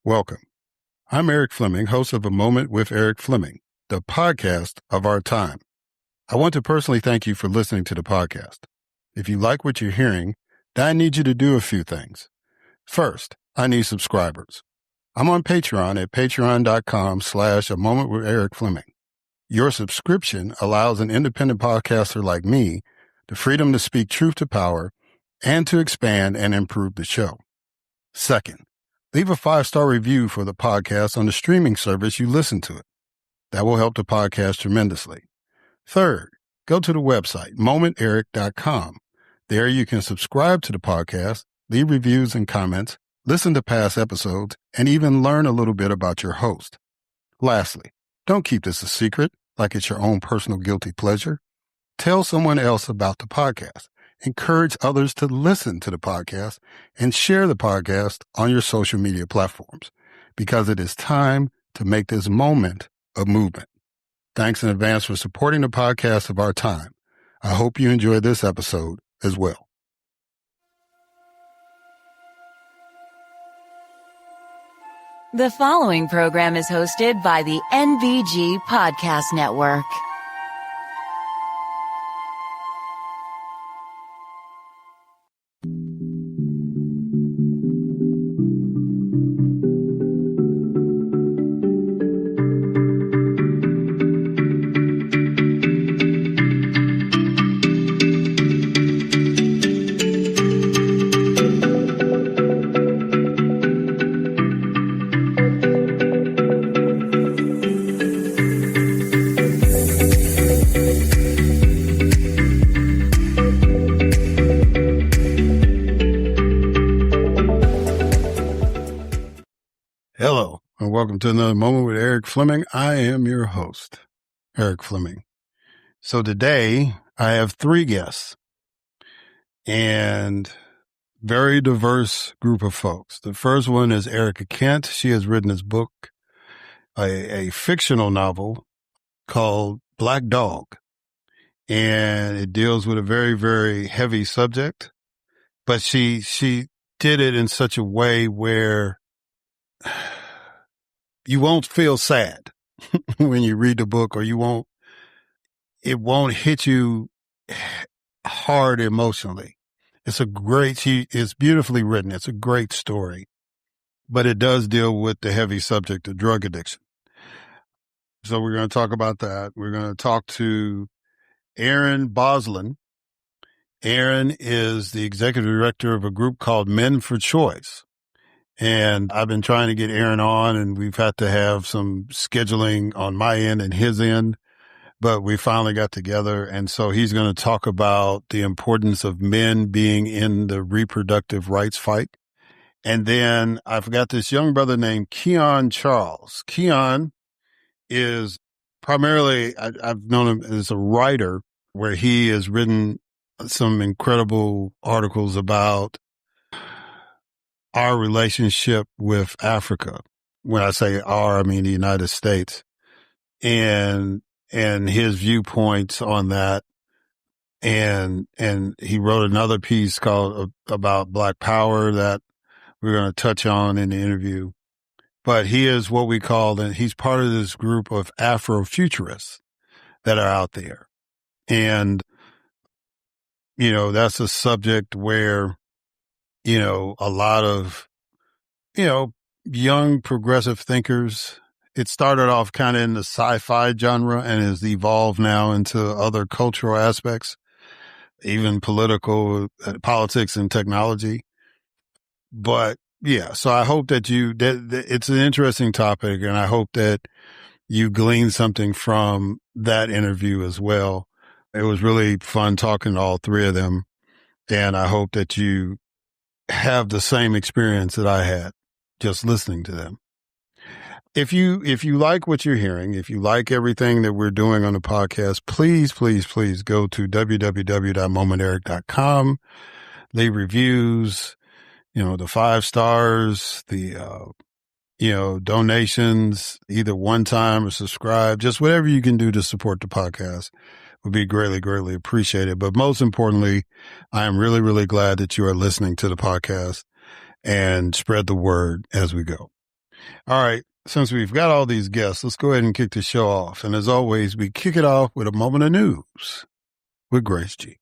Welcome. I'm Erik Fleming, host of A Moment with Erik Fleming, the podcast of our time. I want to personally thank you for listening to the podcast. If you like what you're hearing, then I need you to do a few things. First, I need subscribers. I'm on Patreon at patreon.com/A Moment with Erik Fleming. Your subscription allows an independent podcaster like me the freedom to speak truth to power and to expand and improve the show. Second, leave a 5-star review for the podcast on the streaming service you listen to it. That will help the podcast tremendously. Third, go to the website, momenterik.com. There you can subscribe to the podcast, leave reviews and comments, listen to past episodes, and even learn a little bit about your host. Lastly, don't keep this a secret like it's your own personal guilty pleasure. Tell someone else about the podcast. Encourage others to listen to the podcast and share the podcast on your social media platforms because it is time to make this moment a movement. Thanks in advance for supporting the podcast of our time. I hope you enjoy this episode as well. The following program is hosted by the NVG Podcast Network. Hello, and welcome to another Moment with Erik Fleming. I am your host, Erik Fleming. So today I have 3 guests and very diverse group of folks. The first one is Erica Kent. She has written this book, a fictional novel called Black Dog, and it deals with a very, very heavy subject, but she did it in such a way where you won't feel sad when you read the book, or it won't hit you hard emotionally. It's beautifully written. It's a great story, but it does deal with the heavy subject of drug addiction. So we're going to talk about that. We're going to talk to Aaron Bos-Lun. Aaron is the executive director of a group called Men for Choice. And I've been trying to get Aaron on, and we've had to have some scheduling on my end and his end, but we finally got together. And so he's going to talk about the importance of men being in the reproductive rights fight. And then I've got this young brother named Keon Charles. Keon is primarily, I've known him as a writer, where he has written some incredible articles about our relationship with Africa. When I say our, I mean the United States, and his viewpoints on that. And he wrote another piece called about Black Power that we're going to touch on in the interview. But he is what we call, and he's part of this group of Afrofuturists that are out there. And, that's a subject where, a lot of, young progressive thinkers, it started off kind of in the sci-fi genre and has evolved now into other cultural aspects, even politics and technology. But yeah, so I hope that it's an interesting topic, and I hope that you glean something from that interview as well. It was really fun talking to all 3 of them, and I hope that you have the same experience that I had just listening to them. If you like what you're hearing, if you like everything that we're doing on the podcast, please, please, please go to www.momenterik.com, leave reviews, the 5 stars, the, donations, either one time or subscribe, just whatever you can do to support the podcast would be greatly, greatly appreciated. But most importantly, I am really, really glad that you are listening to the podcast, and spread the word as we go. All right. Since we've got all these guests, let's go ahead and kick the show off. And as always, we kick it off with a moment of news with Grace G.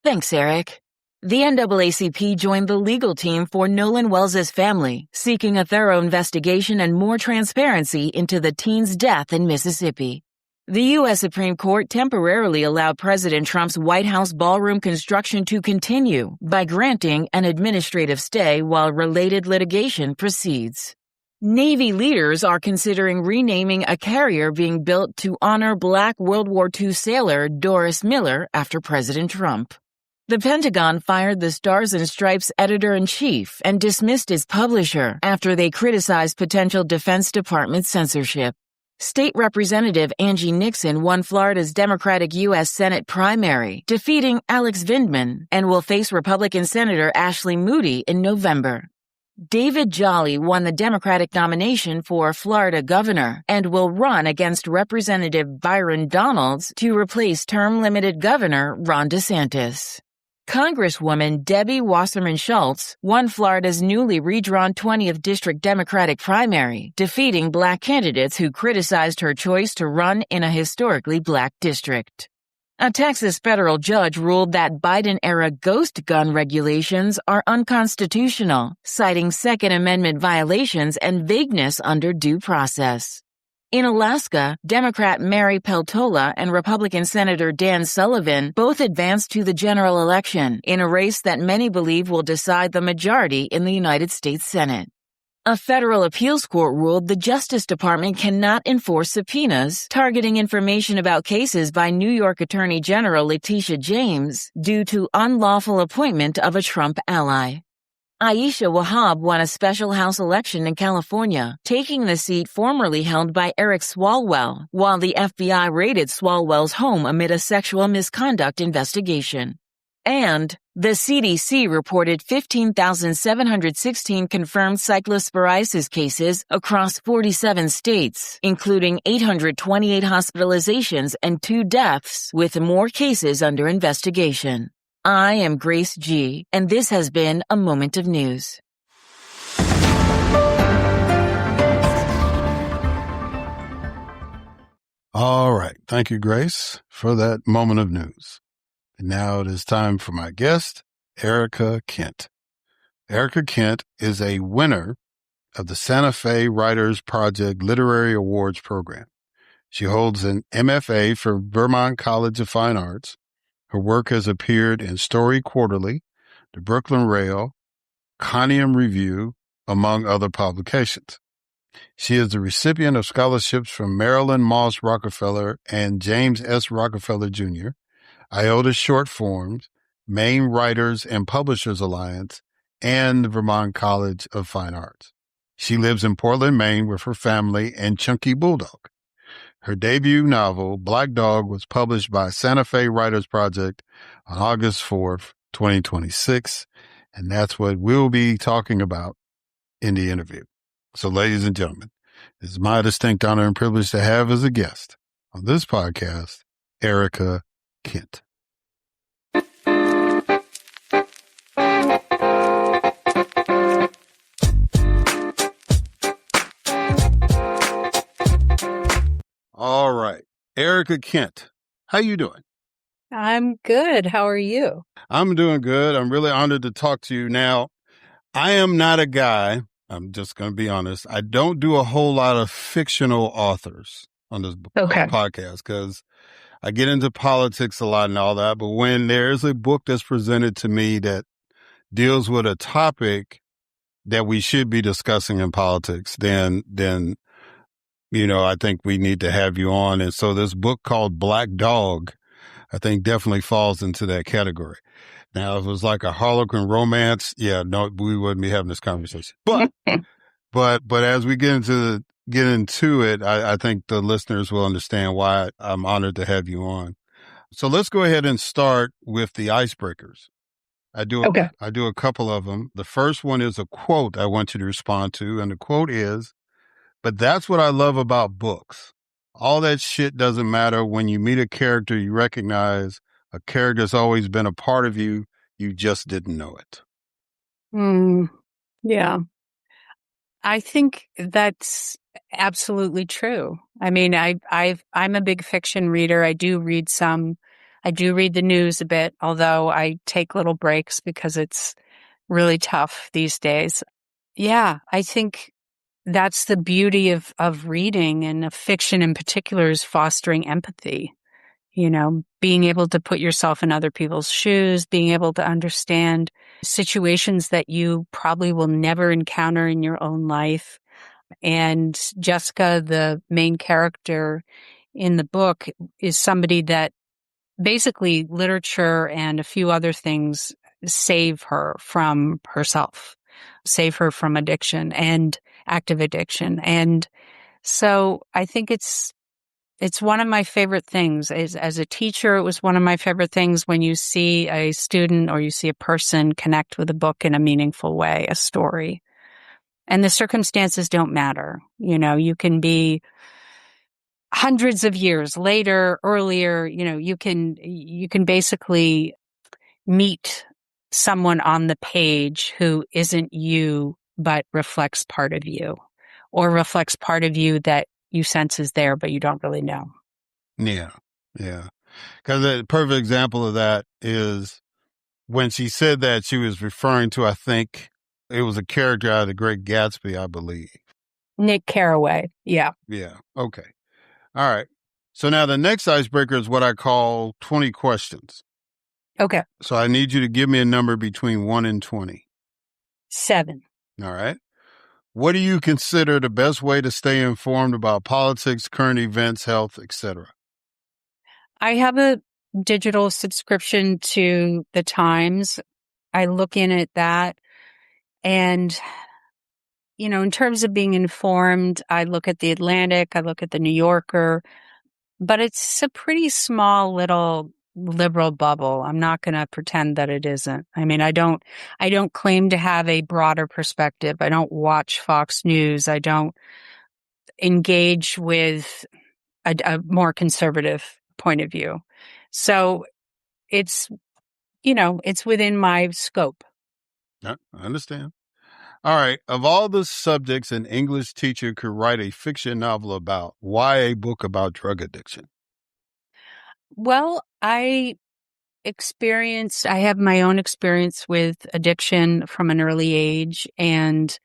Thanks, Eric. The NAACP joined the legal team for Nolan Wells' family, seeking a thorough investigation and more transparency into the teen's death in Mississippi. The U.S. Supreme Court temporarily allowed President Trump's White House ballroom construction to continue by granting an administrative stay while related litigation proceeds. Navy leaders are considering renaming a carrier being built to honor Black World War II sailor Doris Miller after President Trump. The Pentagon fired the Stars and Stripes editor-in-chief and dismissed its publisher after they criticized potential Defense Department censorship. State Representative Angie Nixon won Florida's Democratic U.S. Senate primary, defeating Alex Vindman, and will face Republican Senator Ashley Moody in November. David Jolly won the Democratic nomination for Florida governor and will run against Representative Byron Donalds to replace term-limited Governor Ron DeSantis. Congresswoman Debbie Wasserman Schultz won Florida's newly redrawn 20th District Democratic primary, defeating Black candidates who criticized her choice to run in a historically Black district. A Texas federal judge ruled that Biden-era ghost gun regulations are unconstitutional, citing Second Amendment violations and vagueness under due process. In Alaska, Democrat Mary Peltola and Republican Senator Dan Sullivan both advanced to the general election in a race that many believe will decide the majority in the United States Senate. A federal appeals court ruled the Justice Department cannot enforce subpoenas targeting information about cases by New York Attorney General Letitia James due to unlawful appointment of a Trump ally. Aisha Wahab won a special House election in California, taking the seat formerly held by Eric Swalwell, while the FBI raided Swalwell's home amid a sexual misconduct investigation. And the CDC reported 15,716 confirmed cyclosporiasis cases across 47 states, including 828 hospitalizations and 2 deaths, with more cases under investigation. I am Grace G, and this has been a Moment of News. All right. Thank you, Grace, for that moment of news. And now it is time for my guest, Erica Kent. Erica Kent is a winner of the Santa Fe Writers Project Literary Awards program. She holds an MFA from Vermont College of Fine Arts. Her work has appeared in Story Quarterly, the Brooklyn Rail, Conium Review, among other publications. She is the recipient of scholarships from Marilyn Moss Rockefeller and James S. Rockefeller Jr., IOTA Short Forms, Maine Writers and Publishers Alliance, and the Vermont College of Fine Arts. She lives in Portland, Maine with her family and Chunky Bulldog. Her debut novel, Black Dog, was published by Santa Fe Writers Project on August 4th, 2026, and that's what we'll be talking about in the interview. So, ladies and gentlemen, it is my distinct honor and privilege to have as a guest on this podcast, Erica Kent. All right. Erica Kent, how you doing? I'm good. How are you? I'm doing good. I'm really honored to talk to you. Now, I am not a guy, I'm just going to be honest, I don't do a whole lot of fictional authors on this podcast because I get into politics a lot and all that. But when there's a book that's presented to me that deals with a topic that we should be discussing in politics, then I think we need to have you on. And so this book called Black Dog, I think definitely falls into that category. Now, if it was like a Harlequin romance, we wouldn't be having this conversation. But as we get into it, I think the listeners will understand why I'm honored to have you on. So let's go ahead and start with the icebreakers. I do a couple of them. The first one is a quote I want you to respond to, and the quote is, "But that's what I love about books. All that shit doesn't matter when you meet a character you recognize A character's always been a part of you. You just didn't know it. Yeah. I think that's absolutely true. I mean, I'm a big fiction reader. I do read the news a bit, although I take little breaks because it's really tough these days. Yeah, I think that's the beauty of reading and of fiction in particular is fostering empathy. Being able to put yourself in other people's shoes, being able to understand situations that you probably will never encounter in your own life. And Jessica, the main character in the book, is somebody that basically literature and a few other things save her from herself, save her from addiction and active addiction. And so I think it's one of my favorite things. As a teacher, it was one of my favorite things when you see a student or you see a person connect with a book in a meaningful way, a story. And the circumstances don't matter. You can be hundreds of years later, earlier, you can basically meet someone on the page who isn't you, but reflects part of you or reflects part of you that you sense is there, but you don't really know. Yeah. Yeah. Because a perfect example of that is when she said that, she was referring to, I think it was a character out of The Great Gatsby, I believe. Nick Carraway. Yeah. Yeah. Okay. All right. So now the next icebreaker is what I call 20 questions. Okay. So I need you to give me a number between 1 and 20. 7. All right. What do you consider the best way to stay informed about politics, current events, health, etc.? I have a digital subscription to the Times. I look in at that. And, in terms of being informed, I look at the Atlantic, I look at the New Yorker, but it's a pretty small little liberal bubble. I'm not going to pretend that it isn't. I mean, I don't claim to have a broader perspective. I don't watch Fox News. I don't engage with a more conservative point of view. So it's, it's within my scope. I understand. All right. Of all the subjects an English teacher could write a fiction novel about, why a book about drug addiction? Well, I have my own experience with addiction from an early age and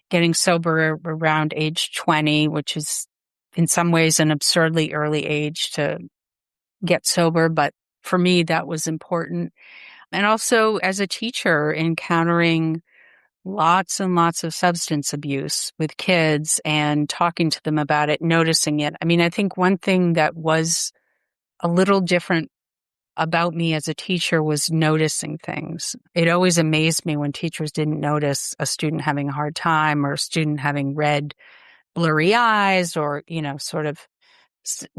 getting sober around age 20, which is in some ways an absurdly early age to get sober. But for me, that was important. And also as a teacher, encountering lots and lots of substance abuse with kids and talking to them about it, noticing it. I mean, I think one thing that was a little different about me as a teacher was noticing things. It always amazed me when teachers didn't notice a student having a hard time or a student having red, blurry eyes or, sort of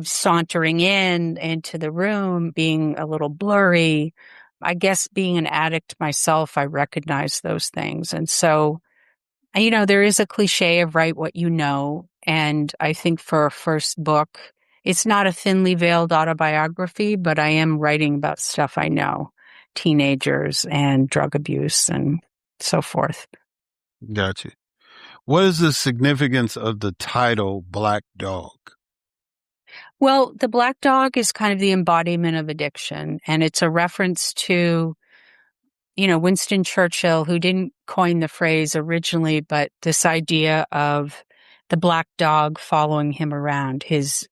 sauntering into the room, being a little blurry. I guess being an addict myself, I recognize those things. And so, there is a cliche of write what you know. And I think for a first book, it's not a thinly veiled autobiography, but I am writing about stuff I know, teenagers and drug abuse and so forth. Gotcha. What is the significance of the title Black Dog? Well, the black dog is kind of the embodiment of addiction, and it's a reference to, Winston Churchill, who didn't coin the phrase originally, but this idea of the black dog following him around, his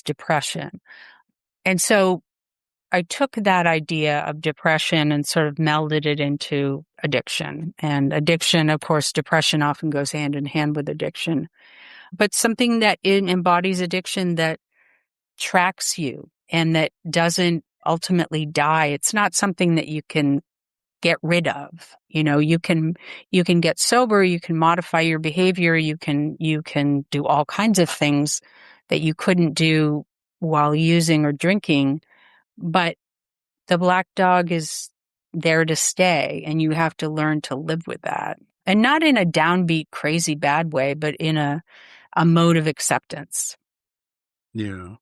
depression. And so I took that idea of depression and sort of melded it into addiction. And addiction, of course, depression often goes hand in hand with addiction, but something that embodies addiction that tracks you and that doesn't ultimately die. It's not something that you can get rid of. You can get sober, you can modify your behavior, you can do all kinds of things that you couldn't do while using or drinking, but the black dog is there to stay and you have to learn to live with that. And not in a downbeat, crazy bad way, but in a mode of acceptance. Yeah.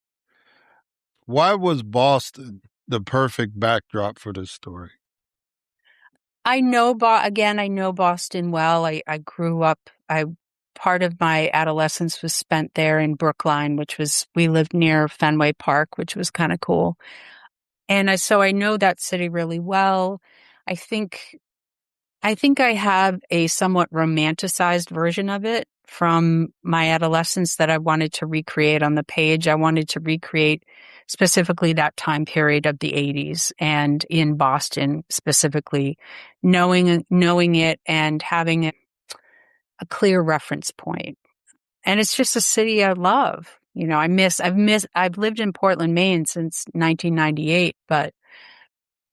Why was Boston the perfect backdrop for this story? I know, I know Boston well. I grew up, part of my adolescence was spent there in Brookline, we lived near Fenway Park, which was kind of cool. And so I know that city really well. I think I have a somewhat romanticized version of it from my adolescence that I wanted to recreate on the page. I wanted to recreate specifically that time period of the 80s and in Boston specifically, knowing it and having a clear reference point. And it's just a city I love. You know, I've lived in Portland, Maine since 1998, but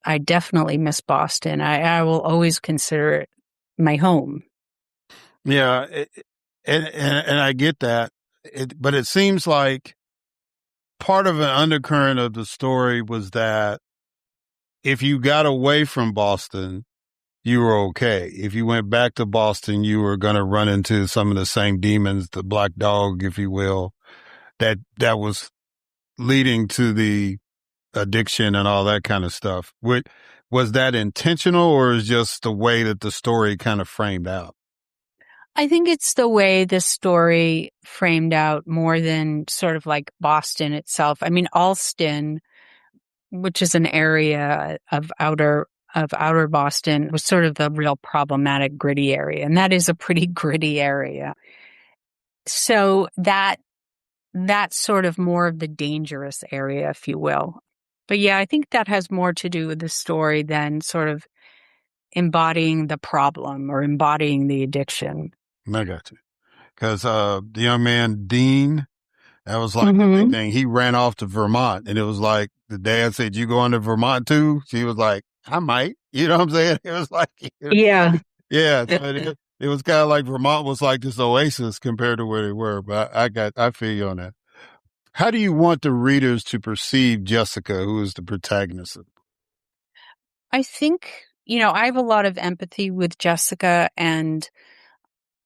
I definitely miss Boston. I will always consider it my home. Yeah, and I get that, but it seems like part of an undercurrent of the story was that if you got away from Boston, you were okay. If you went back to Boston, you were going to run into some of the same demons, the black dog, if you will, that was leading to the addiction and all that kind of stuff. Was that intentional, or is just the way that the story kind of framed out? I think it's the way this story framed out more than sort of like Boston itself. I mean, Allston, which is an area of outer Boston, was sort of the real problematic, gritty area. And that is a pretty gritty area. So that's sort of more of the dangerous area, if you will. But yeah, I think that has more to do with the story than sort of embodying the problem or embodying the addiction. I got you. Because the young man, Dean, that was like the big thing. He ran off to Vermont, and it was like the dad said, "You going to Vermont too?" She was like, "I might." You know what I'm saying? It was like, Yeah. yeah. So it was kind of like Vermont was like this oasis compared to where they were. But I feel you on that. How do you want the readers to perceive Jessica, who is the protagonist? I think, I have a lot of empathy with Jessica, and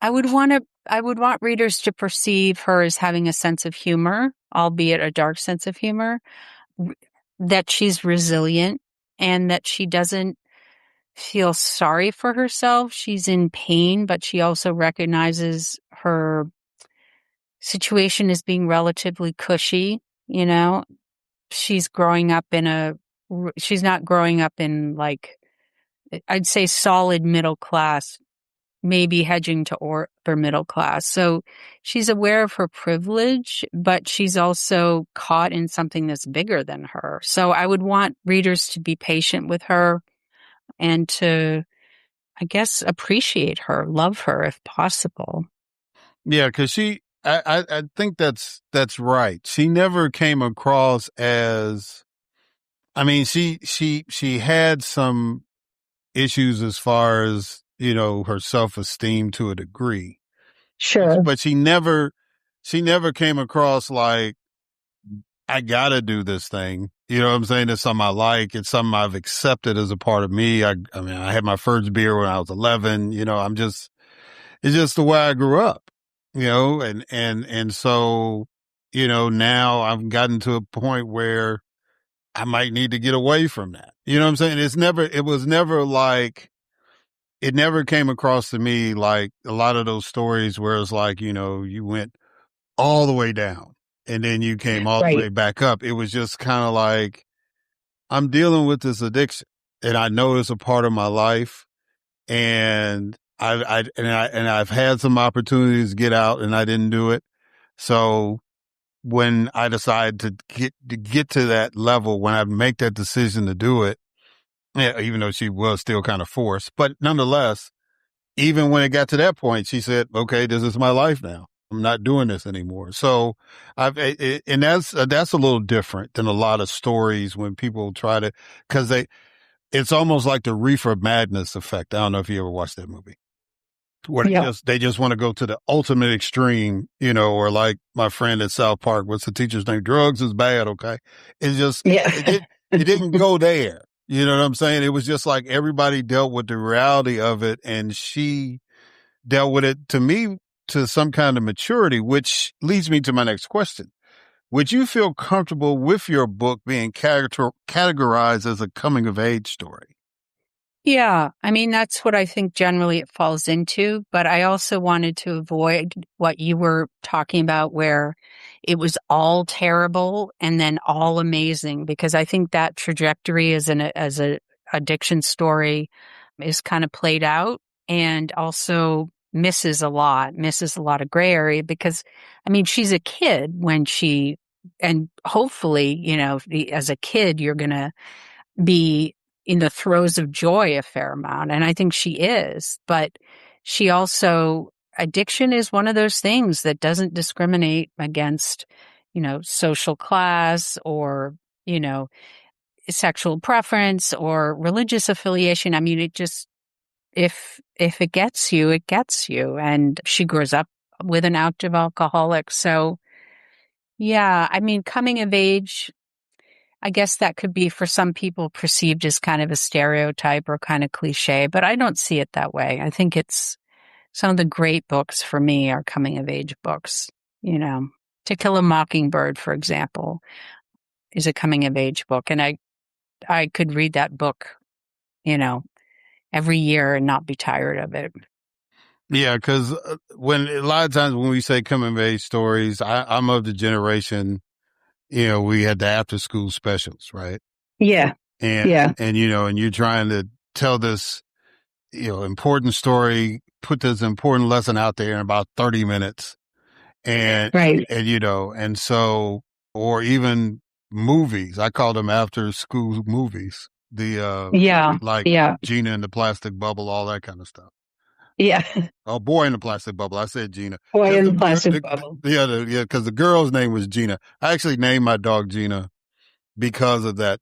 I would want readers to perceive her as having a sense of humor, albeit a dark sense of humor, that she's resilient and that she doesn't feel sorry for herself. She's in pain, but she also recognizes her situation as being relatively cushy. She's she's not growing up in, like, I'd say solid middle class, maybe hedging to upper middle class. So she's aware of her privilege, but she's also caught in something that's bigger than her. So I would want readers to be patient with her and to, I guess, appreciate her, love her if possible. Yeah, because I think that's right. She never came across as, I mean, she had some issues as far as, her self-esteem to a degree. Sure. But she never came across like, I gotta do this thing. You know what I'm saying? It's something I like. It's something I've accepted as a part of me. I mean, I had my first beer when I was 11. It's just the way I grew up, and so, now I've gotten to a point where I might need to get away from that. You know what I'm saying? It never came across to me like a lot of those stories where it's like, you went all the way down and then you came all the way back up. It was just kind of like, I'm dealing with this addiction and I know it's a part of my life, and I've had some opportunities to get out and I didn't do it. So when I decide to get to that level, when I make that decision to do it, yeah, even though she was still kind of forced, but nonetheless, even when it got to that point, she said, "Okay, this is my life now. I'm not doing this anymore." So and that's a little different than a lot of stories when people try to, because it's almost like the Reefer Madness effect. I don't know if you ever watched that movie, where they just want to go to the ultimate extreme, or like my friend at South Park, what's the teacher's name? Drugs is bad. Okay. It's just, it didn't go there. You know what I'm saying? It was just like everybody dealt with the reality of it, and she dealt with it, to me, to some kind of maturity, which leads me to my next question. would you feel comfortable with your book being categorized as a coming of age story? Yeah, I mean, that's what I think generally it falls into, but I also wanted to avoid what you were talking about where it was all terrible and then all amazing, because I think that trajectory as a addiction story is kind of played out and also misses a lot of gray area because, I mean, she's a kid and hopefully, as a kid, you're going to be in the throes of joy a fair amount. And I think she is, but she also, addiction is one of those things that doesn't discriminate against, social class or, sexual preference or religious affiliation. I mean, it just, if it gets you, it gets you. And she grows up with an active alcoholic. So yeah, I mean, coming of age, I guess that could be for some people perceived as kind of a stereotype or kind of cliche, but I don't see it that way. I think it's some of the great books for me are coming of age books. To Kill a Mockingbird, for example, is a coming of age book. And I could read that book, every year and not be tired of it. Yeah, because when a lot of times when we say coming of age stories, I'm of the generation, we had the after school specials, right? Yeah. And, Yeah. and, and you're trying to tell this, important story, put this important lesson out there in about 30 minutes. And, Right. and so, or even movies, I call them after school movies, Yeah. like Yeah. Gina and the Plastic Bubble, all that kind of stuff. Yeah. Oh, Boy in the Plastic Bubble. I said Gina. Boy in the Plastic Bubble. Because the girl's name was Gina. I actually named my dog Gina because of that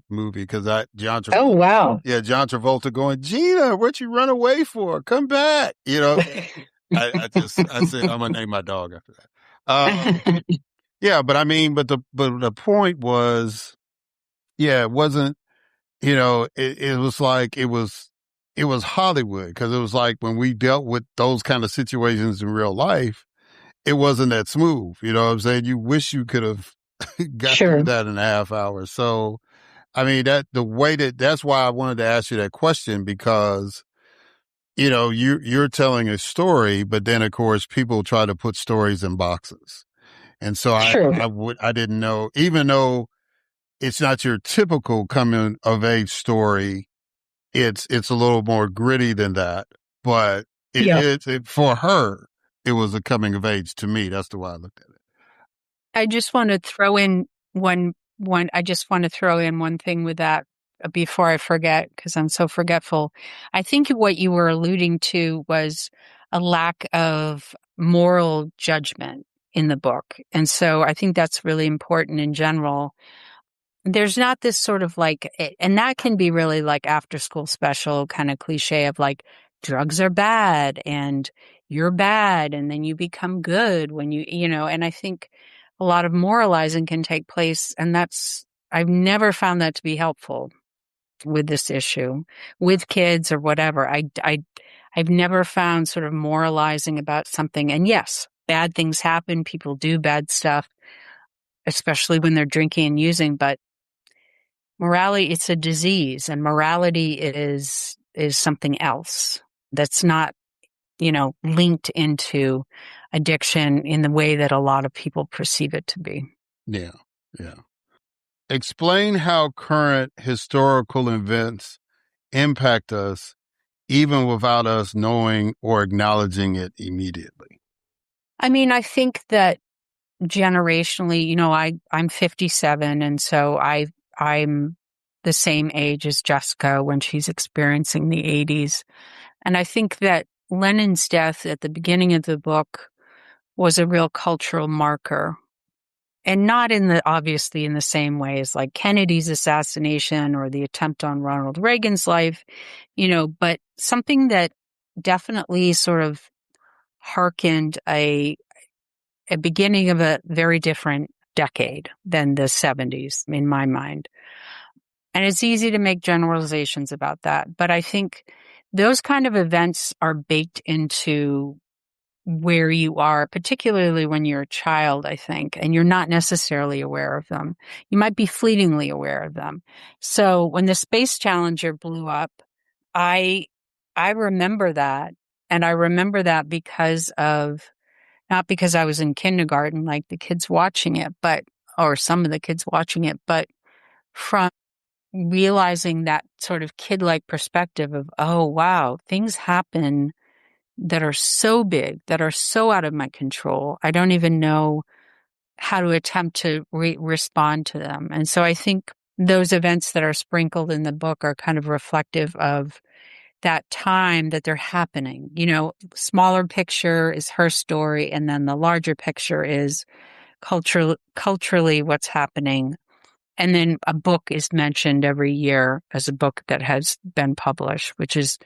movie. Because John Travolta. Oh, wow. Yeah, John Travolta going, Gina, what you run away for? Come back. I said I'm gonna name my dog after that. Yeah, but I mean, but the point was, yeah, it wasn't. It was like it was Hollywood, because it was like when we dealt with those kind of situations in real life, it wasn't that smooth. You know what I'm saying? You wish you could have got through that in a half hour. So, I mean, that's why I wanted to ask you that question, because, you're telling a story, but then of course people try to put stories in boxes. And so I didn't know, even though it's not your typical coming of age story, it's a little more gritty than that, but for her, it was a coming of age to me. That's the way I looked at it. I just want to throw in I just want to throw in one thing with that before I forget, because I'm so forgetful. I think what you were alluding to was a lack of moral judgment in the book. And so I think that's really important in general. There's not this sort of and that can be really like after school special kind of cliche of like drugs are bad and you're bad and then you become good when and I think a lot of moralizing can take place, and I've never found that to be helpful with this issue with kids or whatever. I've never found sort of moralizing about something. And yes, bad things happen. People do bad stuff, especially when they're drinking and using, but morality, it's a disease, and morality is something else that's not, linked into addiction in the way that a lot of people perceive it to be. Yeah. Yeah. Explain how current historical events impact us, even without us knowing or acknowledging it immediately. I mean, I think that generationally, I'm 57, and so I'm the same age as Jessica when she's experiencing the 80s. And I think that Lenin's death at the beginning of the book was a real cultural marker, and not obviously in the same way as like Kennedy's assassination or the attempt on Ronald Reagan's life, but something that definitely sort of hearkened a beginning of a very different decade than the 70s in my mind. And it's easy to make generalizations about that, but I think those kind of events are baked into where you are, particularly when you're a child, I think, and you're not necessarily aware of them. You might be fleetingly aware of them. So when the Space Challenger blew up, I remember that. And I remember that because of, not because I was in kindergarten, like the kids watching it, or some of the kids watching it, but from realizing that sort of kid-like perspective of, oh, wow, things happen that are so big, that are so out of my control. I don't even know how to attempt to respond to them. And so I think those events that are sprinkled in the book are kind of reflective of that time that they're happening. Smaller picture is her story, and then the larger picture is culturally what's happening. And then a book is mentioned every year as a book that has been published, which is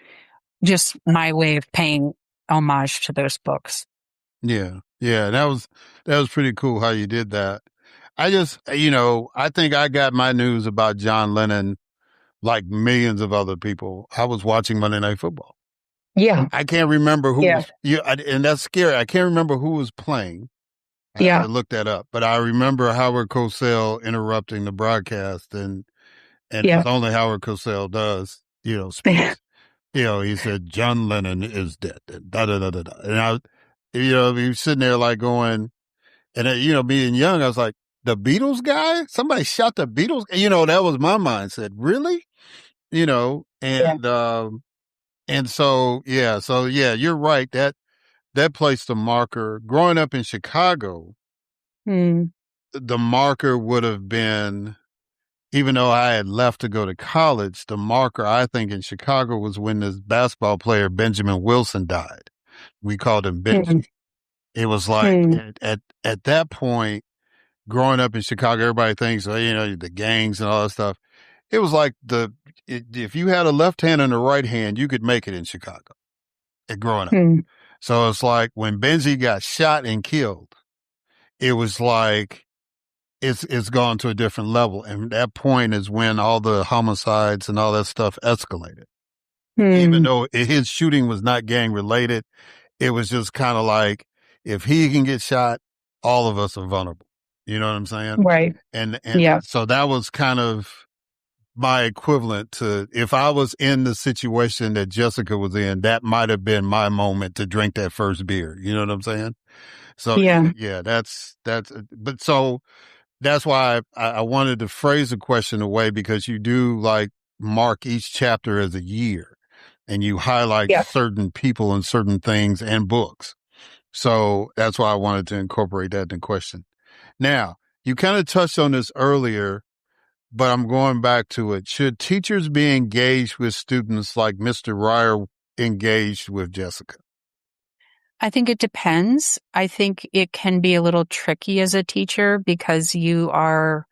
just my way of paying homage to those books. Yeah. Yeah. That was pretty cool how you did that. I just, I think I got my news about John Lennon like millions of other people. I was watching Monday Night Football. Yeah. I can't remember who was, and that's scary. I can't remember who was playing. I had to look that up, but I remember Howard Cosell interrupting the broadcast, and it's only Howard Cosell does, speaks. He said John Lennon is dead. Da da da da da. And I, he was sitting there like going, and being young, I was like, the Beatles guy? Somebody shot the Beatles? That was my mindset. Really? And so you're right. That placed a marker. Growing up in Chicago, the marker would have been, even though I had left to go to college, the marker I think in Chicago was when this basketball player, Benjamin Wilson, died. We called him Benji. It was like at that point, growing up in Chicago, everybody thinks, the gangs and all that stuff. It was like if you had a left hand and a right hand, you could make it in Chicago growing up. So it's like when Benji got shot and killed, it was like it's gone to a different level. And that point is when all the homicides and all that stuff escalated. Even though his shooting was not gang related, it was just kind of like, if he can get shot, all of us are vulnerable. You know what I'm saying? Right. And so that was kind of my equivalent to, if I was in the situation that Jessica was in, that might have been my moment to drink that first beer. You know what I'm saying? So that's why I wanted to phrase the question away, because you do like mark each chapter as a year, and you highlight certain people and certain things and books. So that's why I wanted to incorporate that in the question. Now, you kind of touched on this earlier, but I'm going back to it. Should teachers be engaged with students like Mr. Ryer engaged with Jessica? I think it depends. I think it can be a little tricky as a teacher, because you're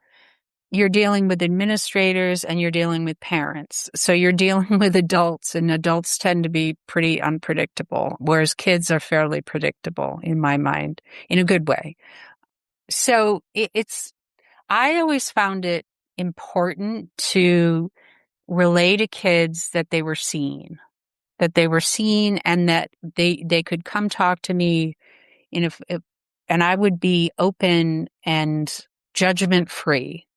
dealing with administrators and you're dealing with parents. So you're dealing with adults, and adults tend to be pretty unpredictable, whereas kids are fairly predictable in my mind, in a good way. So I always found it important to relay to kids that they were seen, and that they could come talk to me and I would be open and judgment free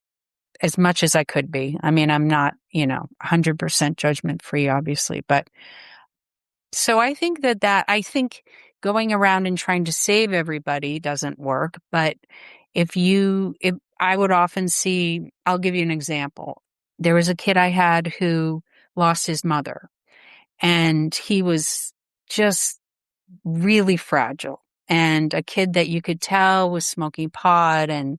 as much as I could be. I mean, I'm not, 100% judgment free, obviously, but so I think I think going around and trying to save everybody doesn't work. But if I would often see, I'll give you an example. There was a kid I had who lost his mother, and he was just really fragile, and a kid that you could tell was smoking pot and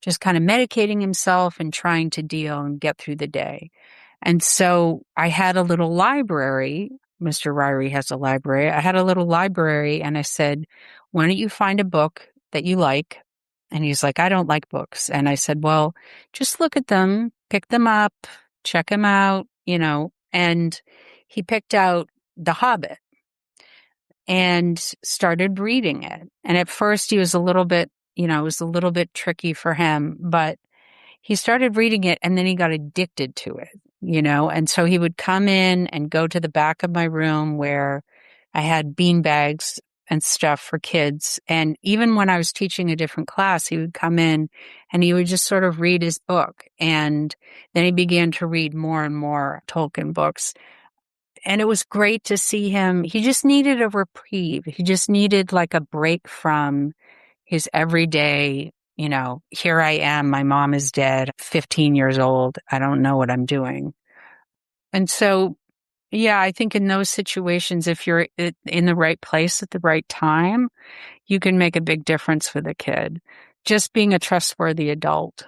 just kind of medicating himself and trying to deal and get through the day. And so I had a little library. Mr. Ryrie has a library. I had a little library, and I said, why don't you find a book that you like? And he's like, I don't like books. And I said, well, just look at them, pick them up, check them out, and he picked out The Hobbit and started reading it. And at first he was a little bit, it was a little bit tricky for him, but he started reading it, and then he got addicted to it, and so he would come in and go to the back of my room where I had bean bags and stuff for kids. And even when I was teaching a different class, he would come in and he would just sort of read his book. And then he began to read more and more Tolkien books. And it was great to see him. He just needed a reprieve. He just needed like a break from his everyday, here I am, my mom is dead, 15 years old, I don't know what I'm doing. And so, yeah, I think in those situations, if you're in the right place at the right time, you can make a big difference for the kid. Just being a trustworthy adult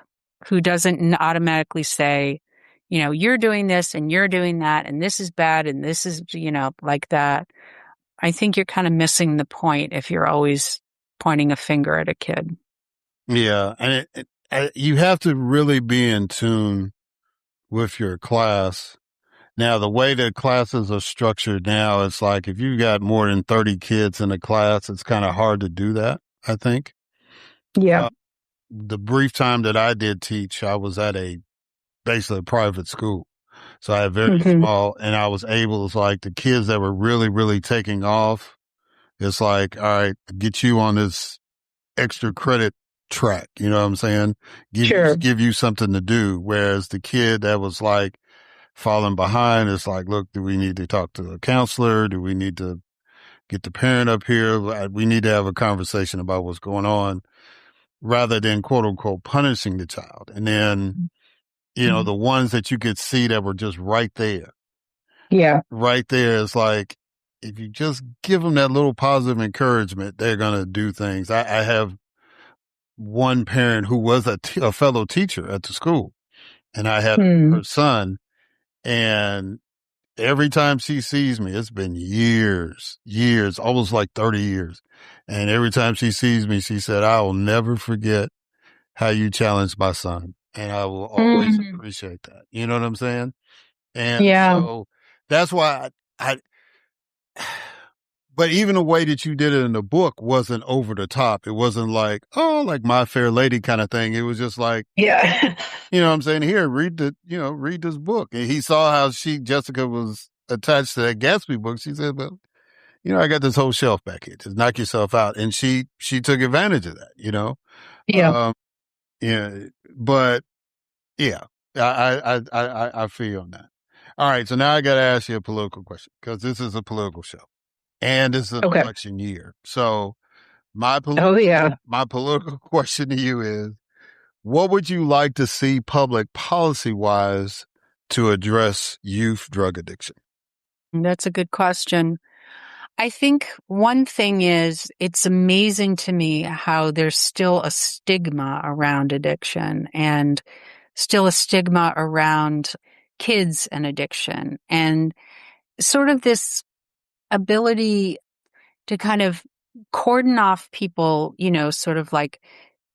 who doesn't automatically say, you're doing this and you're doing that and this is bad and this is, like that. I think you're kind of missing the point if you're always pointing a finger at a kid. Yeah. And you have to really be in tune with your class. Now, the way that classes are structured now, it's like if you've got more than 30 kids in a class, it's kind of hard to do that, I think. Yeah. The brief time that I did teach, I was at basically a private school. So I had very small, and I was able, it's like the kids that were really, really taking off, it's like, all right, get you on this extra credit track. You know what I'm saying? Give you something to do. Whereas the kid that was like falling behind, it's like, look, do we need to talk to a counselor? Do we need to get the parent up here? We need to have a conversation about what's going on rather than quote unquote punishing the child. And then, the ones that you could see that were just right there. Yeah. Right there is like, if you just give them that little positive encouragement, they're going to do things. I have one parent who was a fellow teacher at the school, and I had her son, and every time she sees me, it's been years, almost like 30 years. And every time she sees me, she said, I will never forget how you challenged my son. And I will always appreciate that. You know what I'm saying? And so that's why but even the way that you did it in the book wasn't over the top. It wasn't like, oh, like My Fair Lady kind of thing. It was just like, you know what I'm saying? Here, read this book. And he saw how Jessica was attached to that Gatsby book. She said, well, I got this whole shelf back here. Just knock yourself out. And she took advantage of that, Yeah. But yeah, I feel you on that. All right. So now I got to ask you a political question because this is a political show and it's an election year. So my political question to you is, what would you like to see public policy wise to address youth drug addiction? That's a good question. I think one thing is it's amazing to me how there's still a stigma around addiction and still a stigma around kids and addiction and sort of this ability to kind of cordon off people, sort of like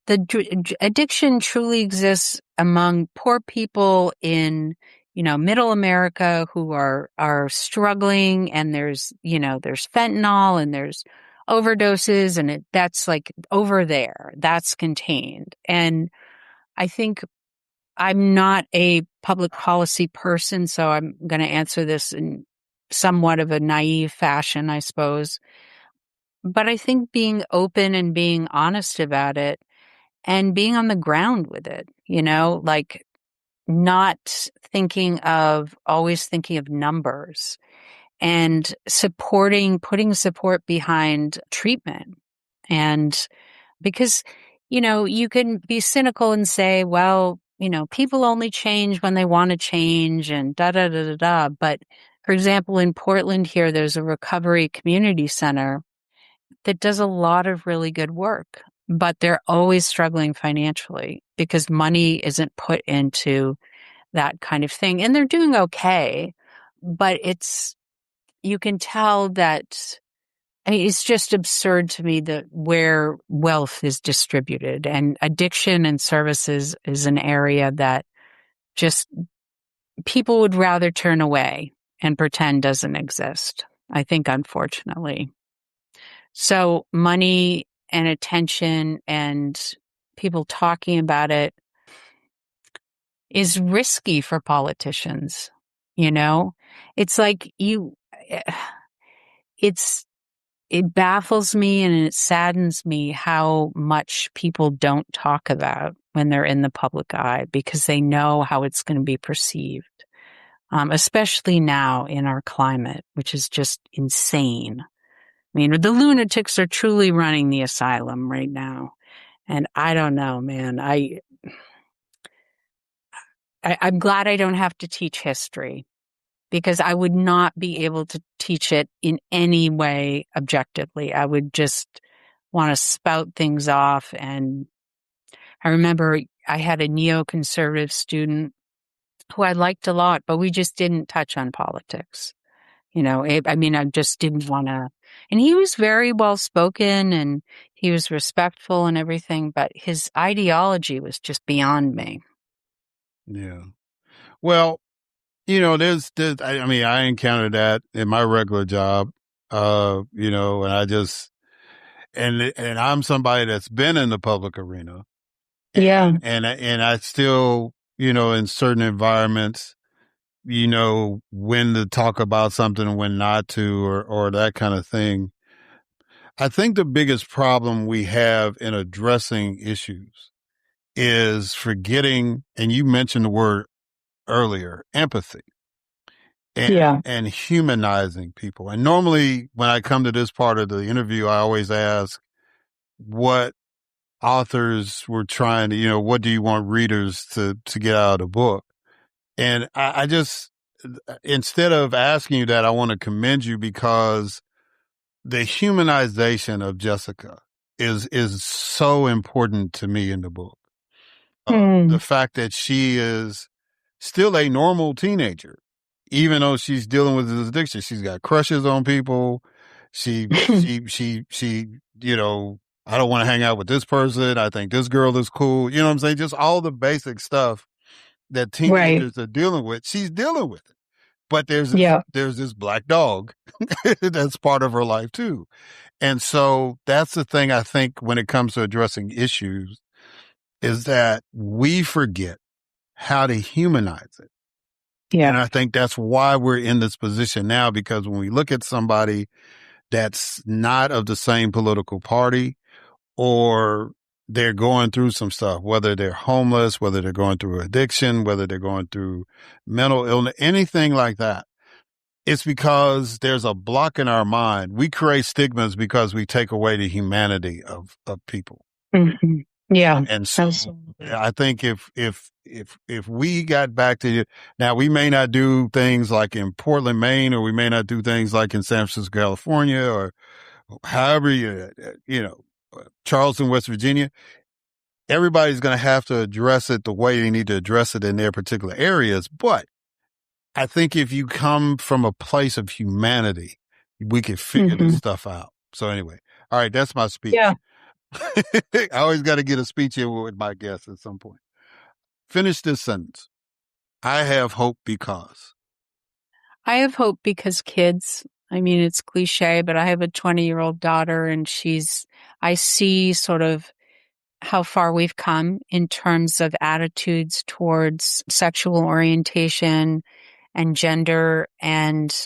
addiction truly exists among poor people in middle America who are struggling, and there's fentanyl and there's overdoses, and that's like over there, that's contained. And I think I'm not a public policy person, so I'm going to answer this in somewhat of a naive fashion, I suppose. But I think being open and being honest about it and being on the ground with it, like not always thinking of numbers and putting support behind treatment. And because, you can be cynical and say, well, people only change when they want to change and da, da, da, da, da. But for example, in Portland here, there's a recovery community center that does a lot of really good work, but they're always struggling financially because money isn't put into that kind of thing. And they're doing okay, but you can tell that, it's just absurd to me that where wealth is distributed, and addiction and services is an area that just people would rather turn away and pretend doesn't exist, I think, unfortunately. So money and attention and people talking about it is risky for politicians. It's like it baffles me and it saddens me how much people don't talk about when they're in the public eye because they know how it's going to be perceived, especially now in our climate, which is just insane. I mean, the lunatics are truly running the asylum right now. And I don't know, man. I'm glad I don't have to teach history because I would not be able to teach it in any way objectively. I would just want to spout things off. And I remember I had a neoconservative student who I liked a lot, but we just didn't touch on politics. I just didn't want to. And he was very well spoken and he was respectful and everything, but his ideology was just beyond me. Yeah. Well, I encountered that in my regular job, and I just, and I'm somebody that's been in the public arena. Yeah. And I still, in certain environments, when to talk about something and when not to, or that kind of thing. I think the biggest problem we have in addressing issues is forgetting, and you mentioned the word earlier, empathy and humanizing people. And normally when I come to this part of the interview, I always ask what authors were trying to, what do you want readers to get out of the book? And I just, instead of asking you that, I want to commend you because the humanization of Jessica is so important to me in the book. The fact that she is still a normal teenager, even though she's dealing with this addiction. She's got crushes on people. She, I don't want to hang out with this person. I think this girl is cool. You know what I'm saying? Just all the basic stuff that teenagers are dealing with. She's dealing with it. But there's this black dog that's part of her life too. And so that's the thing I think when it comes to addressing issues is that we forget how to humanize it. Yeah. And I think that's why we're in this position now, because when we look at somebody that's not of the same political party or they're going through some stuff, whether they're homeless, whether they're going through addiction, whether they're going through mental illness, anything like that, it's because there's a block in our mind. We create stigmas because we take away the humanity of people. Mm-hmm. Yeah. And so I think if we got back to now, we may not do things like in Portland, Maine, or we may not do things like in San Francisco, California, or however, Charleston, West Virginia. Everybody's going to have to address it the way they need to address it in their particular areas. But I think if you come from a place of humanity, we can figure this stuff out. So anyway, all right, that's my speech. Yeah. I always got to get a speech here with my guests at some point. Finish this sentence. I have hope because. I have hope because kids, I mean, it's cliche, but I have a 20-year-old daughter and I see sort of how far we've come in terms of attitudes towards sexual orientation and gender and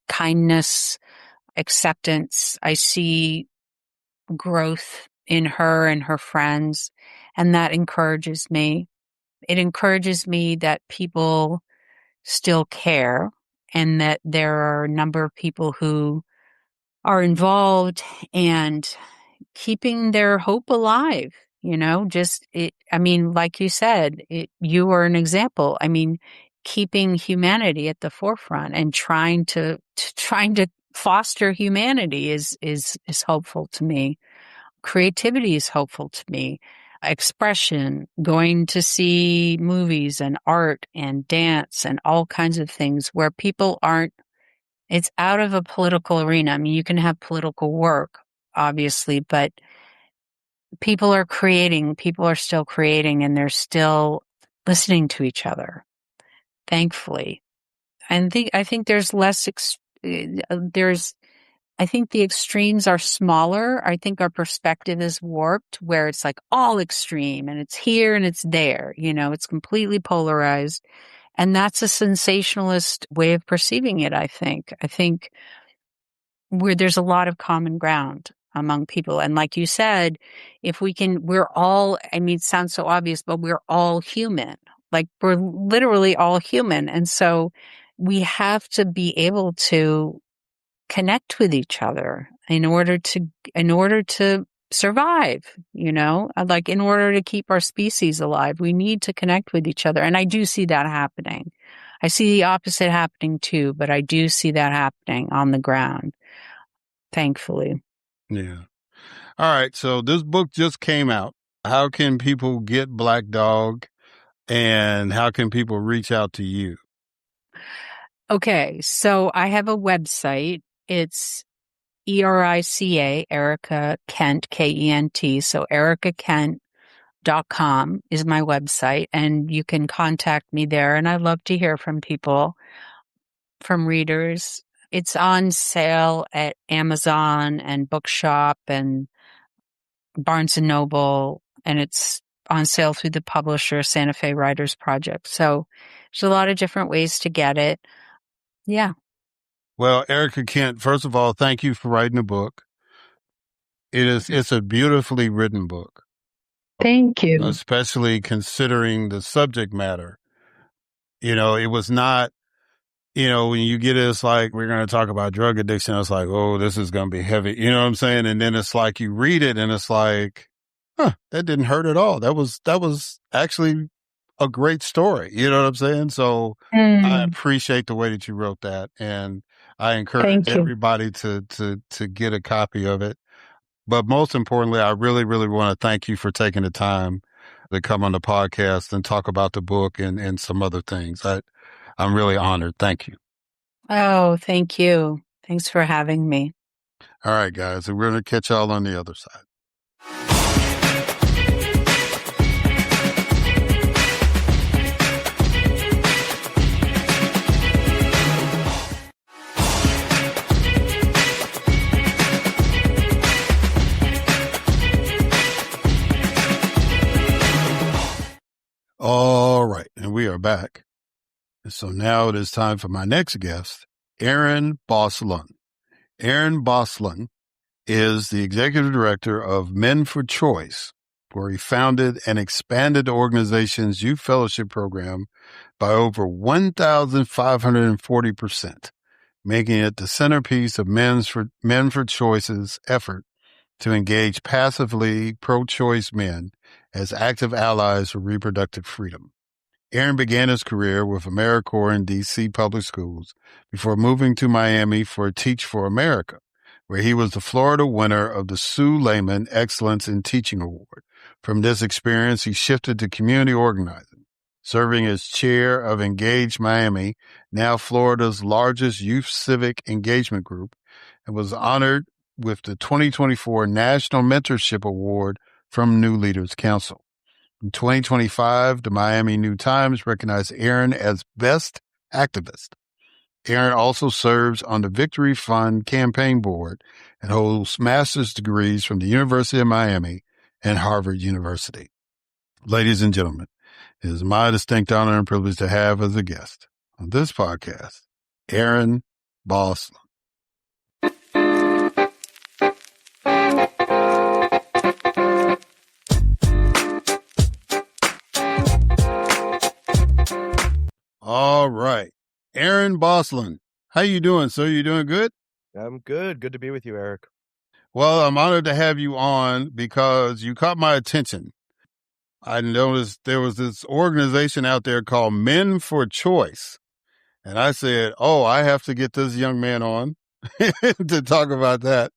kindness, acceptance. I see growth in her and her friends, and that encourages me. It encourages me that people still care and that there are a number of people who are involved and keeping their hope alive. Like you said, you are an example. I mean, keeping humanity at the forefront and trying to foster humanity is hopeful to me. Creativity is hopeful to me. Expression, going to see movies and art and dance and all kinds of things where people it's out of a political arena. I mean, you can have political work, obviously, but people are still creating, and they're still listening to each other, thankfully. I think there's less, I think the extremes are smaller. I think our perspective is warped where it's like all extreme and it's here and it's there. It's completely polarized. And that's a sensationalist way of perceiving it, I think. I think where there's a lot of common ground among people. And like you said, if we can, it sounds so obvious, but we're all human. Like we're literally all human. And so we have to be able to connect with each other in order to survive, like in order to keep our species alive, we need to connect with each other. And I do see that happening. I see the opposite happening too, but I do see that happening on the ground, thankfully. Yeah. All right. So this book just came out. How can people get Black Dog, and how can people reach out to you? Okay. So I have a website. It's ERICA, Erica Kent, KENT. So ericakent.com is my website, and you can contact me there. And I love to hear from people, from readers. It's on sale at Amazon and Bookshop and Barnes & Noble, and it's on sale through the publisher Santa Fe Writers Project. So there's a lot of different ways to get it. Yeah. Well, Erica Kent, first of all, thank you for writing a book. It's a beautifully written book. Thank you. Especially considering the subject matter. It was not, when you get it, it's like, we're going to talk about drug addiction. It's like, oh, this is going to be heavy. You know what I'm saying? And then it's like, you read it and it's like, that didn't hurt at all. That was actually a great story. You know what I'm saying? So I appreciate the way that you wrote that. And I encourage everybody to get a copy of it. But most importantly, I really, really want to thank you for taking the time to come on the podcast and talk about the book and some other things. I'm really honored. Thank you. Oh, thank you. Thanks for having me. All right, guys. We're going to catch y'all on the other side. All right, and we are back. And so now it is time for my next guest, Aaron Bos-Lun. Aaron Bos-Lun is the executive director of Men for Choice, where he founded and expanded the organization's youth fellowship program by over 1,540%, making it the centerpiece of Men for Choice's effort to engage passively pro-choice men as active allies for reproductive freedom. Aaron began his career with AmeriCorps in D.C. public schools before moving to Miami for Teach for America, where he was the Florida winner of the Sue Lehman Excellence in Teaching Award. From this experience, he shifted to community organizing, serving as chair of Engage Miami, now Florida's largest youth civic engagement group, and was honored with the 2024 National Mentorship Award from New Leaders Council. In 2025, the Miami New Times recognized Aaron as Best Activist. Aaron also serves on the Victory Fund campaign board and holds master's degrees from the University of Miami and Harvard University. Ladies and gentlemen, it is my distinct honor and privilege to have as a guest on this podcast, Aaron Bos-Lun. All right. Aaron Bos-Lun, how you doing, sir? You doing good? I'm good. Good to be with you, Eric. Well, I'm honored to have you on because you caught my attention. I noticed there was this organization out there called Men for Choice. And I said, I have to get this young man on to talk about that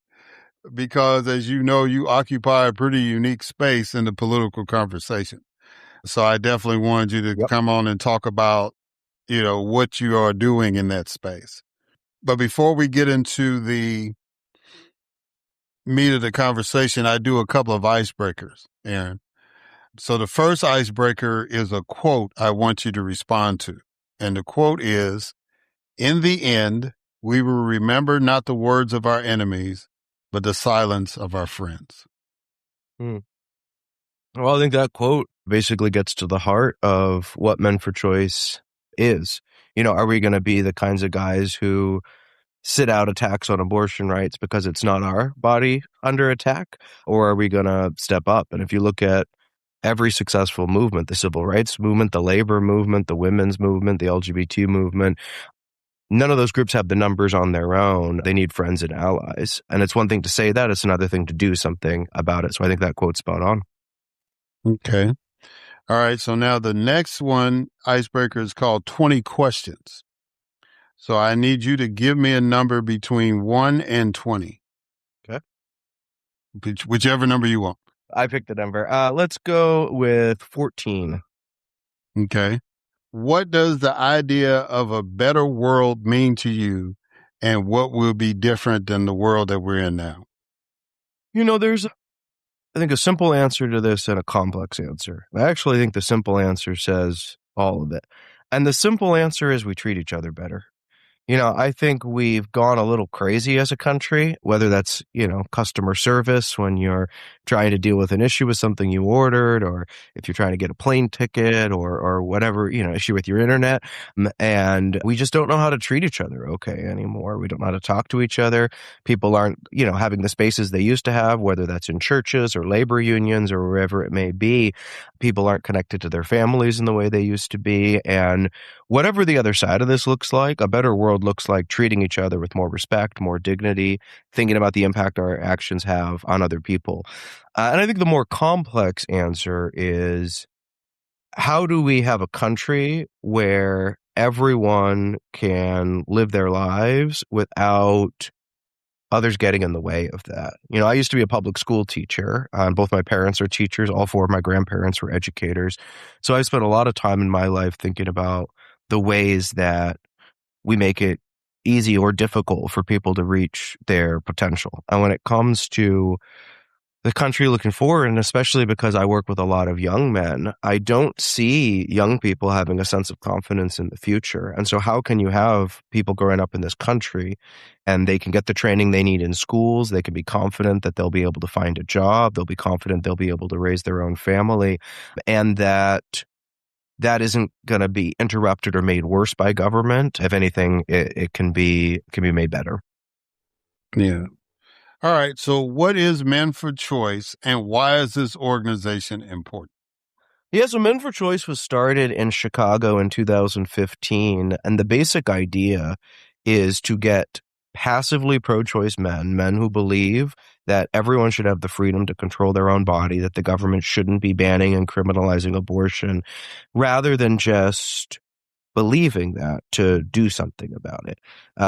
because, as you know, you occupy a pretty unique space in the political conversation. So I definitely wanted you to come on and talk about what you are doing in that space. But before we get into the meat of the conversation, I do a couple of icebreakers, Aaron. So the first icebreaker is a quote I want you to respond to. And the quote is, "In the end, we will remember not the words of our enemies, but the silence of our friends." Well, I think that quote basically gets to the heart of what Men for Choice is. Are we going to be the kinds of guys who sit out attacks on abortion rights because it's not our body under attack? Or are we going to step up? And if you look at every successful movement, the civil rights movement, the labor movement, the women's movement, the LGBT movement, none of those groups have the numbers on their own. They need friends and allies. And it's one thing to say that, it's another thing to do something about it. So I think that quote's spot on. Okay. All right. So now the next one, icebreaker, is called 20 questions. So I need you to give me a number between 1 and 20. Okay. Whichever number you want. I picked the number. Let's go with 14. Okay. What does the idea of a better world mean to you, and what will be different than the world that we're in now? There's, I think, a simple answer to this and a complex answer. I actually think the simple answer says all of it. And the simple answer is we treat each other better. I think we've gone a little crazy as a country, whether that's, customer service when you're trying to deal with an issue with something you ordered, or if you're trying to get a plane ticket or whatever, issue with your internet. And we just don't know how to treat each other okay anymore. We don't know how to talk to each other. People aren't, having the spaces they used to have, whether that's in churches or labor unions or wherever it may be. People aren't connected to their families in the way they used to be. And whatever the other side of this looks like, a better world looks like treating each other with more respect, more dignity, thinking about the impact our actions have on other people. And I think the more complex answer is, how do we have a country where everyone can live their lives without others getting in the way of that? I used to be a public school teacher. Both my parents are teachers. All four of my grandparents were educators. So I spent a lot of time in my life thinking about the ways that we make it easy or difficult for people to reach their potential. And when it comes to the country looking forward, and especially because I work with a lot of young men, I don't see young people having a sense of confidence in the future. And so how can you have people growing up in this country and they can get the training they need in schools, they can be confident that they'll be able to find a job, they'll be confident they'll be able to raise their own family, and that isn't going to be interrupted or made worse by government. If anything, it can be made better. Yeah. All right. So what is Men for Choice, and why is this organization important? Yeah, so Men for Choice was started in Chicago in 2015. And the basic idea is to get passively pro-choice men who believe that everyone should have the freedom to control their own body, that the government shouldn't be banning and criminalizing abortion, rather than just believing that, to do something about it.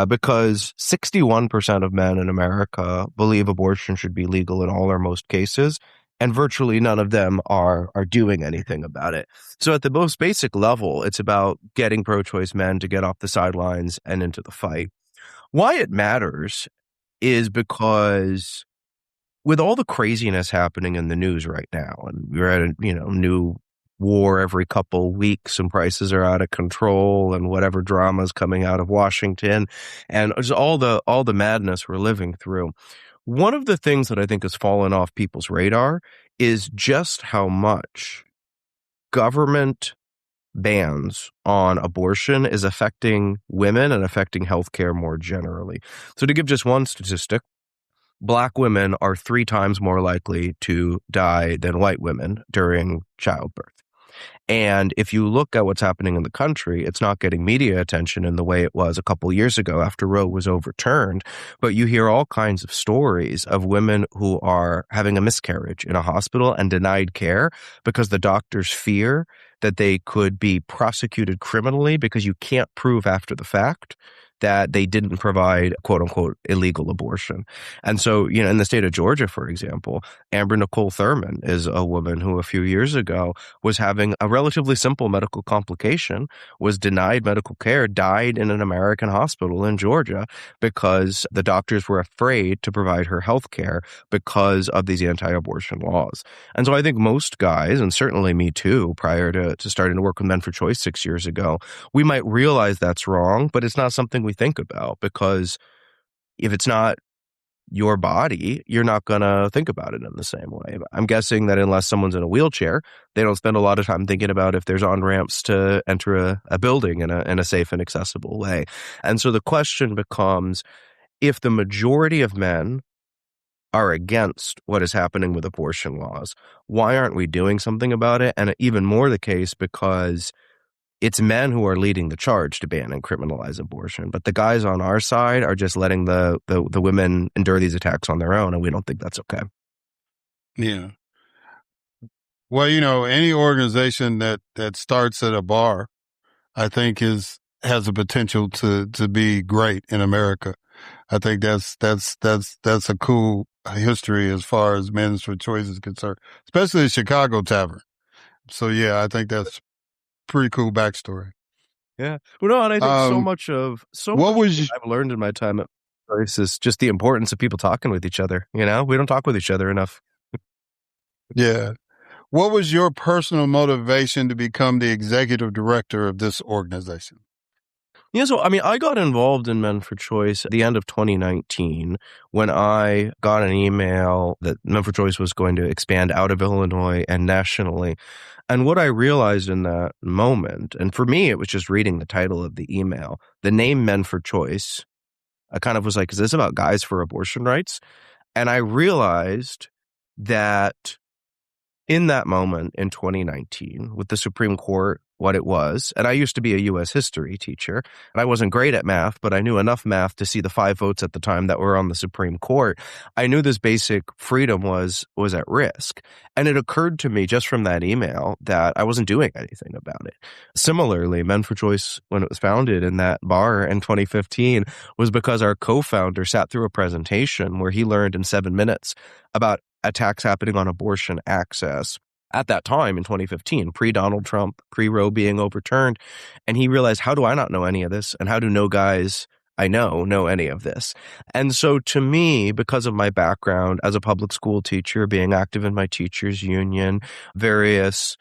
Because 61% of men in America believe abortion should be legal in all or most cases, and virtually none of them are doing anything about it. So at the most basic level, it's about getting pro-choice men to get off the sidelines and into the fight. Why it matters is because with all the craziness happening in the news right now, and we're at a new war every couple weeks, and prices are out of control, and whatever drama's coming out of Washington, and just all the madness we're living through. One of the things that I think has fallen off people's radar is just how much government bans on abortion is affecting women and affecting healthcare more generally. So to give just one statistic, Black women are 3 times more likely to die than white women during childbirth. And if you look at what's happening in the country, it's not getting media attention in the way it was a couple years ago after Roe was overturned. But you hear all kinds of stories of women who are having a miscarriage in a hospital and denied care because the doctors fear that they could be prosecuted criminally because you can't prove after the fact that they didn't provide, quote unquote, illegal abortion. And so, in the state of Georgia, for example, Amber Nicole Thurman is a woman who a few years ago was having a relatively simple medical complication, was denied medical care, died in an American hospital in Georgia because the doctors were afraid to provide her health care because of these anti-abortion laws. And so I think most guys, and certainly me too, prior to starting to work with Men for Choice 6 years ago, we might realize that's wrong, but it's not something we think about, because if it's not your body, you're not going to think about it in the same way. I'm guessing that unless someone's in a wheelchair, they don't spend a lot of time thinking about if there's on-ramps to enter a building in a safe and accessible way. And so the question becomes, if the majority of men are against what is happening with abortion laws, why aren't we doing something about it? And even more the case because it's men who are leading the charge to ban and criminalize abortion. But the guys on our side are just letting the women endure these attacks on their own, and we don't think that's okay. Yeah. Well, any organization that starts at a bar, I think has the potential to be great in America. I think that's a cool history as far as Men's for Choice is concerned, especially the Chicago Tavern. So yeah, I think that's pretty cool backstory. Yeah. Well, no, and I think so much of what I've learned in my time at Choice is just the importance of people talking with each other. We don't talk with each other enough. Yeah. What was your personal motivation to become the executive director of this organization? Yeah, so I got involved in Men for Choice at the end of 2019 when I got an email that Men for Choice was going to expand out of Illinois and nationally. And what I realized in that moment, and for me, it was just reading the title of the email, the name Men for Choice, I kind of was like, is this about guys for abortion rights? And I realized that in that moment in 2019, with the Supreme Court, what it was, and I used to be a U.S. history teacher, and I wasn't great at math, but I knew enough math to see the 5 votes at the time that were on the Supreme Court. I knew this basic freedom was at risk. And it occurred to me just from that email that I wasn't doing anything about it. Similarly, Men for Choice, when it was founded in that bar in 2015, was because our co-founder sat through a presentation where he learned in 7 minutes about attacks happening on abortion access at that time in 2015, pre-Donald Trump, pre-Roe being overturned. And he realized, how do I not know any of this? And how do no guys I know any of this? And so to me, because of my background as a public school teacher, being active in my teachers union, various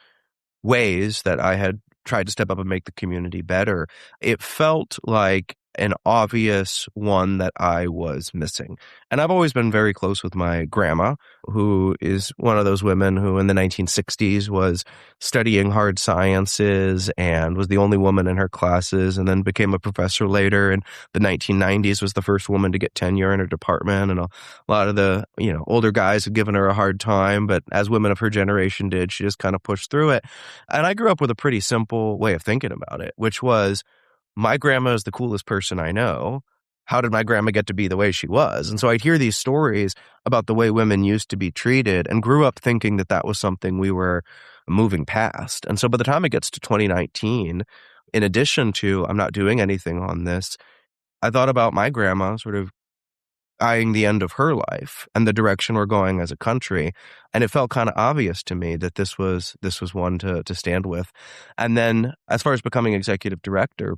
ways that I had tried to step up and make the community better, it felt like an obvious one that I was missing. And I've always been very close with my grandma, who is one of those women who in the 1960s was studying hard sciences and was the only woman in her classes, and then became a professor later. In the 1990s was the first woman to get tenure in her department. And a lot of the, older guys had given her a hard time, but as women of her generation did, she just kind of pushed through it. And I grew up with a pretty simple way of thinking about it, which was, my grandma is the coolest person I know. How did my grandma get to be the way she was? And so I'd hear these stories about the way women used to be treated and grew up thinking that that was something we were moving past. And so by the time it gets to 2019, in addition to I'm not doing anything on this, I thought about my grandma sort of eyeing the end of her life and the direction we're going as a country. And it felt kind of obvious to me that this was one to stand with. And then as far as becoming executive director,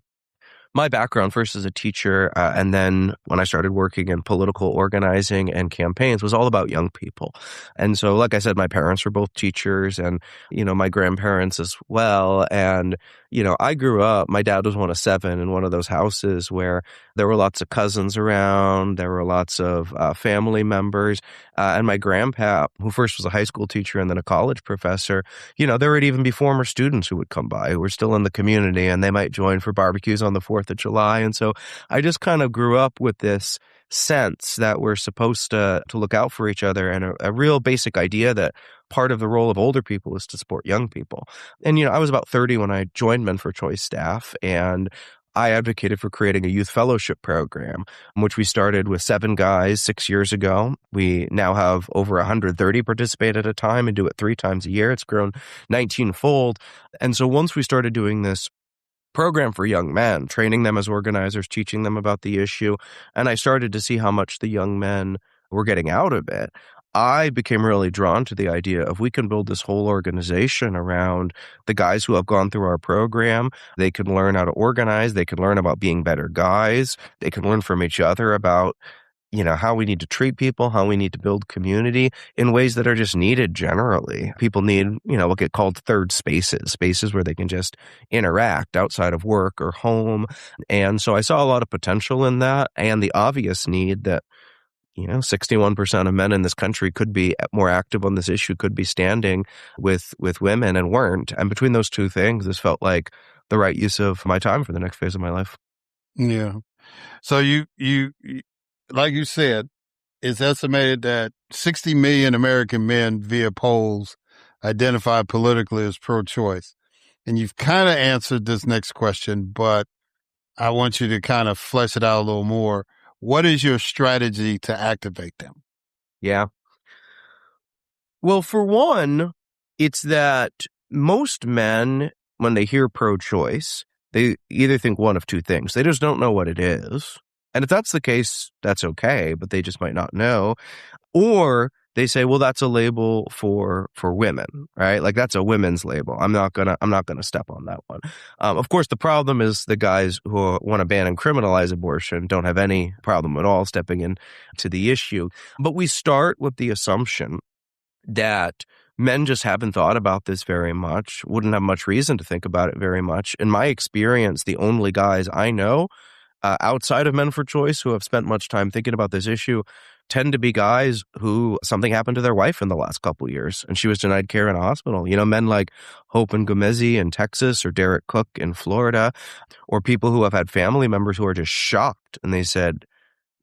my background first as a teacher and then when I started working in political organizing and campaigns was all about young people. And so, like I said, my parents were both teachers and, my grandparents as well. And, I grew up, my dad was one of 7 in one of those houses where there were lots of cousins around, there were lots of family members. And my grandpa, who first was a high school teacher and then a college professor, there would even be former students who would come by who were still in the community and they might join for barbecues on the 4th of July. And so I just kind of grew up with this sense that we're supposed to look out for each other and a real basic idea that part of the role of older people is to support young people. And, I was about 30 when I joined Men for Choice staff, and I advocated for creating a youth fellowship program, which we started with 7 guys 6 years ago. We now have over 130 participate at a time and do it 3 times a year. It's grown 19-fold. And so once we started doing this program for young men, training them as organizers, teaching them about the issue, and I started to see how much the young men were getting out of it, I became really drawn to the idea of we can build this whole organization around the guys who have gone through our program. They can learn how to organize. They can learn about being better guys. They can learn from each other about, how we need to treat people, how we need to build community in ways that are just needed generally. People need, what get called third spaces where they can just interact outside of work or home. And so I saw a lot of potential in that and the obvious need that 61% of men in this country could be more active on this issue, could be standing with women and weren't. And between those two things, this felt like the right use of my time for the next phase of my life. Yeah. So you like you said, it's estimated that 60 million American men via polls identify politically as pro-choice. And you've kind of answered this next question, but I want you to kind of flesh it out a little more. What is your strategy to activate them? Yeah. Well, for one, it's that most men, when they hear pro-choice, they either think one of two things. They just don't know what it is. And if that's the case, that's okay, but they just might not know. Or they say, well, that's a label for women, right? Like that's a women's label. I'm not gonna step on that one. Of course, the problem is the guys who want to ban and criminalize abortion don't have any problem at all stepping into the issue. But we start with the assumption that men just haven't thought about this very much, wouldn't have much reason to think about it very much. In my experience, the only guys I know outside of Men for Choice who have spent much time thinking about this issue tend to be guys who something happened to their wife in the last couple of years and she was denied care in a hospital. Men like Hope and Gomezi in Texas or Derek Cook in Florida, or people who have had family members who are just shocked and they said,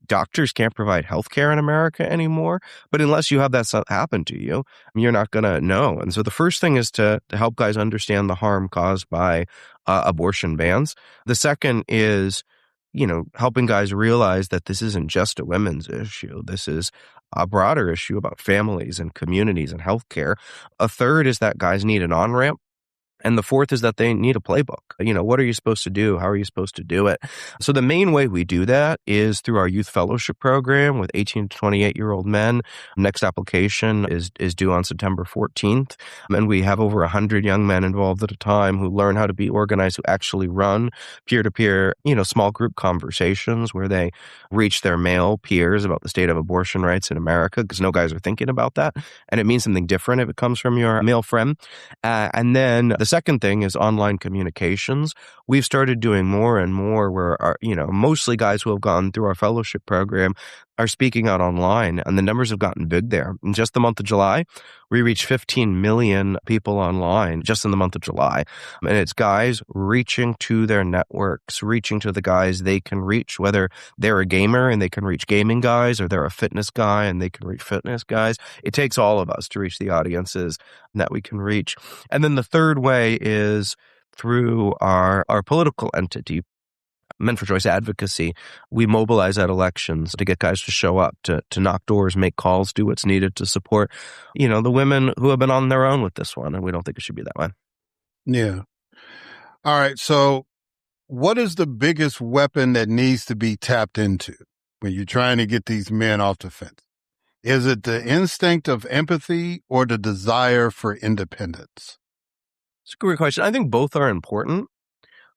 doctors can't provide health care in America anymore. But unless you have that stuff happen to you, you're not going to know. And so the first thing is to help guys understand the harm caused by abortion bans. The second is, helping guys realize that this isn't just a women's issue. This is a broader issue about families and communities and healthcare. A third is that guys need an on-ramp. And the fourth is that they need a playbook. What are you supposed to do? How are you supposed to do it? So the main way we do that is through our youth fellowship program with 18 to 28-year-old men. Next application is due on September 14th. And we have over 100 young men involved at a time who learn how to be organized, who actually run peer-to-peer, small group conversations where they reach their male peers about the state of abortion rights in America, because no guys are thinking about that. And it means something different if it comes from your male friend. And then the second thing is online communications. We've started doing more and more where mostly guys who have gone through our fellowship program are speaking out online, and the numbers have gotten big there. In just the month of July, we reached 15 million people online just in the month of July. And it's guys reaching to their networks, reaching to the guys they can reach, whether they're a gamer and they can reach gaming guys, or they're a fitness guy and they can reach fitness guys. It takes all of us to reach the audiences that we can reach. And then the third way is through our political entity, Men for Choice Advocacy. We mobilize at elections to get guys to show up, to knock doors, make calls, do what's needed to support, the women who have been on their own with this one. And we don't think it should be that way. Yeah. All right. So what is the biggest weapon that needs to be tapped into when you're trying to get these men off the fence? Is it the instinct of empathy or the desire for independence? It's a great question. I think both are important.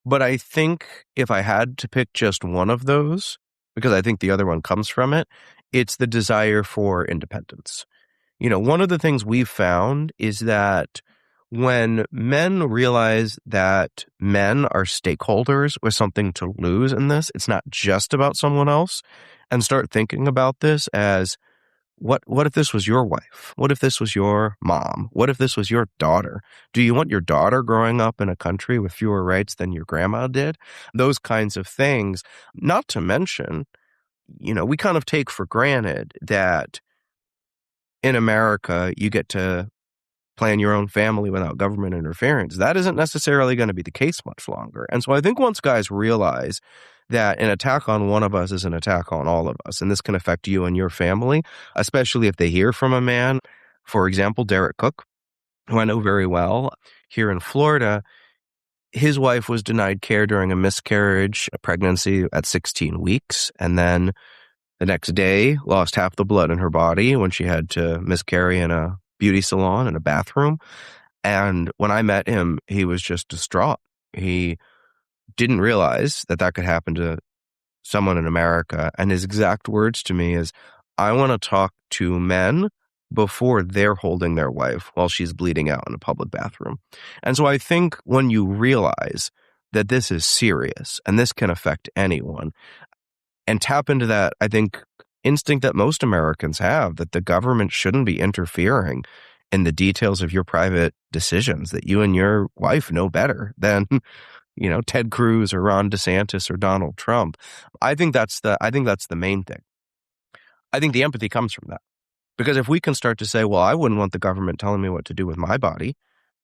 But I think if I had to pick just one of those, because I think the other one comes from it, it's the desire for independence. One of the things we've found is that when men realize that men are stakeholders with something to lose in this, it's not just about someone else, and start thinking about this as, what if this was your wife? What if this was your mom? What if this was your daughter? Do you want your daughter growing up in a country with fewer rights than your grandma did? Those kinds of things. Not to mention, we kind of take for granted that in America, you get to plan your own family without government interference. That isn't necessarily going to be the case much longer. And so I think once guys realize that an attack on one of us is an attack on all of us, and this can affect you and your family, especially if they hear from a man. For example, Derek Cook, who I know very well here in Florida, his wife was denied care during a miscarriage, a pregnancy at 16 weeks, and then the next day lost half the blood in her body when she had to miscarry in a beauty salon in a bathroom. And when I met him, he was just distraught. He didn't realize that could happen to someone in America. And his exact words to me is, I want to talk to men before they're holding their wife while she's bleeding out in a public bathroom. And so I think when you realize that this is serious and this can affect anyone, and tap into that, I think instinct that most Americans have, that the government shouldn't be interfering in the details of your private decisions, that you and your wife know better than, Ted Cruz or Ron DeSantis or Donald Trump. I think that's the main thing. I think the empathy comes from that. Because if we can start to say, well, I wouldn't want the government telling me what to do with my body.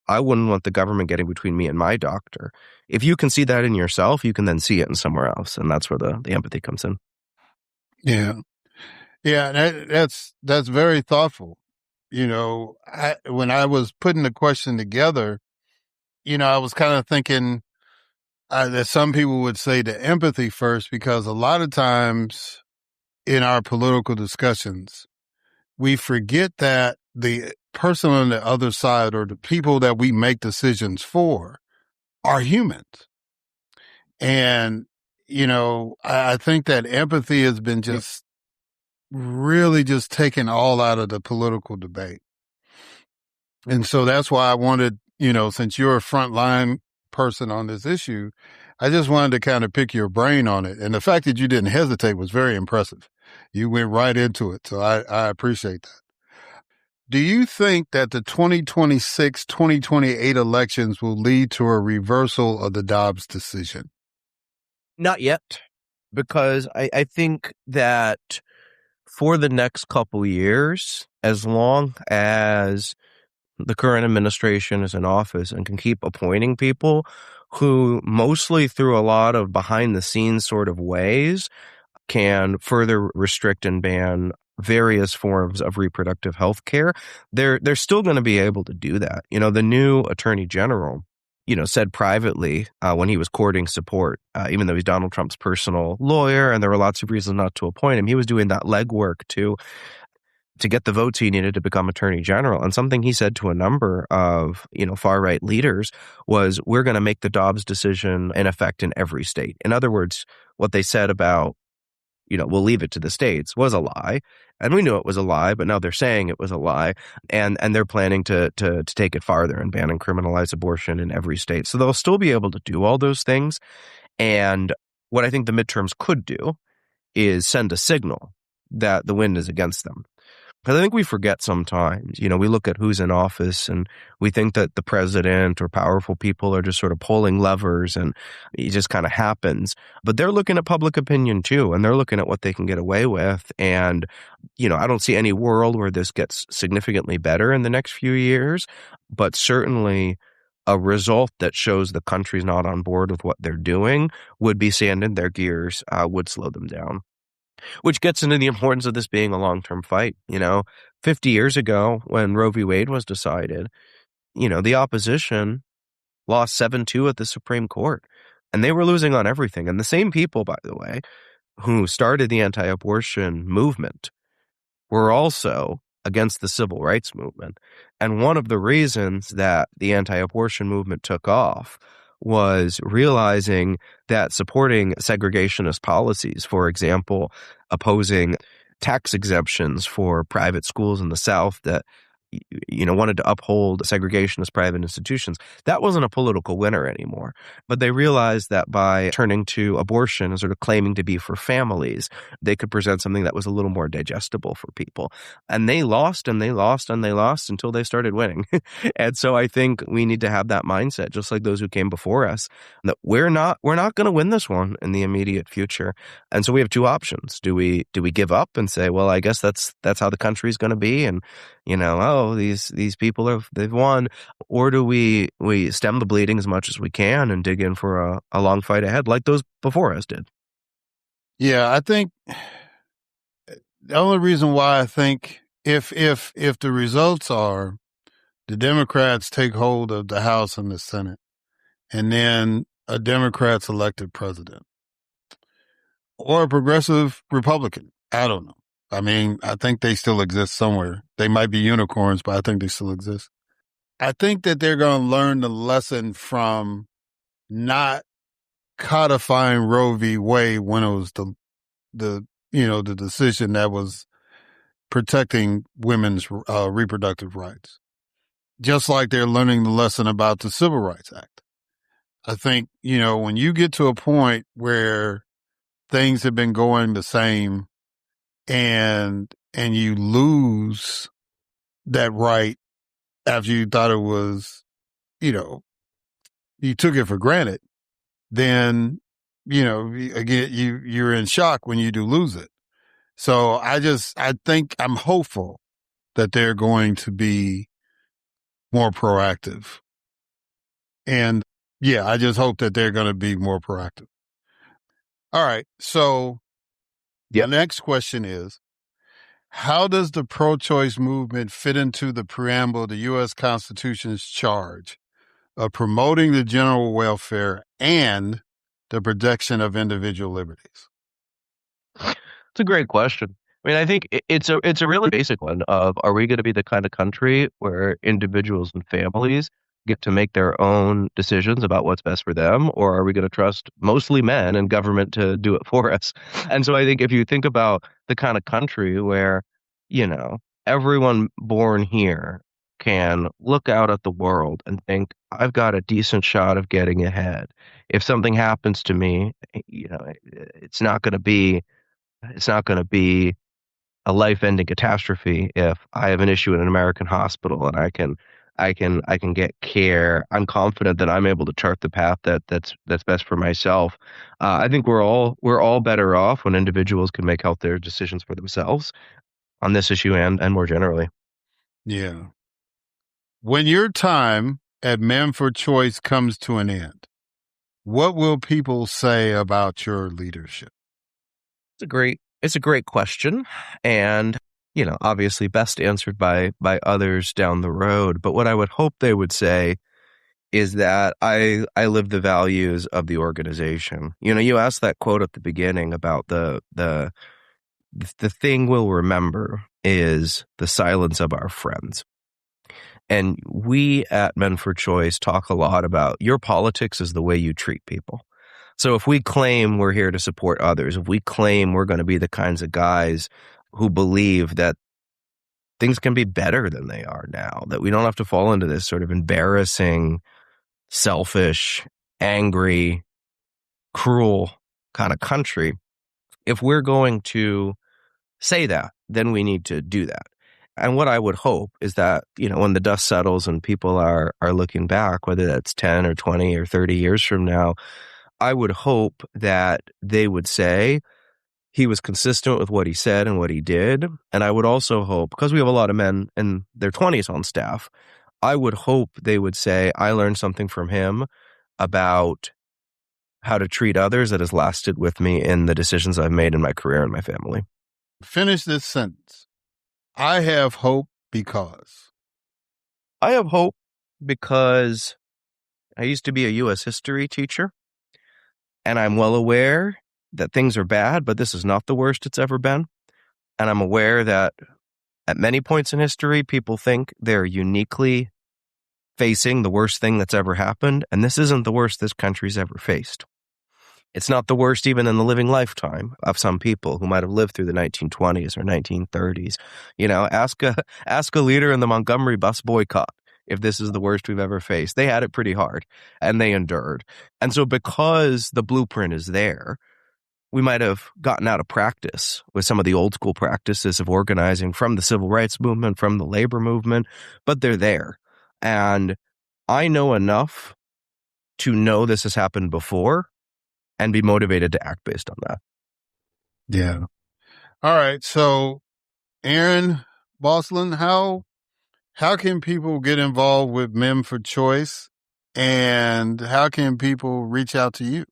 I wouldn't want the government getting between me and my doctor. If you can see that in yourself, you can then see it in somewhere else. And that's where the empathy comes in. Yeah. Yeah. That's very thoughtful. When I was putting the question together, I was kind of thinking that some people would say the empathy first, because a lot of times in our political discussions, we forget that the person on the other side, or the people that we make decisions for, are humans. And, I think that empathy has been just really just taken all out of the political debate. And so that's why I wanted, since you're a frontline person on this issue, I just wanted to kind of pick your brain on it. And the fact that you didn't hesitate was very impressive. You went right into it. So I appreciate that. Do you think that the 2026-2028 elections will lead to a reversal of the Dobbs decision? Not yet, because I think that for the next couple years, as long as the current administration is in office and can keep appointing people who, mostly through a lot of behind-the-scenes sort of ways, can further restrict and ban various forms of reproductive health care, they're still going to be able to do that. The new attorney general, said privately when he was courting support, even though he's Donald Trump's personal lawyer and there were lots of reasons not to appoint him, he was doing that legwork to get the votes he needed to become attorney general. And something he said to a number of, far-right leaders was, we're going to make the Dobbs decision in effect in every state. In other words, what they said about, we'll leave it to the states was a lie. And we knew it was a lie, but now they're saying it was a lie. And they're planning to take it farther and ban and criminalize abortion in every state. So they'll still be able to do all those things. And what I think the midterms could do is send a signal that the wind is against them. Because I think we forget sometimes, we look at who's in office and we think that the president or powerful people are just sort of pulling levers and it just kind of happens. But they're looking at public opinion too, and they're looking at what they can get away with. And, I don't see any world where this gets significantly better in the next few years, but certainly a result that shows the country's not on board with what they're doing would be sand in their gears, would slow them down. Which gets into the importance of this being a long-term fight. 50 years ago when Roe v. Wade was decided, the opposition lost 7-2 at the Supreme Court. And they were losing on everything. And the same people, by the way, who started the anti-abortion movement were also against the civil rights movement. And one of the reasons that the anti-abortion movement took off was realizing that supporting segregationist policies, for example, opposing tax exemptions for private schools in the South that wanted to uphold segregationist private institutions, that wasn't a political winner anymore. But they realized that by turning to abortion and sort of claiming to be for families, they could present something that was a little more digestible for people. And they lost and they lost and they lost until they started winning. And so I think we need to have that mindset, just like those who came before us, that we're not going to win this one in the immediate future. And so we have two options. Do we give up and say, well, I guess that's how the country's going to be, and these people they've won, or do we stem the bleeding as much as we can and dig in for a long fight ahead, like those before us did? Yeah, I think the only reason why I think if the results are the Democrats take hold of the House and the Senate, and then a Democrat's elected president, or a progressive Republican, I don't know. I mean, I think they still exist somewhere. They might be unicorns, but I think they still exist. I think that they're going to learn the lesson from not codifying Roe v. Wade when it was the decision that was protecting women's reproductive rights. Just like they're learning the lesson about the Civil Rights Act. I think, when you get to a point where things have been going the same and you lose that right after you thought it was, you took it for granted, then, again, you're in shock when you do lose it. So I think I'm hopeful that they're going to be more proactive. And yeah, I just hope that they're going to be more proactive. All right. So the next question is, how does the pro-choice movement fit into the preamble of the U.S. Constitution's charge of promoting the general welfare and the protection of individual liberties? It's a great question. I mean, I think it's a really basic one of, are we going to be the kind of country where individuals and families get to make their own decisions about what's best for them, or are we going to trust mostly men and government to do it for us? And so I think if you think about the kind of country where, everyone born here can look out at the world and think, I've got a decent shot of getting ahead. If something happens to me, it's not going to be a life-ending catastrophe if I have an issue in an American hospital and I can get care. I'm confident that I'm able to chart the path that's best for myself. I think we're all better off when individuals can make healthcare decisions for themselves on this issue and more generally. Yeah. When your time at Men for Choice comes to an end, what will people say about your leadership? It's a great question, and obviously best answered by others down the road. But what I would hope they would say is that I live the values of the organization. You asked that quote at the beginning about the thing we'll remember is the silence of our friends. And we at Men for Choice talk a lot about your politics is the way you treat people. So if we claim we're here to support others, if we claim we're going to be the kinds of guys who believe that things can be better than they are now, that we don't have to fall into this sort of embarrassing, selfish, angry, cruel kind of country, if we're going to say that, then we need to do that. And what I would hope is that, when the dust settles and people are looking back, whether that's 10 or 20 or 30 years from now, I would hope that they would say he was consistent with what he said and what he did. And I would also hope, because we have a lot of men in their 20s on staff, I would hope they would say, I learned something from him about how to treat others that has lasted with me in the decisions I've made in my career and my family. Finish this sentence. I have hope because. I have hope because I used to be a U.S. history teacher, and I'm well aware that things are bad, but this is not the worst it's ever been. And I'm aware that at many points in history, people think they're uniquely facing the worst thing that's ever happened, and this isn't the worst this country's ever faced. It's not the worst even in the living lifetime of some people who might have lived through the 1920s or 1930s. Ask a leader in the Montgomery bus boycott if this is the worst we've ever faced. They had it pretty hard, and they endured. And so because the blueprint is there, we might have gotten out of practice with some of the old school practices of organizing from the civil rights movement, from the labor movement, but they're there. And I know enough to know this has happened before and be motivated to act based on that. Yeah. All right. So, Aaron Bos-Lun, how can people get involved with Men for Choice, and how can people reach out to you?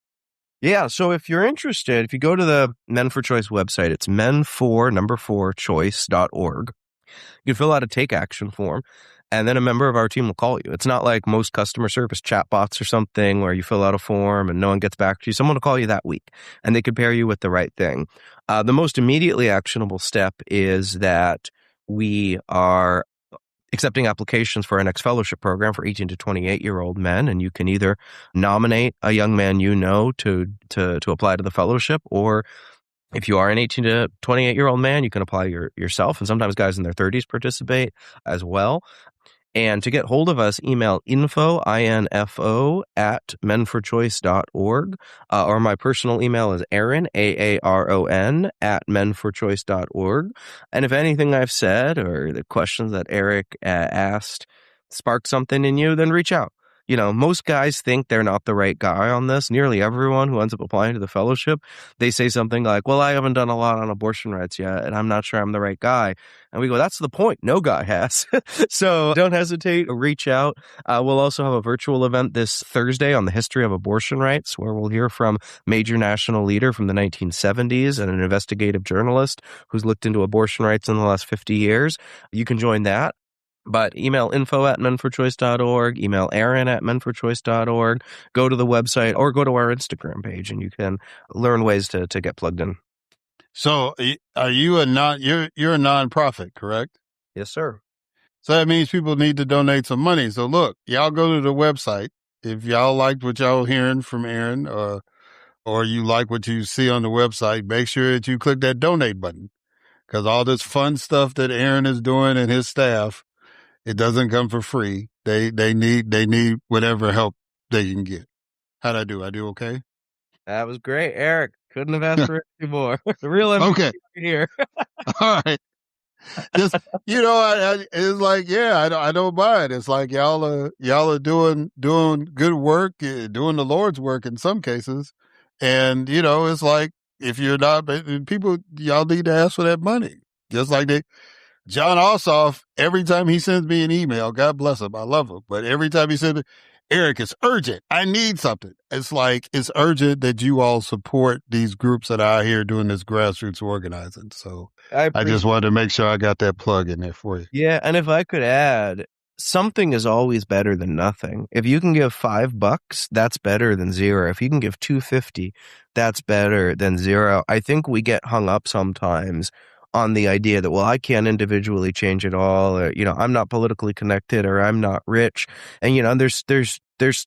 Yeah. So if you're interested, if you go to the Men for Choice website, it's men4choice.org. You can fill out a take action form, and then a member of our team will call you. It's not like most customer service chatbots or something where you fill out a form and no one gets back to you. Someone will call you that week, and they can pair you with the right thing. The most immediately actionable step is that we are accepting applications for our next fellowship program for 18 to 28-year-old men, and you can either nominate a young man to apply to the fellowship, or if you are an 18 to 28-year-old man, you can apply yourself, and sometimes guys in their 30s participate as well. And to get hold of us, email info, I-N-F-O, @menforchoice.org. Or my personal email is Aaron, A-A-R-O-N, @menforchoice.org. And if anything I've said or the questions that Erik asked spark something in you, then reach out. Most guys think they're not the right guy on this. Nearly everyone who ends up applying to the fellowship, they say something like, well, I haven't done a lot on abortion rights yet, and I'm not sure I'm the right guy. And we go, that's the point. No guy has. So don't hesitate. Reach out. We'll also have a virtual event this Thursday on the history of abortion rights, where we'll hear from major national leader from the 1970s and an investigative journalist who's looked into abortion rights in the last 50 years. You can join that. But email info @menforchoice.org, email Aaron @menforchoice.org, go to the website or go to our Instagram page and you can learn ways to get plugged in. So are you you're a nonprofit, correct? Yes, sir. So that means people need to donate some money. So look, y'all go to the website. If y'all liked what y'all hearing from Aaron or you like what you see on the website, make sure that you click that donate button, because all this fun stuff that Aaron is doing and his staff, it doesn't come for free. They need whatever help they can get. How'd I do? I do okay? That was great, Erik. Couldn't have asked for any more. The real MVP okay. Here. All right. Just it's like, I don't mind. It's like y'all are doing good work, doing the Lord's work in some cases, and it's like if you're not, people, y'all need to ask for that money, just like John Ossoff, every time he sends me an email, God bless him, I love him, but every time he sends me, Erik, it's urgent. I need something. It's like, it's urgent that you all support these groups that are out here doing this grassroots organizing. So I just wanted to make sure I got that plug in there for you. Yeah. And if I could add, something is always better than nothing. If you can give $5, that's better than zero. If you can give $2.50, that's better than zero. I think we get hung up sometimes on the idea that, well, I can't individually change it all, or, I'm not politically connected, or I'm not rich. And, there's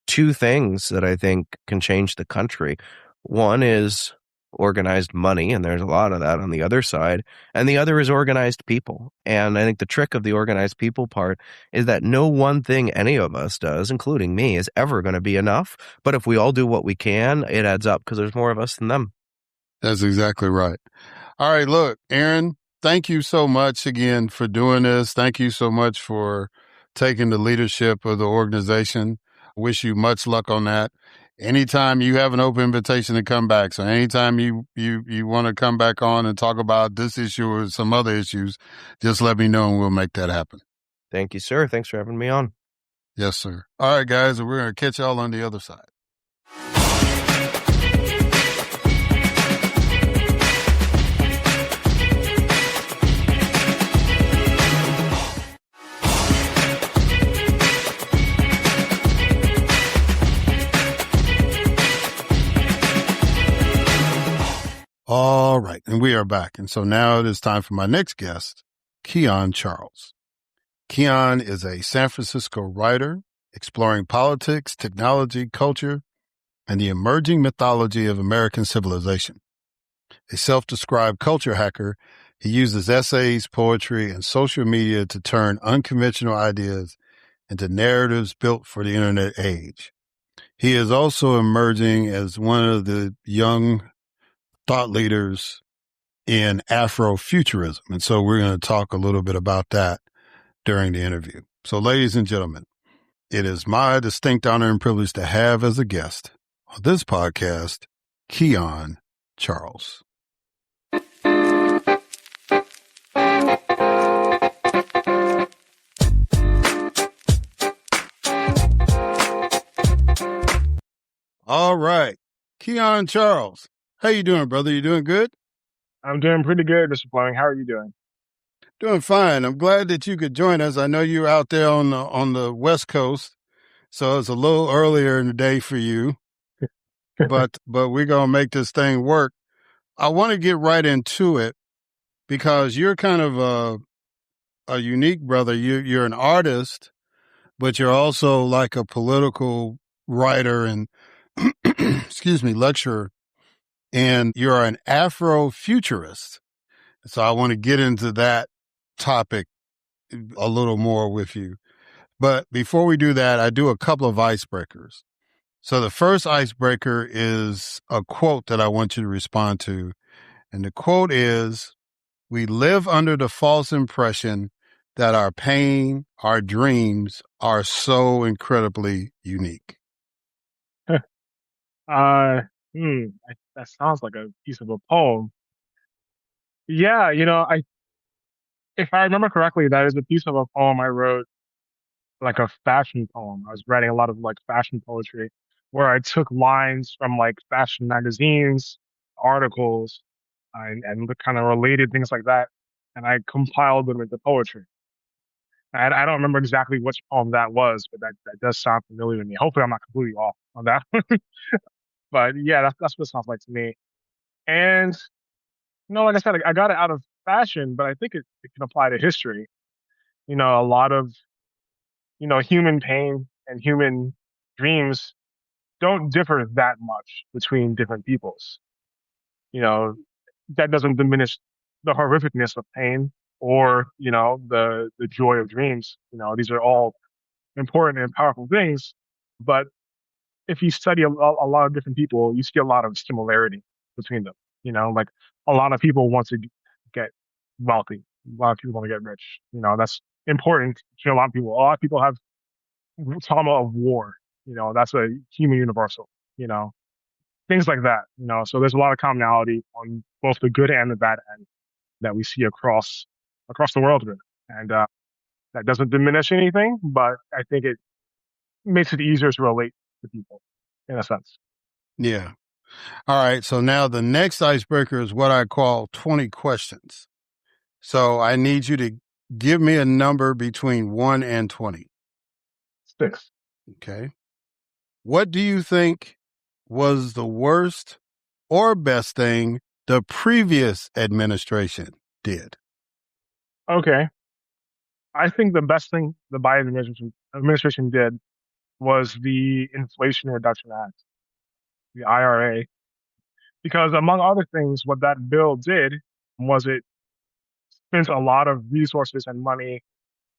two things that I think can change the country. One is organized money, and there's a lot of that on the other side. And the other is organized people. And I think the trick of the organized people part is that no one thing any of us does, including me, is ever going to be enough. But if we all do what we can, it adds up because there's more of us than them. That's exactly right. All right, look, Aaron, thank you so much again for doing this. Thank you so much for taking the leadership of the organization. Wish you much luck on that. Anytime you have an open invitation to come back. So anytime you want to come back on and talk about this issue or some other issues, just let me know and we'll make that happen. Thank you, sir. Thanks for having me on. Yes, sir. All right, guys, we're going to catch y'all on the other side. All right, and we are back. And so now it is time for my next guest, Keon Charles. Keon is a San Francisco writer exploring politics, technology, culture, and the emerging mythology of American civilization. A self-described culture hacker, he uses essays, poetry, and social media to turn unconventional ideas into narratives built for the internet age. He is also emerging as one of the young thought leaders in Afrofuturism. And so we're going to talk a little bit about that during the interview. So ladies and gentlemen, it is my distinct honor and privilege to have as a guest on this podcast, Keon Charles. All right. Keon Charles. How you doing, brother? You doing good? I'm doing pretty good, Mr. Fleming. How are you doing? Doing fine. I'm glad that you could join us. I know you're out there on the West Coast, so it's a little earlier in the day for you. but we're gonna make this thing work. I want to get right into it because you're kind of a unique brother. You're an artist, but you're also like a political writer and lecturer. And you're an Afrofuturist. So I want to get into that topic a little more with you. But before we do that, I do a couple of icebreakers. So the first icebreaker is a quote that I want you to respond to. And the quote is, "We live under the false impression that our pain, our dreams are so incredibly unique." uh, that sounds like a piece of a poem. Yeah, if I remember correctly, that is a piece of a poem I wrote, like a fashion poem. I was writing a lot of like fashion poetry, where I took lines from like fashion magazines, articles, and the kind of related things like that, and I compiled them into poetry. I don't remember exactly which poem that was, but that does sound familiar to me. Hopefully, I'm not completely off on that. But yeah, that's what it sounds like to me. And like I said, I got it out of fashion, but I think it can apply to history. A lot of human pain and human dreams don't differ that much between different peoples. You know, that doesn't diminish the horrificness of pain or the joy of dreams. These are all important and powerful things, but if you study a lot of different people, you see a lot of similarity between them. Like a lot of people want to get wealthy. A lot of people want to get rich. That's important to a lot of people. A lot of people have trauma of war. That's a human universal. You know, things like that. So there's a lot of commonality on both the good and the bad end that we see across the world, really. And that doesn't diminish anything, but I think it makes it easier to relate to people in a sense. Yeah. All right. So now the next icebreaker is what I call 20 questions. So I need you to give me a number between 1 and 20. 6. Okay. What do you think was the worst or best thing the previous administration did? Okay. I think the best thing the Biden administration did was the Inflation Reduction Act, the IRA, because among other things, what that bill did was it spent a lot of resources and money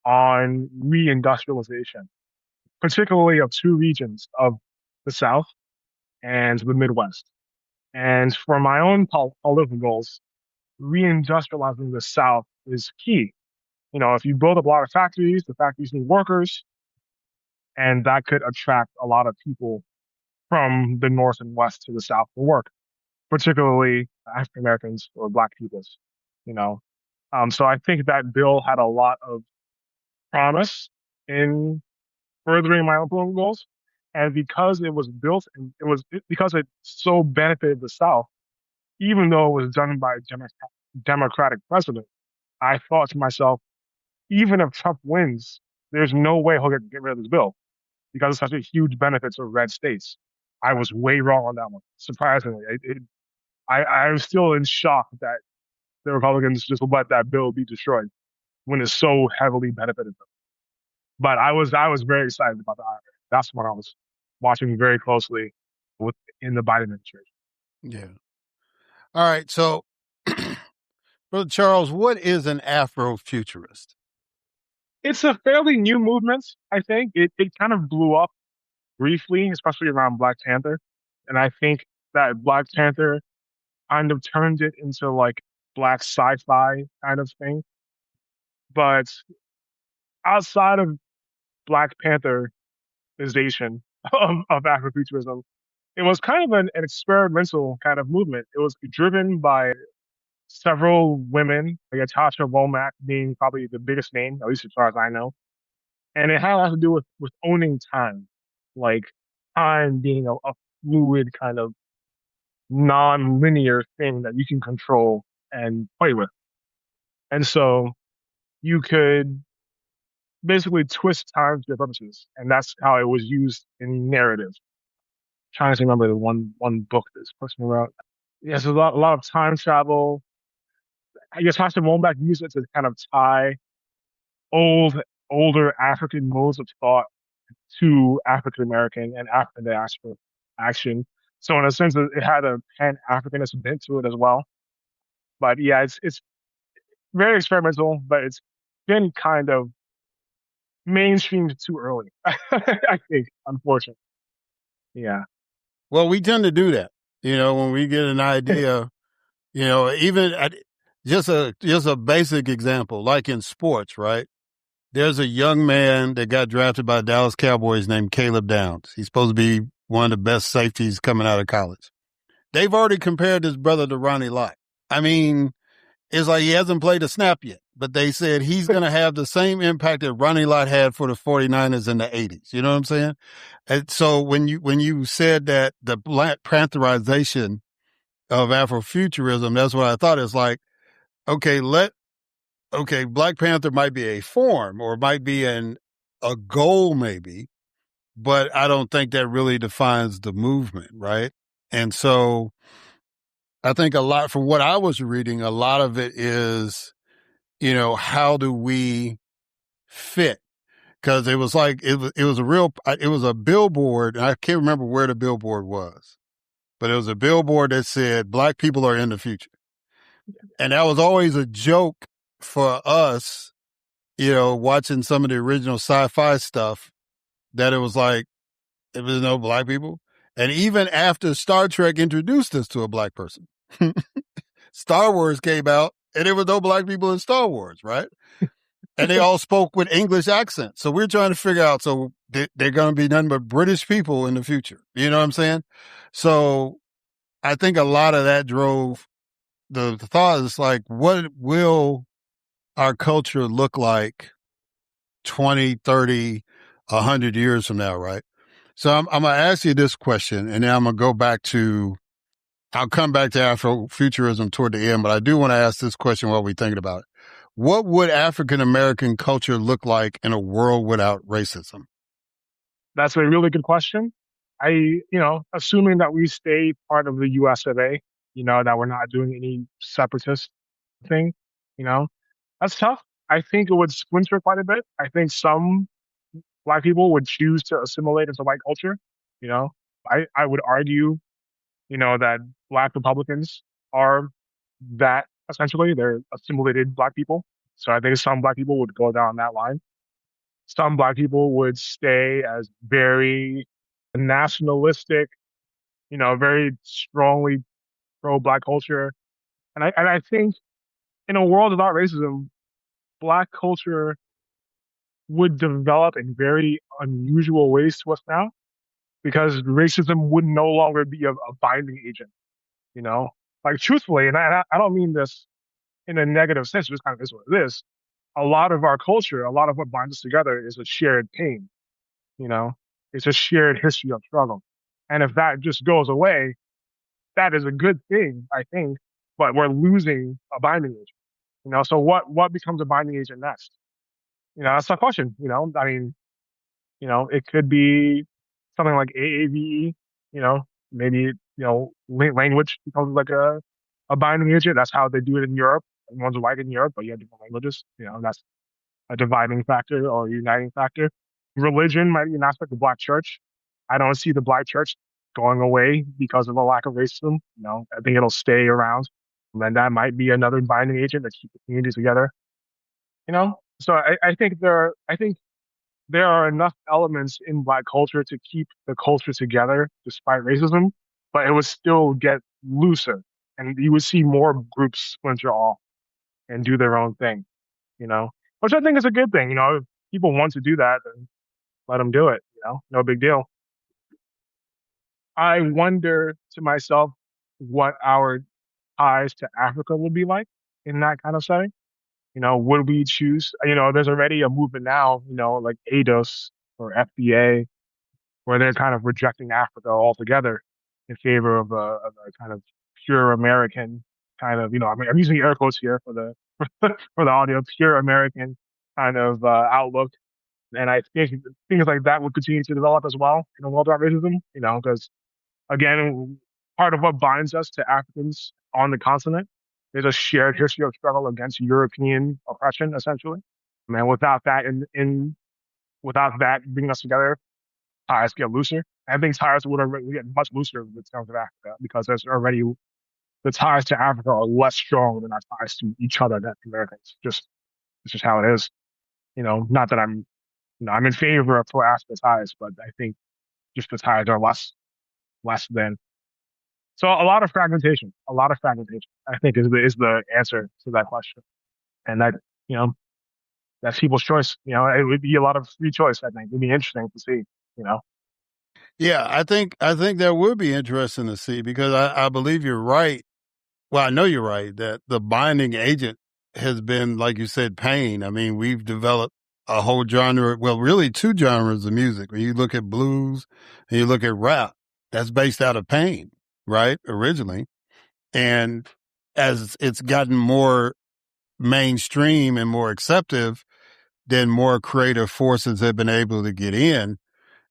on reindustrialization, particularly of two regions of the South and the Midwest. And for my own political goals, reindustrializing the South is key. If you build up a lot of factories, the factories need workers, and that could attract a lot of people from the North and West to the South for work, particularly African Americans or Black peoples. You know, so I think that bill had a lot of promise in furthering my own political goals, and because it was built and because it so benefited the South, even though it was done by a Democratic president, I thought to myself, even if Trump wins, there's no way he'll get rid of this bill because it's such a huge benefit to red states. I was way wrong on that one. Surprisingly, I was still in shock that the Republicans just let that bill be destroyed when it so heavily benefited them. But I was very excited about the IRA. That's what I was watching very closely in the Biden administration. Yeah. All right. So, Brother Charles, what is an Afrofuturist? It's a fairly new movement, I think. It kind of blew up briefly, especially around Black Panther. And I think that Black Panther kind of turned it into like Black sci-fi kind of thing. But outside of Black Pantherization of Afrofuturism, it was kind of an experimental kind of movement. It was driven by several women, like Natasha Womack being probably the biggest name, at least as far as I know. And it had a lot to do with owning time, like time being a fluid kind of non-linear thing that you can control and play with. And so you could basically twist time to your purposes. And that's how it was used in narrative. Trying to remember the one book this person wrote. Yes, a lot of time travel. I guess Hassan Womack used it to kind of tie older African modes of thought to African American and African diaspora action. So in a sense, it had a pan Africanist bent to it as well. But yeah, it's very experimental, but it's been kind of mainstreamed too early. I think, unfortunately. Yeah. Well, we tend to do that. When we get an idea, even just a basic example, like in sports, right? There's a young man that got drafted by the Dallas Cowboys named Caleb Downs. He's supposed to be one of the best safeties coming out of college. They've already compared his brother to Ronnie Lott. I mean, it's like he hasn't played a snap yet, but they said he's going to have the same impact that Ronnie Lott had for the 49ers in the 80s. You know what I'm saying? And so when you said that the Black Pantherization of Afrofuturism, that's what I thought. It's like, okay, Black Panther might be a form or might be a goal maybe, but I don't think that really defines the movement, right? And so I think a lot, from what I was reading, a lot of it is, how do we fit? Because it was like, it was a billboard, and I can't remember where the billboard was, but it was a billboard that said, Black people are in the future. And that was always a joke for us, watching some of the original sci-fi stuff, that it was like, there was no Black people. And even after Star Trek introduced us to a Black person, Star Wars came out and there was no Black people in Star Wars, right? And they all spoke with English accents. So we're trying to figure out, so they're going to be nothing but British people in the future. You know what I'm saying? So I think a lot of that drove the thought is like, what will our culture look like 20, 30, 100 years from now, right? So I'm going to ask you this question, and then I'll come back to Afrofuturism toward the end, but I do want to ask this question while we're thinking about it. What would African American culture look like in a world without racism? That's a really good question. Assuming that we stay part of the US of A, that we're not doing any separatist thing, that's tough. I think it would splinter quite a bit. I think some Black people would choose to assimilate into white culture. I would argue, that Black Republicans are that essentially. They're assimilated Black people. So I think some Black people would go down that line. Some Black people would stay as very nationalistic, very strongly pro Black culture. And I think in a world without racism, Black culture would develop in very unusual ways to us now, because racism would no longer be a binding agent, you know? Like, truthfully, and I don't mean this in a negative sense, it just kind of is what it is. A lot of our culture, a lot of what binds us together is a shared pain, you know? It's a shared history of struggle. And if that just goes away, that is a good thing, I think, but we're losing a binding agent, So what becomes a binding agent next? That's the question, I mean, it could be something like AAVE, maybe, language becomes like a binding agent. That's how they do it in Europe. Everyone's white in Europe, but you have different languages, that's a dividing factor or a uniting factor. Religion might be an aspect of Black church. I don't see the Black church going away because of a lack of racism. I think it'll stay around. And then that might be another binding agent that keeps the community together. So I think there are enough elements in Black culture to keep the culture together despite racism, but it would still get looser, and you would see more groups splinter off and do their own thing, which I think is a good thing. If people want to do that, then let them do it, no big deal. I wonder to myself what our ties to Africa would be like in that kind of setting. Would we choose, there's already a movement now, like ADOS or FBA, where they're kind of rejecting Africa altogether in favor of a kind of pure American kind of, I'm using air quotes here for the, for the audio, pure American kind of outlook. And I think things like that would continue to develop as well in a world without racism, because again, part of what binds us to Africans on the continent is a shared history of struggle against European oppression, essentially. And without that, without that bringing us together, ties get looser. I think ties would already get much looser with terms of Africa, because there's already the ties to Africa are less strong than our ties to each other, than Americans. It's just how it is. Not that I'm I'm in favor of pro-Africa ties, but I think just the ties are less than. So a lot of fragmentation. I think is the answer to that question, and that you know that's people's choice. It would be a lot of free choice. I think it'd be interesting to see. You know. Yeah, I think that would be interesting to see because I believe you're right. Well, I know you're right that the binding agent has been, like you said, pain. I mean, we've developed a whole genre, well, really two genres of music. When you look at blues and you look at rap, that's based out of pain, right? Originally. And as it's gotten more mainstream and more acceptive, then more creative forces have been able to get in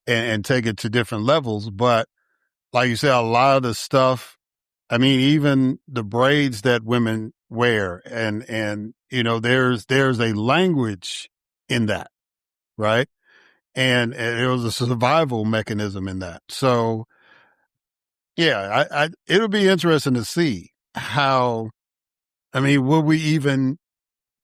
and take it to different levels. But like you said, a lot of the stuff, I mean, even the braids that women wear and, there's a language in that, right? And it was a survival mechanism in that. So yeah, it'll be interesting to see how, I mean, will we even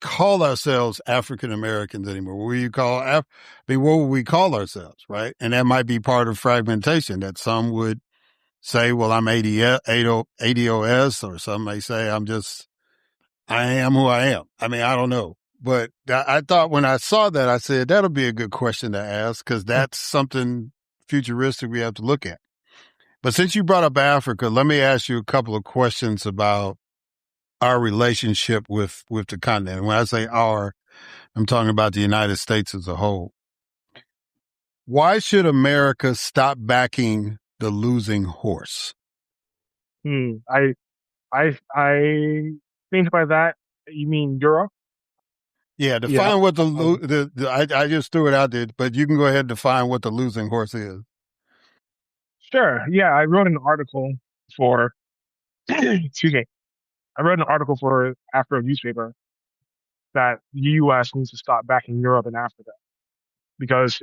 call ourselves African Americans anymore? What what would we call ourselves, right? And that might be part of fragmentation that some would say, well, I'm ADOS, or some may say I am who I am. I mean, I don't know. But I thought when I saw that, I said, that'll be a good question to ask because that's something futuristic we have to look at. But since you brought up Africa, let me ask you a couple of questions about our relationship with the continent. And when I say our, I'm talking about the United States as a whole. Why should America stop backing the losing horse? I think by that you mean Europe. Yeah, define what I just threw it out there, but you can go ahead and define what the losing horse is. Sure. Yeah, I wrote an article for excuse me. I wrote an article for Afro newspaper that the U.S. needs to stop backing Europe and Africa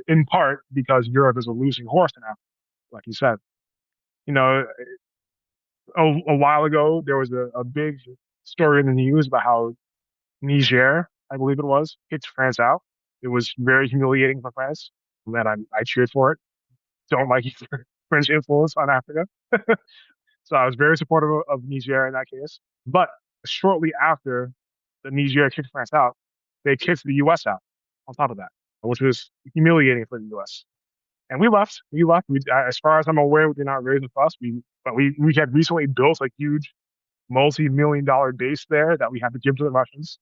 in part because Europe is a losing horse in Africa, like you said. You know, a while ago there was a big story in the news about how Niger, I believe it was, kicked France out. It was very humiliating for France, and I cheered for it. Don't like French influence on Africa. So I was very supportive of Niger in that case. But shortly after the Niger kicked France out, they kicked the U.S. out on top of that, which was humiliating for the U.S. And we left. As far as I'm aware, we did not raise a fuss. But we had recently built a huge multi-million-dollar base there that we had to give to the Russians.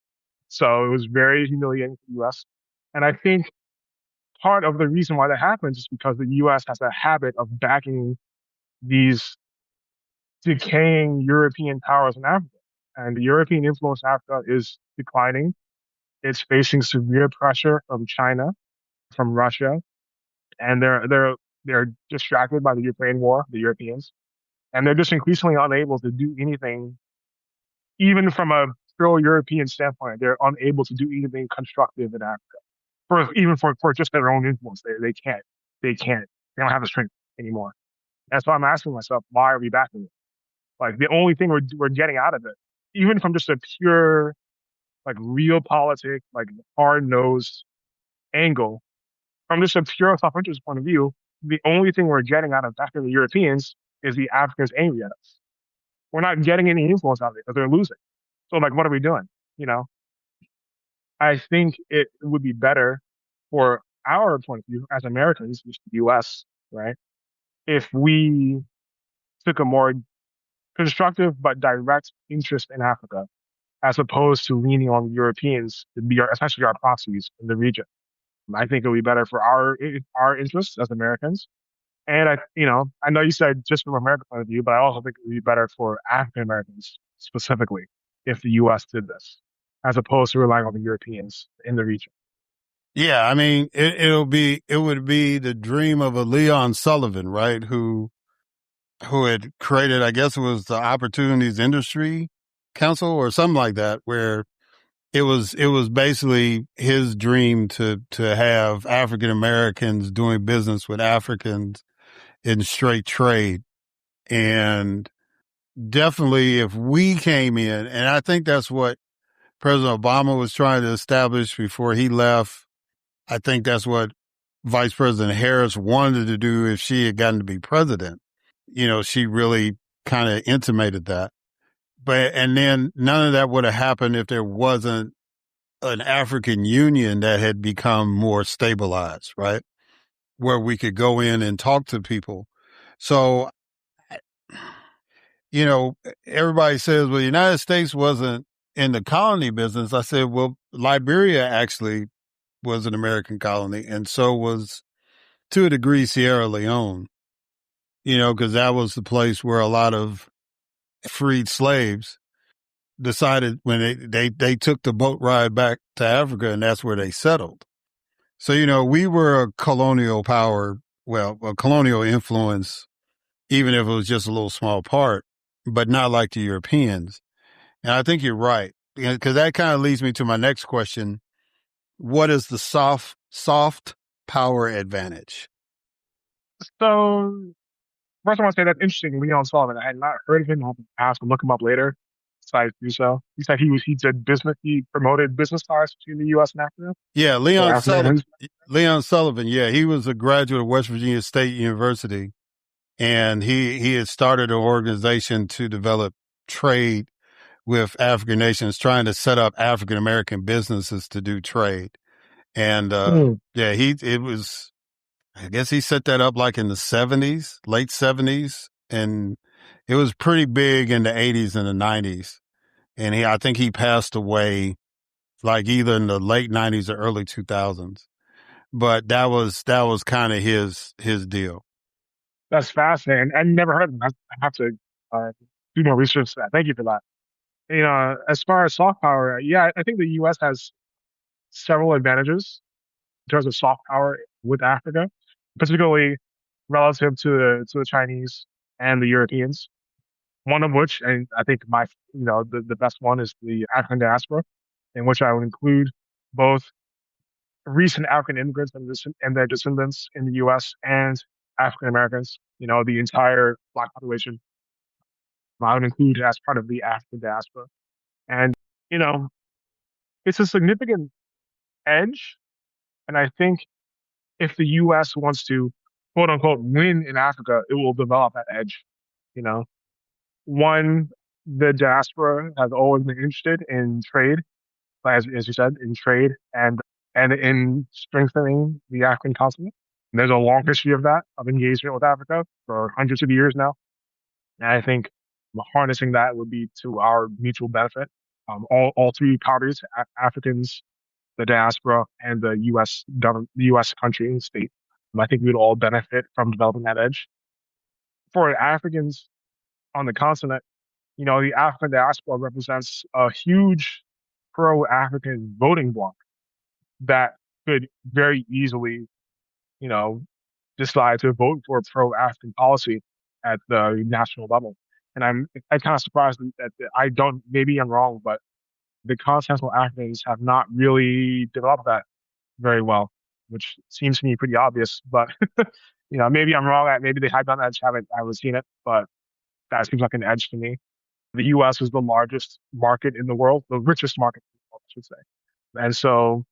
So it was very humiliating for the U.S. And I think part of the reason why that happens is because the U.S. has a habit of backing these decaying European powers in Africa. And the European influence in Africa is declining. It's facing severe pressure from China, from Russia, and they're distracted by the Ukraine war, the Europeans, and they're just increasingly unable to do anything, even from a pro-European standpoint. They're unable to do anything constructive in Africa, for just their own influence. They can't. They don't have the strength anymore. That's why I'm asking myself, why are we backing it? Like the only thing we're getting out of it, even from just a pure, like realpolitik, like hard-nosed angle, from just a pure self-interest point of view, the only thing we're getting out of backing the Europeans is the Africans angry at us. We're not getting any influence out of it because they're losing. So like, what are we doing? I think it would be better for our point of view as Americans, just the U.S., right, if we took a more constructive but direct interest in Africa, as opposed to leaning on the Europeans to be essentially our proxies in the region. I think it would be better for our interests as Americans. And I know you said just from American point of view, but I also think it would be better for African Americans specifically if the U.S. did this, as opposed to relying on the Europeans in the region. Yeah, I mean, it would be the dream of a Leon Sullivan, right? Who had created, I guess it was the Opportunities Industry Council or something like that, where it was basically his dream to have African Americans doing business with Africans in straight trade. And definitely if we came in, and I think that's what President Obama was trying to establish before he left. I think that's what Vice President Harris wanted to do if she had gotten to be president. She really kind of intimated that. And then none of that would have happened if there wasn't an African Union that had become more stabilized, right? Where we could go in and talk to people. So, everybody says, well, the United States wasn't in the colony business. I said, well, Liberia actually was an American colony, and so was, to a degree, Sierra Leone, because that was the place where a lot of freed slaves decided when they took the boat ride back to Africa, and that's where they settled. So, we were a colonial power, a colonial influence, even if it was just a little small part, but not like the Europeans. And I think you're right, because that kind of leads me to my next question. What is the soft power advantage? So, first I want to say that's interesting. Leon Sullivan. I had not heard of him. I'll have to look him up later. Decided to do so. He said he did business. He promoted business ties between the U.S. and Africa. Yeah, Leon Sullivan. Leon Sullivan. Yeah, he was a graduate of West Virginia State University, and he had started an organization to develop trade with African nations, trying to set up African American businesses to do trade. And I guess he set that up like in the 70s, late 70s, and it was pretty big in the 80s and the 90s. And I think he passed away like either in the late 90s or early 2000s. But that was kind of his deal. That's fascinating. I never heard of him. I have to do more research to that. Thank you for that. As far as soft power, I think the U.S. has several advantages in terms of soft power with Africa, particularly relative to the Chinese and the Europeans. One of which, and I think the best one is the African diaspora, in which I would include both recent African immigrants and their descendants in the U.S. and African Americans. The entire Black population. I would include as part of the African diaspora, and it's a significant edge. And I think if the U.S. wants to, quote unquote, win in Africa, it will develop that edge. One, the diaspora has always been interested in trade, as you said, in trade and in strengthening the African continent. And there's a long history of that, of engagement with Africa for hundreds of years now. And I think harnessing that would be to our mutual benefit. All three parties, Africans, the diaspora, and the U.S. government, the U.S. country and state. I think we'd all benefit from developing that edge. For Africans on the continent, the African diaspora represents a huge pro-African voting bloc that could very easily, decide to vote for pro-African policy at the national level. And I'm kind of surprised that maybe I'm wrong, but the continental Africans have not really developed that very well, which seems to me pretty obvious. But, maybe I'm wrong. Maybe they have done that. I haven't seen it, but that seems like an edge to me. The U.S. is the largest market in the world, the richest market in the world, I should say. And so,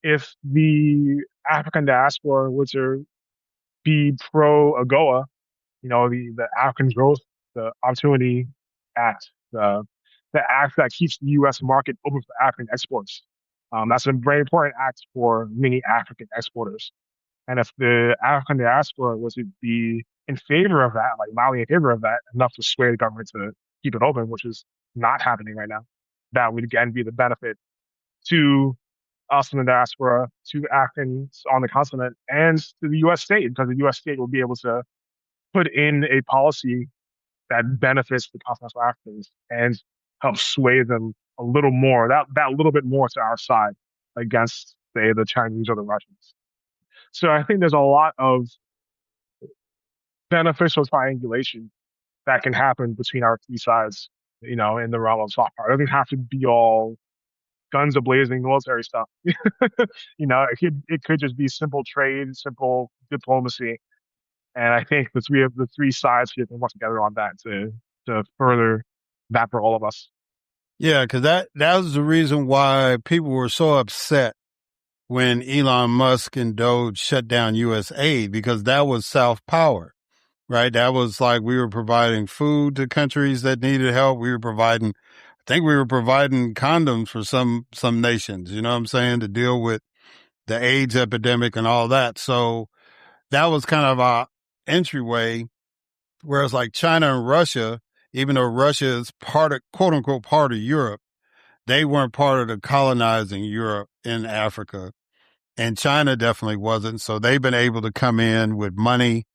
if the African diaspora were to be pro-AGOA, the African Growth, the Opportunity Act, the act that keeps the U.S. market open for African exports. That's a very important act for many African exporters. And if the African diaspora was to be in favor of that, like loudly in favor of that, enough to sway the government to keep it open, which is not happening right now, that would again be the benefit to us in the diaspora, to Africans on the continent, and to the U.S. state, because the U.S. state will be able to put in a policy that benefits the continental Africans and help sway them a little more, that little bit more to our side against, say, the Chinese or the Russians. So I think there's a lot of beneficial triangulation that can happen between our three sides, in the realm of soft power. It doesn't have to be all guns a-blazing military stuff. It could just be simple trade, simple diplomacy. And I think the three sides here can work together on that to further that for all of us. Yeah, because that was the reason why people were so upset when Elon Musk and Doge shut down U.S. aid, because that was soft power, right? That was like we were providing food to countries that needed help. I think we were providing condoms for some nations, you know what I'm saying, to deal with the AIDS epidemic and all that. So that was kind of our entryway. Whereas like China and Russia, even though Russia is quote unquote part of Europe, they weren't part of the colonizing Europe in Africa. And China definitely wasn't. So they've been able to come in with money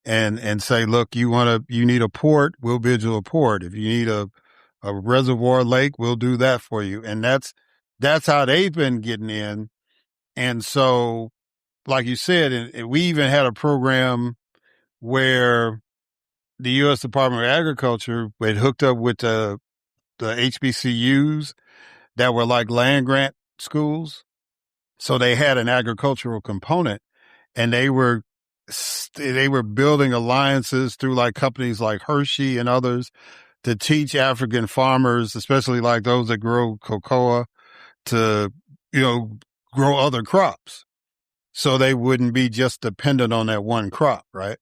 and say, look, you need a port, we'll build you a port. If you need a reservoir lake, we'll do that for you. And that's how they've been getting in. And so, like you said, and we even had a program where the U.S. Department of Agriculture had hooked up with the HBCUs that were like land grant schools. So they had an agricultural component, and they were building alliances through like companies like Hershey and others to teach African farmers, especially like those that grow cocoa, to, grow other crops. So they wouldn't be just dependent on that one crop, right?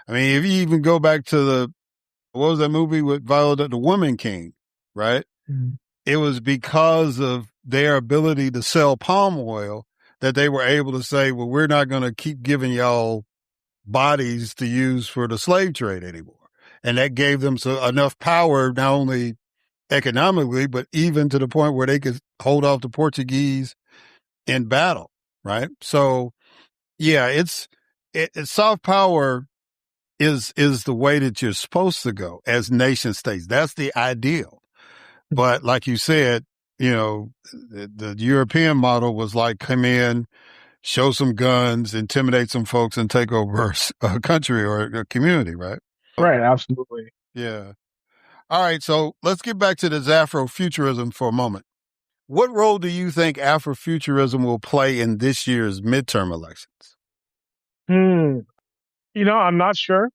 I mean, if you even go back to what was that movie with Viola, The Woman King, right? Mm-hmm. It was because of their ability to sell palm oil that they were able to say, well, we're not going to keep giving y'all bodies to use for the slave trade anymore. And that gave them enough power, not only economically, but even to the point where they could hold off the Portuguese in battle, right? So, yeah, it's soft power is the way that you're supposed to go as nation states. That's the ideal. But like you said, the European model was like, come in, show some guns, intimidate some folks, and take over a country or a community, right? Right, absolutely. Yeah. All right, so let's get back to this Afrofuturism for a moment. What role do you think Afrofuturism will play in this year's midterm elections? I'm not sure.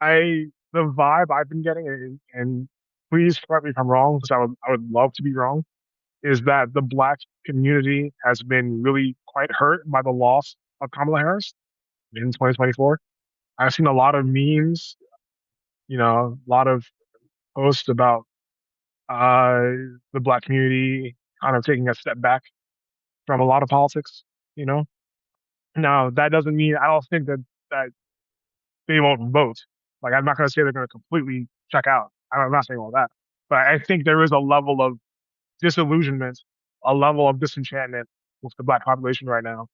The vibe I've been getting, and please correct me if I'm wrong, because I would love to be wrong, is that the Black community has been really quite hurt by the loss of Kamala Harris in 2024. I've seen a lot of memes, a lot of posts about the Black community kind of taking a step back from a lot of politics. Now that doesn't mean I don't think that they won't vote. Like, I'm not going to say they're going to completely check out. I'm not saying all that, but I think there is a level of disillusionment, a level of disenchantment with the Black population right now.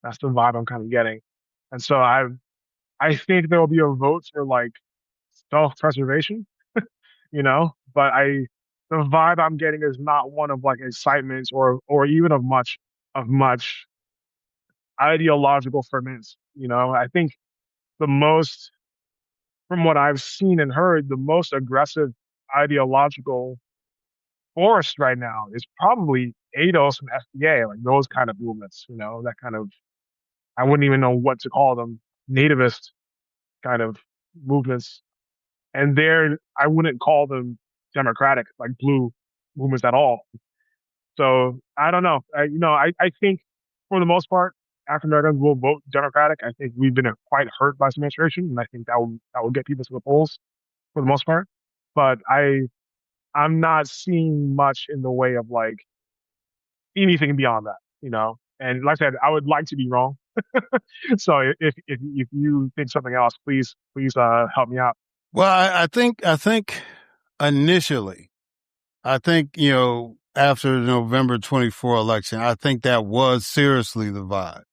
That's the vibe I'm kind of getting. And so I think there will be a vote for like self-preservation, but the vibe I'm getting is not one of like excitement or even of much ideological ferment. I think from what I've seen and heard, the most aggressive ideological force right now is probably ADOS and FBA, like those kind of movements, that kind of, I wouldn't even know what to call them, nativist kind of movements. And I wouldn't call them democratic, like blue movements at all. So I don't know. I think for the most part, African Americans will vote Democratic. I think we've been quite hurt by this administration, and I think that will get people to the polls for the most part. But I'm not seeing much in the way of like anything beyond that, And like I said, I would like to be wrong. So if you think something else, please help me out. Well, I think initially, after the November 24 election, I think that was seriously the vibe.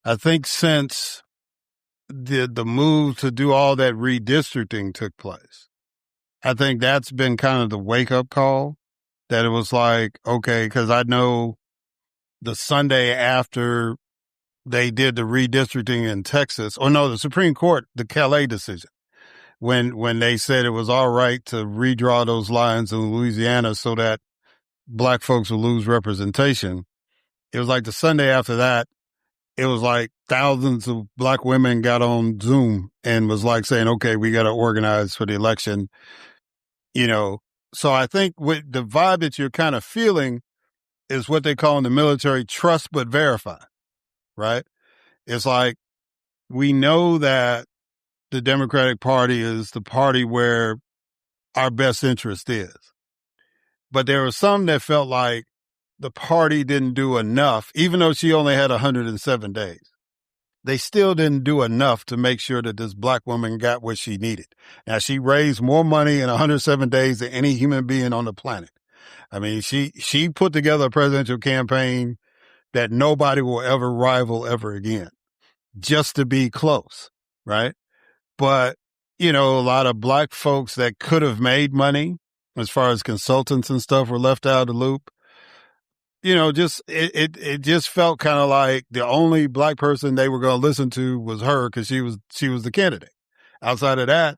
I think since the move to do all that redistricting took place, I think that's been kind of the wake up call, that it was like, okay, because I know the Sunday after they did the redistricting in Texas, the Supreme Court, the Calais decision, when they said it was all right to redraw those lines in Louisiana so that Black folks will lose representation. It was like the Sunday after that, it was like thousands of Black women got on Zoom and was like saying, okay, we got to organize for the election. So I think with the vibe that you're kind of feeling is what they call in the military trust but verify, right? It's like we know that the Democratic Party is the party where our best interest is. But there were some that felt like the party didn't do enough, even though she only had 107 days. They still didn't do enough to make sure that this black woman got what she needed. Now, she raised more money in 107 days than any human being on the planet. I mean, she put together a presidential campaign that nobody will ever rival ever again, just to be close, right? But, you know, a lot of black folks that could have made money as far as consultants and stuff were left out of the loop. You know, just it just felt kind of like the only black person they were going to listen to was her because she was the candidate. Outside of that,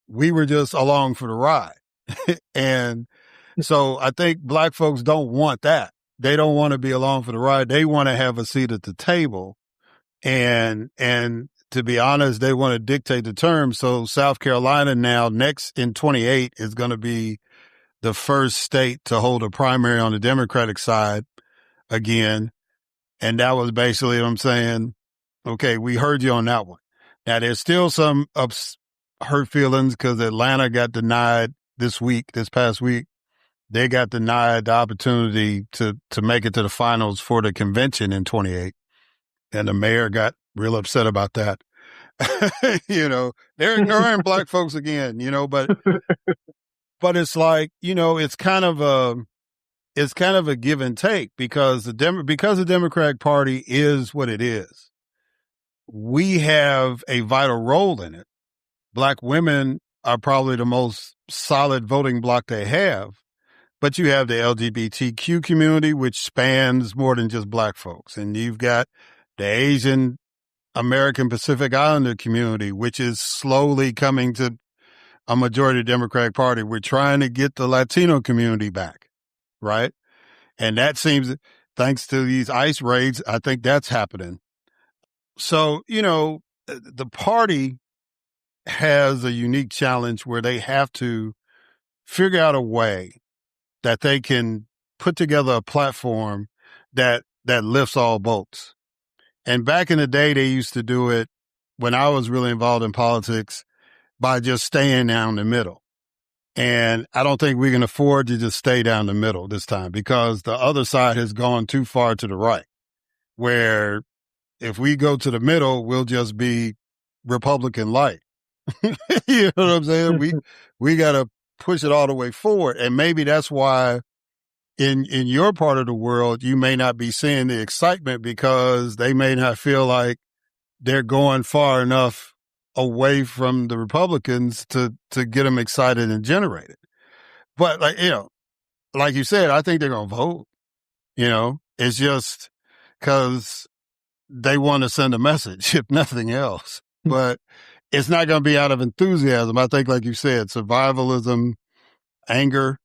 we were just along for the ride. And so I think black folks don't want that. They don't want to be along for the ride. They want to have a seat at the table. And to be honest, they want to dictate the terms. So South Carolina now next in 28 is going to be the first state to hold a primary on the Democratic side again. And that was basically what I'm saying. Okay, we heard you on that one. Now there's still some hurt feelings because Atlanta got denied this past week. They got denied the opportunity to make it to the finals for the convention in 28. And the mayor got real upset about that. You know, they're ignoring black folks again, you know, but it's like, you know, it's kind of a give and take because the Democratic Party is what it is. We have a vital role in it. Black women are probably the most solid voting bloc they have, but you have the LGBTQ community, which spans more than just black folks. And you've got the Asian American Pacific Islander community, which is slowly coming to a majority Democratic Party. We're trying to get the Latino community back, right? And that seems, thanks to these ICE raids, I think that's happening. So, you know, the party has a unique challenge where they have to figure out a way that they can put together a platform that lifts all boats. And back in the day, they used to do it when I was really involved in politics by just staying down the middle. And I don't think we can afford to just stay down the middle this time because the other side has gone too far to the right, where if we go to the middle, we'll just be Republican light. You know what I'm saying? We got to push it all the way forward. And maybe that's why in your part of the world, you may not be seeing the excitement because they may not feel like they're going far enough away from the Republicans to get them excited and generated. But like, you know, like you said, I think they're going to vote, you know, it's just because they want to send a message, if nothing else, but it's not going to be out of enthusiasm. I think, like you said, survivalism, anger,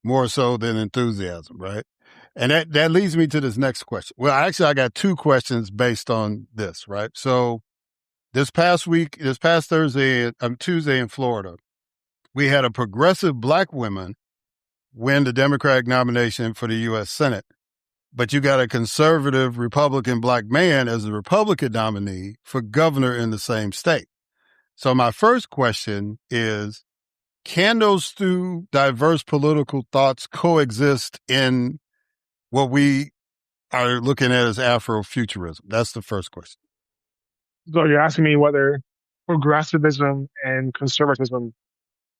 more so than enthusiasm, right? And that leads me to this next question. Well, actually, I got two questions based on this, right? So this past Tuesday in Florida, we had a progressive black woman win the Democratic nomination for the U.S. Senate, but you got a conservative Republican black man as the Republican nominee for governor in the same state. So my first question is, can those two diverse political thoughts coexist in what we are looking at as Afrofuturism? That's the first question. So you're asking me whether progressivism and conservatism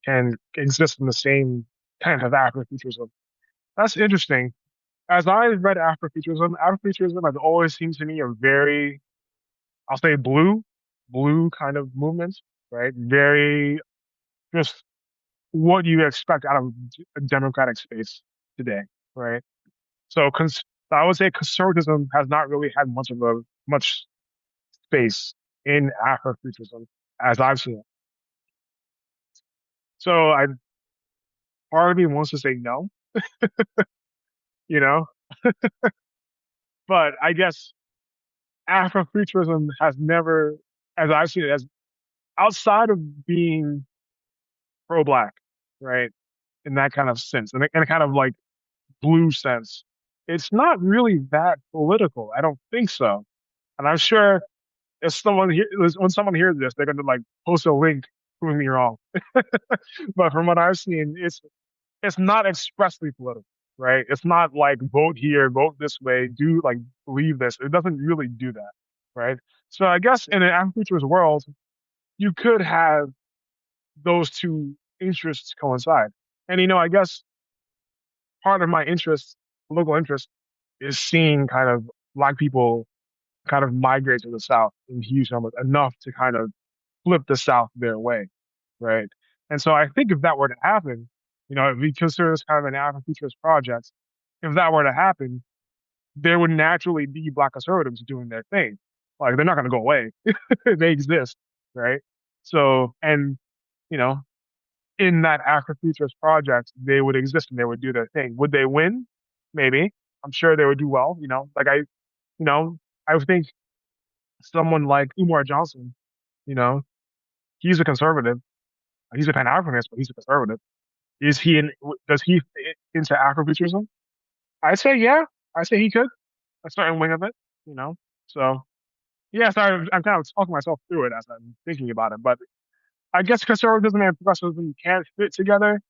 can exist in the same kind of Afrofuturism. That's interesting. As I've read Afrofuturism has always seemed to me a very, I'll say blue kind of movement, right? Very just what you expect out of a democratic space today, right? So I would say conservatism has not really had much space in Afrofuturism as I've seen it. So part of me wants to say no, you know, but I guess Afrofuturism has never, as I've seen it, as outside of being pro-black, right, in that kind of sense, in a kind of like blue sense, it's not really that political. I don't think so. And I'm sure if when someone hears this, they're going to like post a link proving me wrong. But from what I've seen, it's not expressly political, right? It's not like vote here, vote this way, do like believe this. It doesn't really do that, right? So I guess in an Afrofuturist world, you could have those two interests coincide. And I guess part of my interest, political interest, is seeing kind of Black people kind of migrate to the South in huge numbers, enough to kind of flip the South their way, right? And so I think if that were to happen, if we consider this kind of an Afrofuturist project, if that were to happen, there would naturally be Black conservatives doing their thing. Like they're not going to go away; they exist, right? So, and you know, in that Afrofuturist project, they would exist and they would do their thing. Would they win? Maybe. I'm sure they would do well. I would think someone like Umar Johnson, you know, he's a conservative. He's a Pan-Africanist, but he's a conservative. Does he fit into Afrofuturism? I say, yeah. I say he could. A certain wing of it, you know? So, yeah, sorry, I'm kind of talking myself through it as I'm thinking about it. But I guess conservatism and progressivism can fit together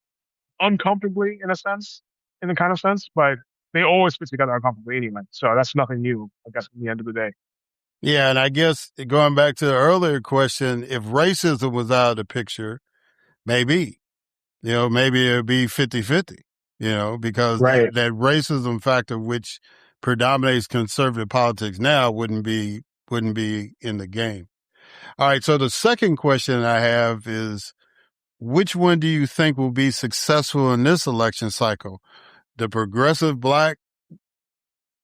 uncomfortably in a sense, in a kind of sense, but they always fit together uncomfortably anyway. So that's nothing new, I guess, at the end of the day. Yeah, and I guess going back to the earlier question, if racism was out of the picture, maybe it would be 50-50, because Right. that racism factor, which predominates conservative politics now, wouldn't be in the game. All right. So the second question I have is, which one do you think will be successful in this election cycle? The progressive Black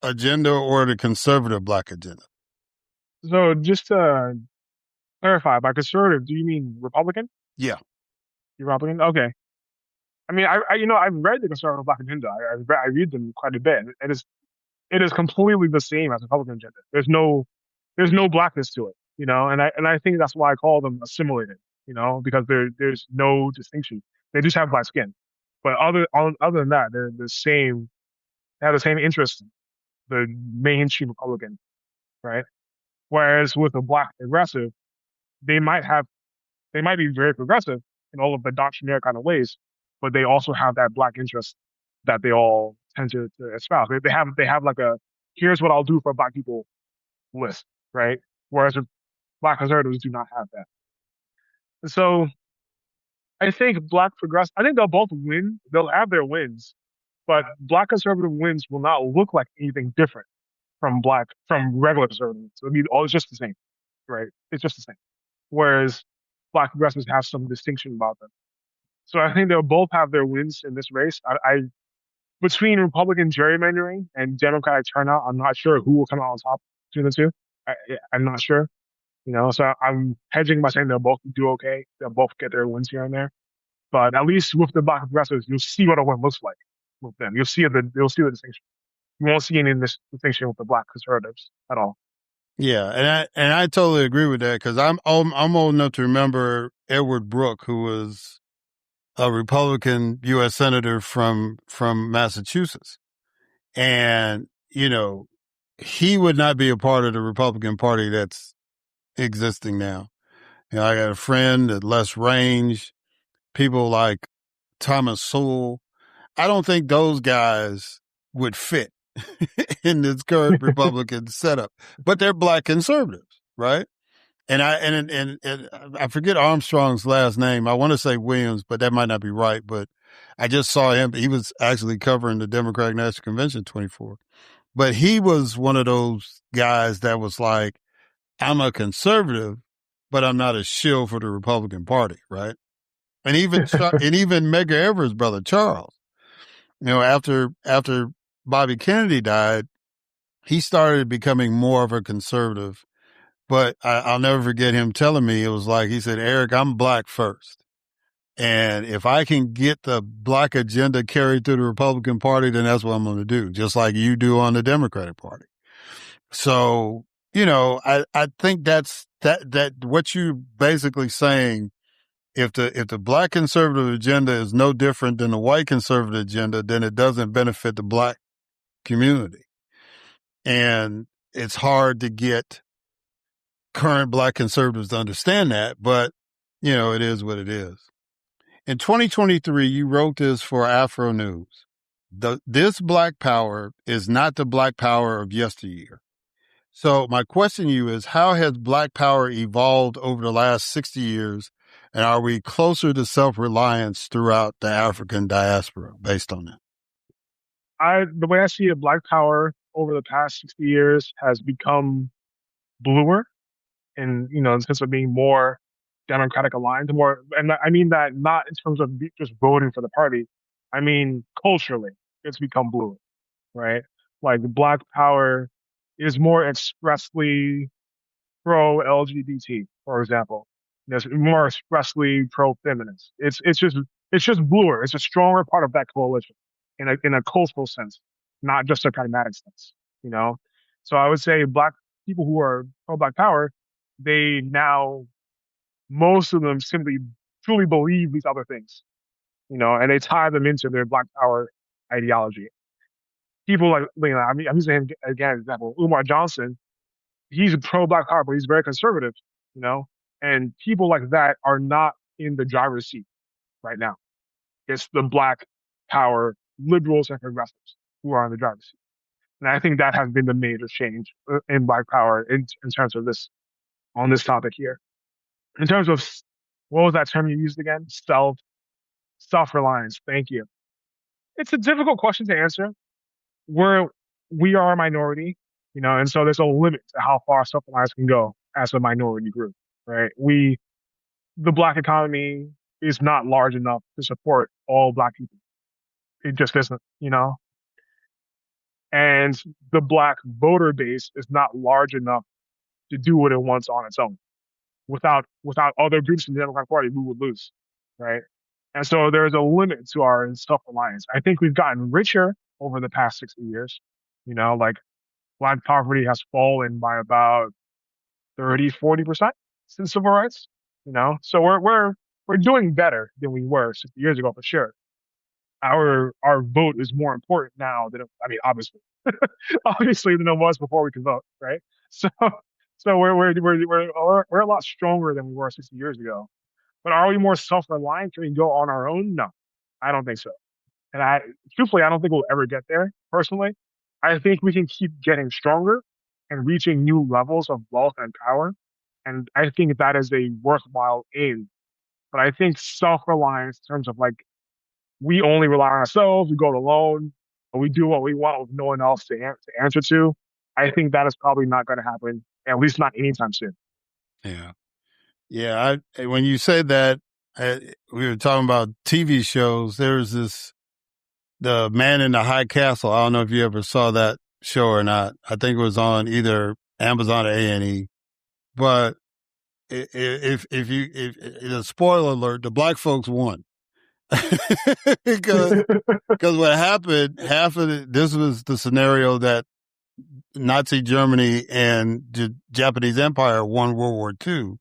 agenda or the conservative Black agenda? So just to clarify, by conservative, do you mean Republican? Yeah. You Republican? Okay. I mean, I've read the conservative Black agenda. I read them quite a bit. It is completely the same as the Republican agenda. There's no blackness to it, and I think that's why I call them assimilated, because there's no distinction. They just have black skin, but other than that, they're the same. They have the same interests, the mainstream Republican, right? Whereas with a Black progressive, they might be very progressive in all of the doctrinaire kind of ways, but they also have that Black interest that they all tend to espouse. They have like a here's what I'll do for Black people list, right? Whereas Black conservatives do not have that. And so I think I think they'll both win. They'll have their wins, but Black conservative wins will not look like anything different from regular conservatives. I mean, it's just the same, right? It's just the same. Whereas Black progressives have some distinction about them. So I think they'll both have their wins in this race. Between Republican gerrymandering and Democratic turnout, I'm not sure who will come out on top between the two. I'm not sure, so I'm hedging by saying they'll both do okay. They'll both get their wins here and there. But at least with the Black progressives, you'll see what a win looks like with them. You'll see the distinction. You won't see any distinction with the Black conservatives at all. Yeah, and I totally agree with that, because I'm old enough to remember Edward Brooke, who was a Republican U.S. Senator from Massachusetts. And, he would not be a part of the Republican Party that's existing now. I got a friend at Les Range, people like Thomas Sowell. I don't think those guys would fit in this current Republican setup, but they're Black conservatives, right? And I forget Armstrong's last name. I want to say Williams, but that might not be right. But I just saw him. He was actually covering the Democratic National Convention 24. But he was one of those guys that was like, I'm a conservative, but I'm not a shill for the Republican Party, right? And even Medgar Evers' brother Charles, after Bobby Kennedy died, he started becoming more of a conservative. But I'll never forget him telling me, it was like, he said, Eric, I'm Black first. And if I can get the Black agenda carried through the Republican Party, then that's what I'm going to do, just like you do on the Democratic Party. So, I think that's that what you're basically saying, if the Black conservative agenda is no different than the white conservative agenda, then it doesn't benefit the Black community. And it's hard to get current Black conservatives to understand that, but, it is what it is. In 2023, you wrote this for Afro News. This Black power is not the Black power of yesteryear. So my question to you is, how has Black power evolved over the last 60 years? And are we closer to self-reliance throughout the African diaspora based on that? The way I see it, Black power over the past 60 years has become bluer in the sense of being more democratic aligned, and I mean that not in terms of just voting for the party. I mean culturally, it's become bluer, right? Like Black power is more expressly pro LGBT, for example. It's more expressly pro feminist. It's just bluer. It's a stronger part of that coalition in a cultural sense, not just a pragmatic sense. You know, so I would say Black people who are pro Black power, they now most of them simply truly believe these other things, and they tie them into their Black power ideology. People like, I'm using him again as an example. Umar Johnson, he's a pro Black power, but he's very conservative, you know, and people like that are not in the driver's seat right now. It's the Black power liberals and progressives who are in the driver's seat. And I think that has been the major change in Black power in terms of on this topic here. In terms of, what was that term you used again? Self-reliance. Thank you. It's a difficult question to answer. We are a minority, and so there's a limit to how far self-reliance can go as a minority group, right? The Black economy is not large enough to support all Black people. It just isn't, and the Black voter base is not large enough to do what it wants on its own. Without other groups in the Democratic Party, we would lose, right? And so there's a limit to our self-reliance. I think we've gotten richer over the past 60 years. Like Black poverty has fallen by about 30-40% since civil rights. So we're doing better than we were 60 years ago for sure. Our vote is more important now than obviously than it was before we could vote, right? So we're a lot stronger than we were 60 years ago. But are we more self-reliant? Can we go on our own? No, I don't think so. And truthfully, I don't think we'll ever get there. Personally, I think we can keep getting stronger and reaching new levels of wealth and power. And I think that is a worthwhile aim. But I think self-reliance in terms of we only rely on ourselves, we go it alone, and we do what we want with no one else to answer to. I think that is probably not going to happen, at least not anytime soon. Yeah. Yeah. When you said that, we were talking about TV shows. There's the Man in the High Castle. I don't know if you ever saw that show or not. I think it was on either Amazon or A&E. But if the spoiler alert, the Black folks won. because what happened, this was the scenario that Nazi Germany and the Japanese Empire won World War II.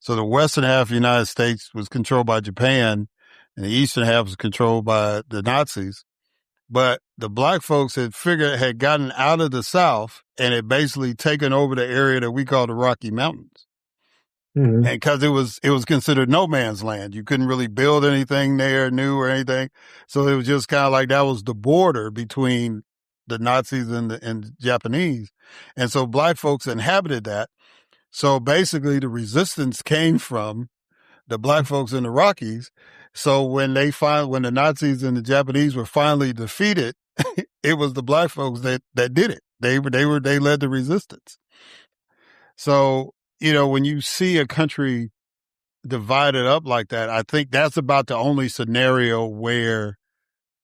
So the western half of the United States was controlled by Japan, and the eastern half was controlled by the Nazis. But the Black folks had gotten out of the South and had basically taken over the area that we call the Rocky Mountains. Mm-hmm. And because it was considered no man's land. You couldn't really build anything there, new or anything. So it was just kind of like that was the border between the Nazis and the Japanese. And so Black folks inhabited that. So basically the resistance came from the Black folks in the Rockies. So when the Nazis and the Japanese were finally defeated, it was the Black folks that did it. They led the resistance. So, when you see a country divided up like that, I think that's about the only scenario where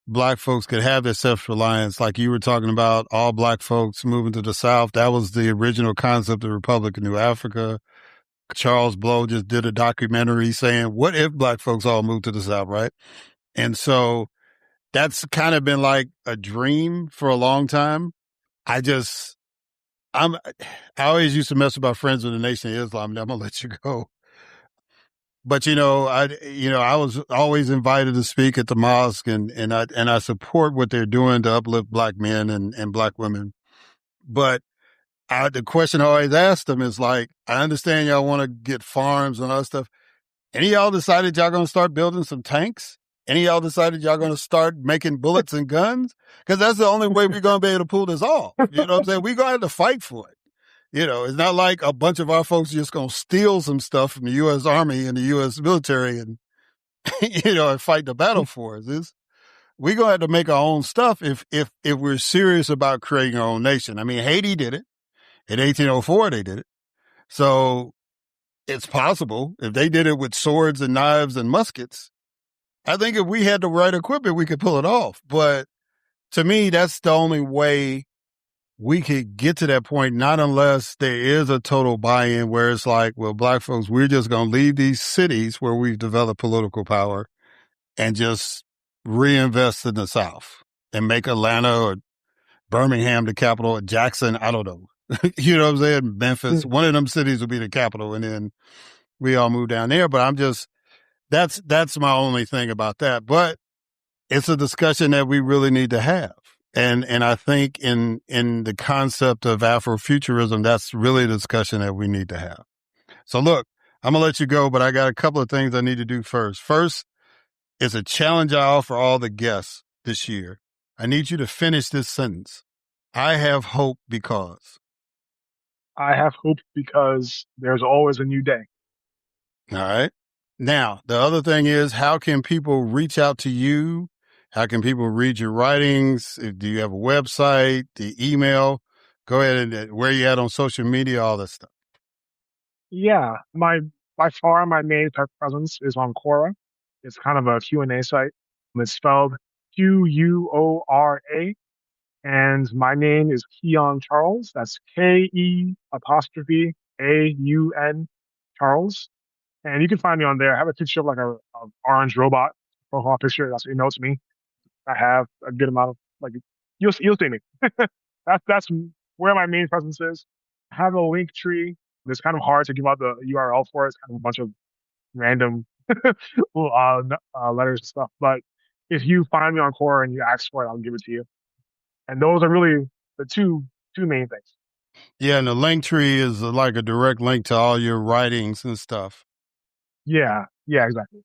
Black folks could have their self-reliance. Like you were talking about all Black folks moving to the South. That was the original concept of the Republic of New Africa. Charles Blow just did a documentary saying, what if Black folks all moved to the South, right? And so that's kind of been like a dream for a long time. I always used to mess with my friends with the Nation of Islam, and I'm going to let you go. But I was always invited to speak at the mosque, and I support what they're doing to uplift Black men and Black women. But the question I always ask them is like, I understand y'all want to get farms and other stuff. Any of y'all decided y'all going to start building some tanks? Any of y'all decided y'all going to start making bullets and guns? Because that's the only way we're going to be able to pull this off. You know what I'm saying? We're going to have to fight for it. It's not like a bunch of our folks just going to steal some stuff from the U.S. Army and the U.S. military and, and fight the battle for us. We're going to have to make our own stuff if we're serious about creating our own nation. I mean, Haiti did it. In 1804, they did it. So it's possible. If they did it with swords and knives and muskets, I think if we had the right equipment, we could pull it off. But to me, that's the only way we could get to that point, not unless there is a total buy-in where it's like, well, Black folks, we're just going to leave these cities where we've developed political power and just reinvest in the South and make Atlanta or Birmingham the capital, or Jackson, I don't know. You know what I'm saying? Memphis, one of them cities will be the capital, and then we all move down there. But that's my only thing about that. But it's a discussion that we really need to have. And I think in the concept of Afrofuturism, that's really a discussion that we need to have. So look, I'm going to let you go, but I got a couple of things I need to do first. First is a challenge I offer all the guests this year. I need you to finish this sentence. I have hope because. I have hope because there's always a new day. All right. Now, the other thing is, how can people reach out to you? How can people read your writings? Do you have a website, the email? Go ahead and where you at on social media, all that stuff. Yeah, by far my main presence is on Quora. It's kind of a Q&A site. It's spelled Quora, and my name is Keon Charles. That's KE'Aun Charles. And you can find me on there. I have a picture of like a orange robot profile picture. That's what it knows me. I have a good amount of like you'll see me. That's where my main presence is. I have a link tree. It's kind of hard to give out the URL for it. It's kind of a bunch of random letters and stuff. But if you find me on Quora and you ask for it, I'll give it to you. And those are really the two main things. Yeah, and the link tree is like a direct link to all your writings and stuff. Yeah, exactly.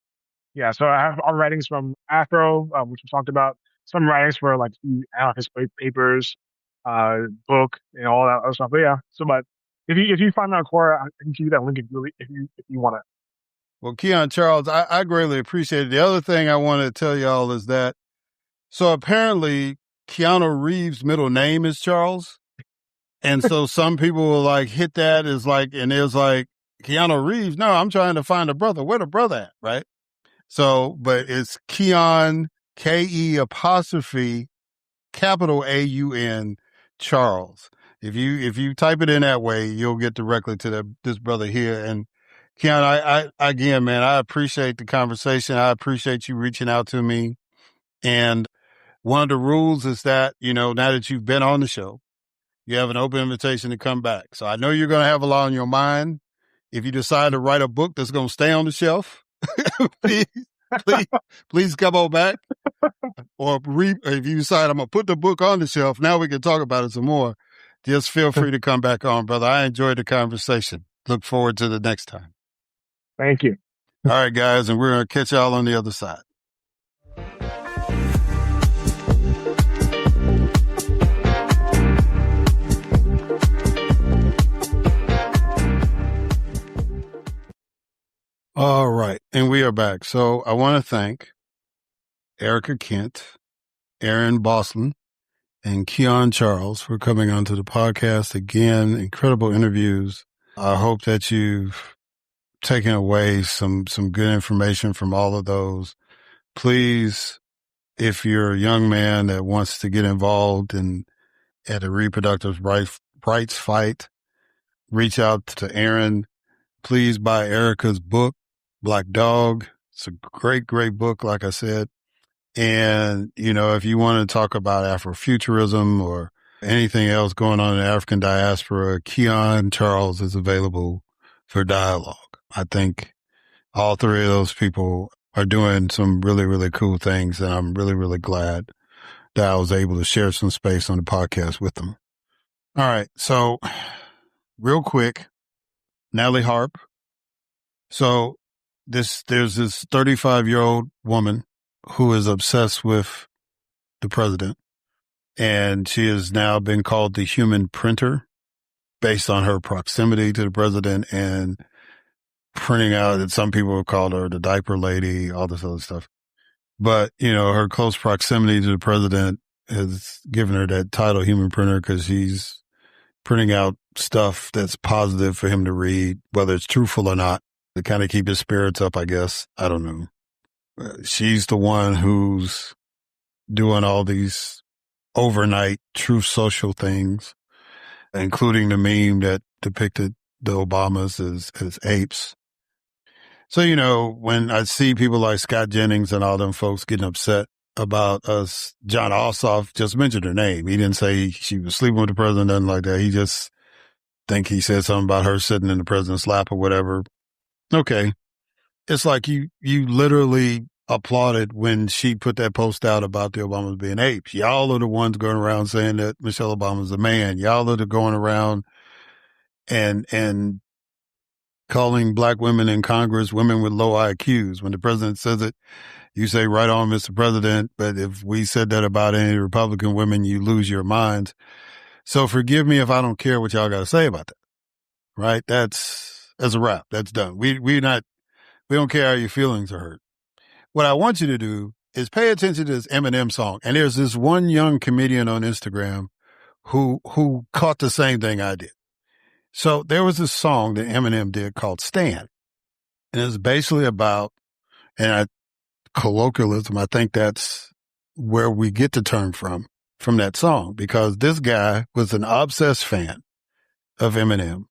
Yeah, so I have our writings from Afro, which we talked about. Some writings for like the anarchist papers, book, and all that other stuff. But yeah, but if you find me on Quora, I can give you that link if you want it. Well, Keon Charles, I greatly appreciate it. The other thing I want to tell y'all is that, so apparently Keanu Reeves' middle name is Charles. And so some people will like hit that as like, and it was like, Keanu Reeves, no, I'm trying to find a brother. Where the brother at, right? So, but it's Keon, KE' capital AUN Charles. If you type it in that way, you'll get directly to this brother here. And Keon, I again, man, I appreciate the conversation. I appreciate you reaching out to me. And one of the rules is that, now that you've been on the show, you have an open invitation to come back. So I know you're going to have a lot on your mind. If you decide to write a book that's going to stay on the shelf, please come on back. Or if you decide I'm going to put the book on the shelf, now we can talk about it some more. Just feel free to come back on, brother. I enjoyed the conversation. Look forward to the next time. Thank you. All right, guys, and we're going to catch y'all on the other side. All right, and we are back. So I want to thank Erica Kent, Aaron Bos-Lun, and Keon Charles for coming onto the podcast. Again, incredible interviews. I hope that you've taken away some good information from all of those. Please, if you're a young man that wants to get involved at a reproductive rights fight, reach out to Aaron. Please buy Erica's book, Black Dog. It's a great, great book, like I said. And, if you want to talk about Afrofuturism or anything else going on in the African diaspora, Keon Charles is available for dialogue. I think All three of those people are doing some really, really cool things. And I'm really, really glad that I was able to share some space on the podcast with them. All right. So real quick, Natalie Harp. So there's this 35-year-old woman who is obsessed with the president, and she has now been called the human printer based on her proximity to the president and printing out, and some people have called her the diaper lady, all this other stuff. But, her close proximity to the president has given her that title, human printer, because she's printing out stuff that's positive for him to read, whether it's truthful or not, to kind of keep his spirits up, I guess. I don't know. She's the one who's doing all these overnight truth social things, including the meme that depicted the Obamas as apes. So, when I see people like Scott Jennings and all them folks getting upset about us, John Ossoff just mentioned her name. He didn't say she was sleeping with the president, nothing like that. He just think he said something about her sitting in the president's lap or whatever. Okay. It's like you literally applauded when she put that post out about the Obamas being apes. Y'all are the ones going around saying that Michelle Obama's a man. Y'all are the going around and calling black women in Congress women with low IQs. When the president says it, you say, right on, Mr. President. But if we said that about any Republican women, you lose your minds. So forgive me if I don't care what y'all got to say about that. Right? That's a wrap. That's done. We don't care how your feelings are hurt. What I want you to do is pay attention to this Eminem song. And there's this one young comedian on Instagram who caught the same thing I did. So there was this song that Eminem did called Stand. And it's basically about, colloquialism, I think that's where we get the term from that song, because this guy was an obsessed fan of Eminem.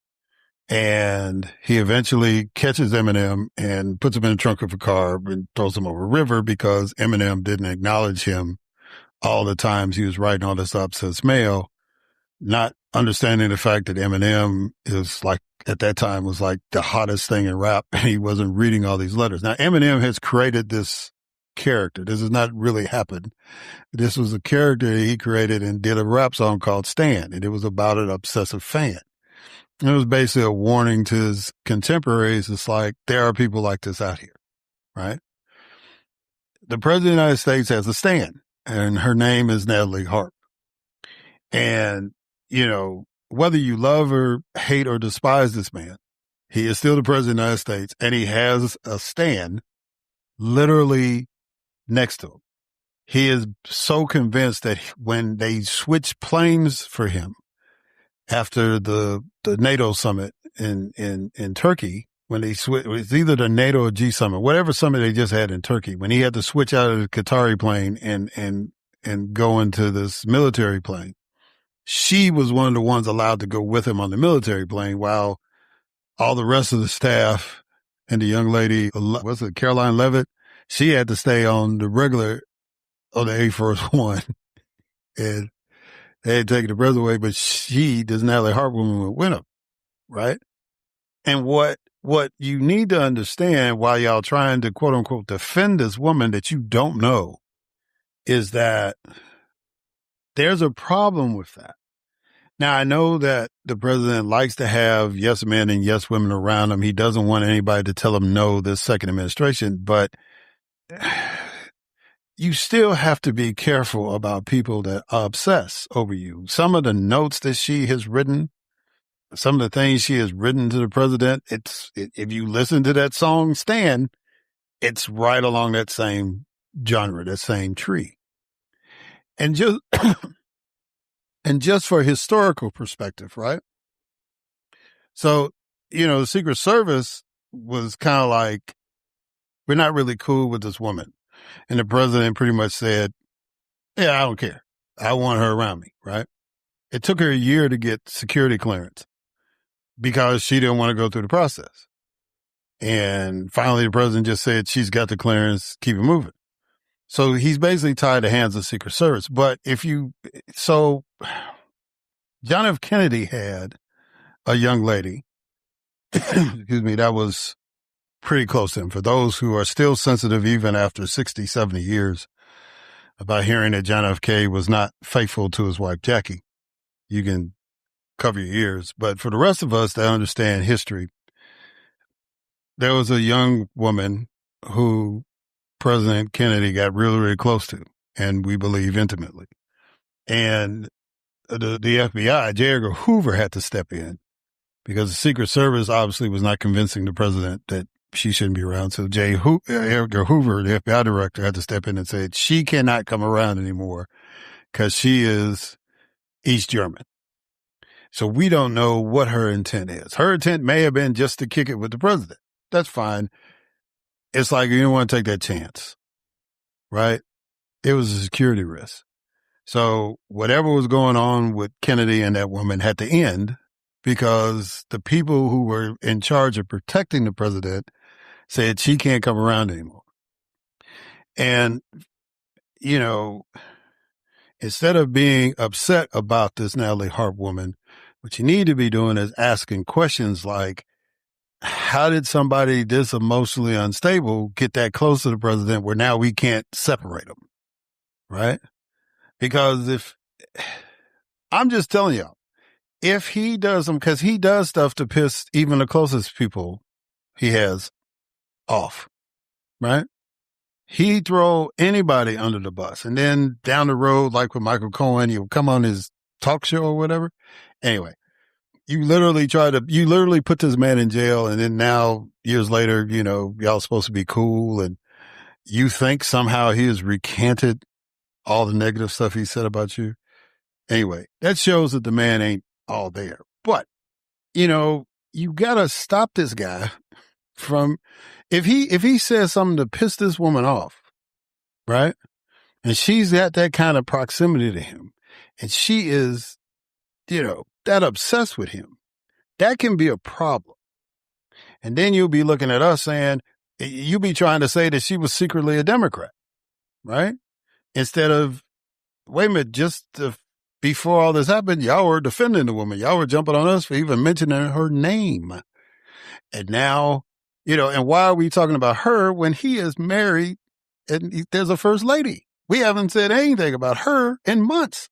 And he eventually catches Eminem and puts him in the trunk of a car and throws him over a river because Eminem didn't acknowledge him all the times he was writing all this obsessed mail, not understanding the fact that Eminem is like, at that time, was like the hottest thing in rap, and he wasn't reading all these letters. Now, Eminem has created this character. This has not really happened. This was a character he created and did a rap song called Stand, and it was about an obsessive fan. It was basically a warning to his contemporaries. It's like, there are people like this out here, right? The president of the United States has a stand, and her name is Natalie Harp. And, whether you love or hate or despise this man, he is still the president of the United States, and he has a stand literally next to him. He is so convinced that when they switch planes for him after the NATO summit in Turkey, when they switch, it's either the NATO or G summit, whatever summit they just had in Turkey, when he had to switch out of the Qatari plane and go into this military plane, she was one of the ones allowed to go with him on the military plane, while all the rest of the staff and the young lady, what's it, Caroline Levitt, she had to stay on the regular, on the Air Force One. And they had taken the president away, but she, this Natalie Harp woman, went up, right? And what you need to understand while y'all trying to, quote unquote, defend this woman that you don't know, is that there's a problem with that. Now, I know that the president likes to have yes men and yes women around him. He doesn't want anybody to tell him no this second administration, but you still have to be careful about people that obsess over you. Some of the notes that she has written, some of the things she has written to the president, if you listen to that song, Stan, it's right along that same genre, that same tree. And just for historical perspective, right? So, the Secret Service was kind of like, we're not really cool with this woman. And the president pretty much said, yeah, I don't care. I want her around me, right? It took her a year to get security clearance because she didn't want to go through the process. And finally, the president just said, she's got the clearance, keep it moving. So he's basically tied the hands of the Secret Service. But John F. Kennedy had a young lady, excuse me, that was pretty close to him. For those who are still sensitive, even after 60, 70 years, about hearing that John F. K was not faithful to his wife, Jackie, you can cover your ears. But for the rest of us that understand history, there was a young woman who President Kennedy got really, really close to, and we believe intimately. And the FBI, J. Edgar Hoover, had to step in because the Secret Service obviously was not convincing the president that she shouldn't be around. So Edgar Hoover, the FBI director, had to step in and say she cannot come around anymore because she is East German. So we don't know what her intent is. Her intent may have been just to kick it with the president. That's fine. It's like you don't want to take that chance, right? It was a security risk. So whatever was going on with Kennedy and that woman had to end because the people who were in charge of protecting the president said she can't come around anymore. And, you know, instead of being upset about this Natalie Harp woman, what you need to be doing is asking questions like, how did somebody this emotionally unstable get that close to the president where now we can't separate them? Right? Because if I'm just telling y'all, if he does them, because he does stuff to piss even the closest people he has off, right? He throw anybody under the bus. And then down the road, like with Michael Cohen, he'll come on his talk show or whatever. Anyway, you literally put this man in jail. And then now, years later, you know, y'all supposed to be cool. And you think somehow he has recanted all the negative stuff he said about you. Anyway, that shows that the man ain't all there. But, you know, you got to stop this guy from, if he says something to piss this woman off, right? And she's got that kind of proximity to him, and she is, you know, that obsessed with him, that can be a problem. And then you'll be looking at us saying, you'll be trying to say that she was secretly a Democrat, right? Instead of, wait a minute, before all this happened, y'all were defending the woman. Y'all were jumping on us for even mentioning her name. And now, you know, and why are we talking about her when he is married and there's a first lady? We haven't said anything about her in months.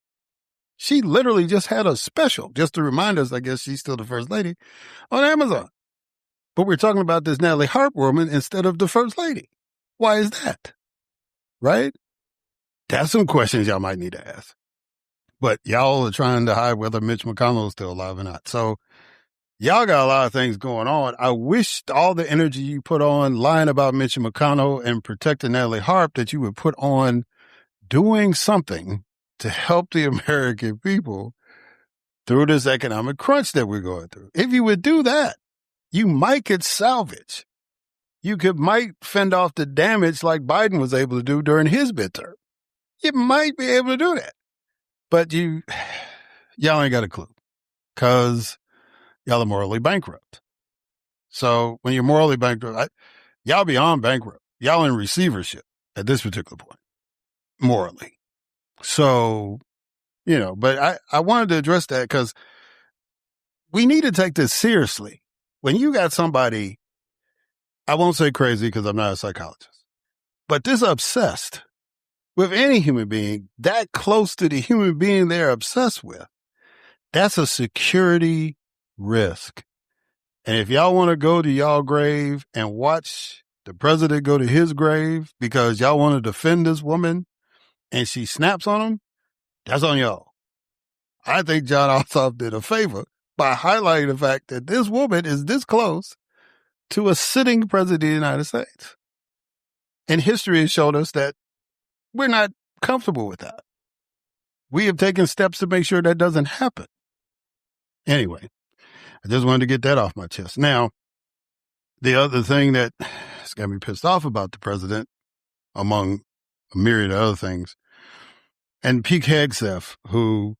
She literally just had a special, just to remind us, I guess she's still the first lady, on Amazon. But we're talking about this Natalie Harp woman instead of the first lady. Why is that? Right? That's some questions y'all might need to ask. But y'all are trying to hide whether Mitch McConnell is still alive or not. So y'all got a lot of things going on. I wish all the energy you put on lying about Mitch McConnell and protecting Natalie Harp that you would put on doing something to help the American people through this economic crunch that we're going through. If you would do that, you might get salvage. You might fend off the damage like Biden was able to do during his midterm. You might be able to do that. But y'all ain't got a clue because y'all are morally bankrupt. So when you're morally bankrupt, y'all beyond bankrupt. Y'all in receivership at this particular point, morally. So, you know, but I wanted to address that because we need to take this seriously. When you got somebody, I won't say crazy because I'm not a psychologist, but this obsessed with any human being, that close to the human being they're obsessed with, that's a security risk. And if y'all want to go to y'all grave and watch the president go to his grave because y'all want to defend this woman and she snaps on him, that's on y'all. I think John Ossoff did a favor by highlighting the fact that this woman is this close to a sitting president of the United States. And history has shown us that we're not comfortable with that. We have taken steps to make sure that doesn't happen. Anyway, I just wanted to get that off my chest. Now, the other thing that has got me pissed off about the president, among a myriad of other things, and Pete Hegseth, who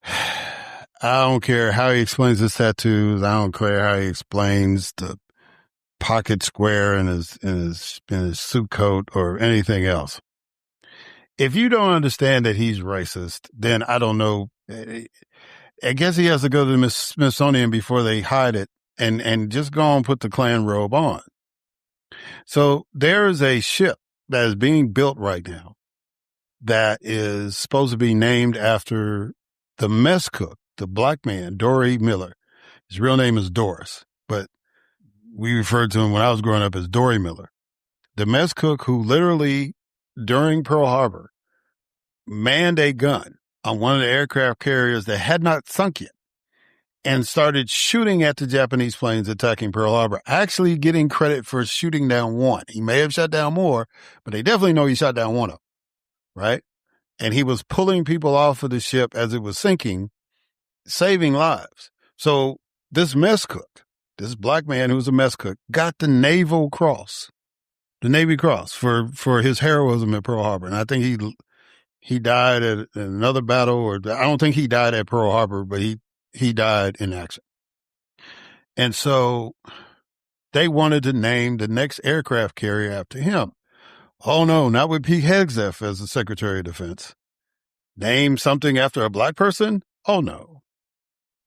I don't care how he explains his tattoos. I don't care how he explains the pocket square in his suit coat or anything else. If you don't understand that he's racist, then I don't know. I guess he has to go to the Smithsonian before they hide it and just go and put the Klan robe on. So there is a ship that is being built right now that is supposed to be named after the mess cook, the black man, Dory Miller. His real name is Doris, but we referred to him when I was growing up as Dory Miller. The mess cook who literally, during Pearl Harbor, manned a gun on one of the aircraft carriers that had not sunk yet and started shooting at the Japanese planes attacking Pearl Harbor, actually getting credit for shooting down one. He may have shot down more, but they definitely know he shot down one of them, right? And he was pulling people off of the ship as it was sinking, saving lives. So this mess cook, this black man who was a mess cook, got the Naval Cross, the Navy Cross for his heroism at Pearl Harbor. And I think he died at another battle, or I don't think he died at Pearl Harbor, but he died in action. And so they wanted to name the next aircraft carrier after him. Oh no, not with Pete Hegseth as the Secretary of Defense. Name something after a black person? Oh no.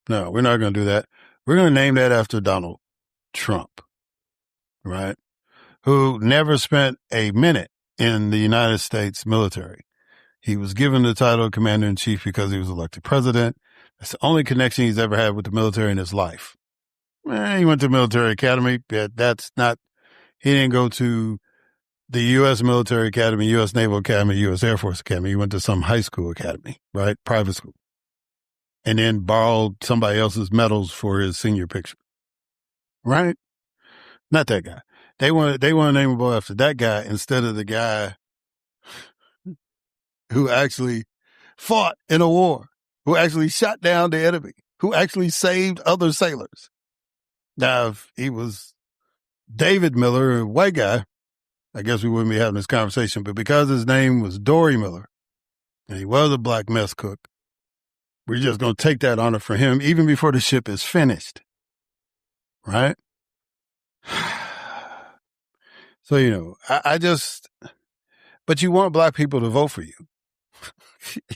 No, we're not going to do that. We're going to name that after Donald Trump, right? Who never spent a minute in the United States military. He was given the title of Commander-in-Chief because he was elected president. That's the only connection he's ever had with the military in his life. He went to military academy. That's not, he didn't go to the U.S. Military Academy, U.S. Naval Academy, U.S. Air Force Academy. He went to some high school academy, right? Private school. And then borrowed somebody else's medals for his senior picture. Right? Not that guy. They want to name a boy after that guy instead of the guy who actually fought in a war, who actually shot down the enemy, who actually saved other sailors. Now, if he was David Miller, a white guy, I guess we wouldn't be having this conversation. But because his name was Dory Miller, and he was a black mess cook, we're just going to take that honor for him even before the ship is finished. Right? So, but you want black people to vote for you.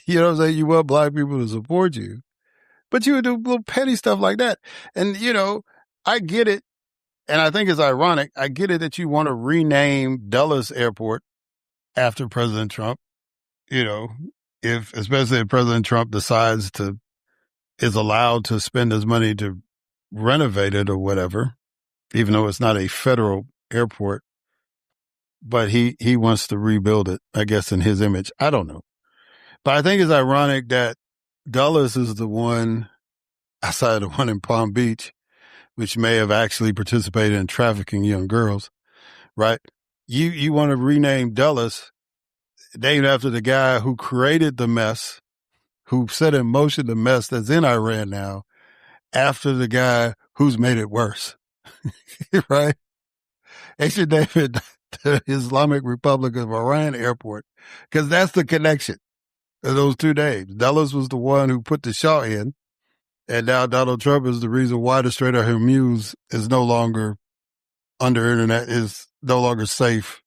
You know what I'm saying? You want black people to support you. But you would do little petty stuff like that. And, I get it. And I think it's ironic. I get it that you want to rename Dulles Airport after President Trump. Especially if President Trump is allowed to spend his money to renovate it or whatever, even though it's not a federal airport. But he wants to rebuild it, I guess, in his image. I don't know. But I think it's ironic that Dulles is the one outside the one in Palm Beach, which may have actually participated in trafficking young girls, right? You want to rename Dulles, named after the guy who created the mess, who set in motion the mess that's in Iran now, after the guy who's made it worse, right? They should name it the Islamic Republic of Iran Airport, because that's the connection of those two names. Dulles was the one who put the Shah in, and now Donald Trump is the reason why the Strait of Hormuz is no longer under internet, is no longer safe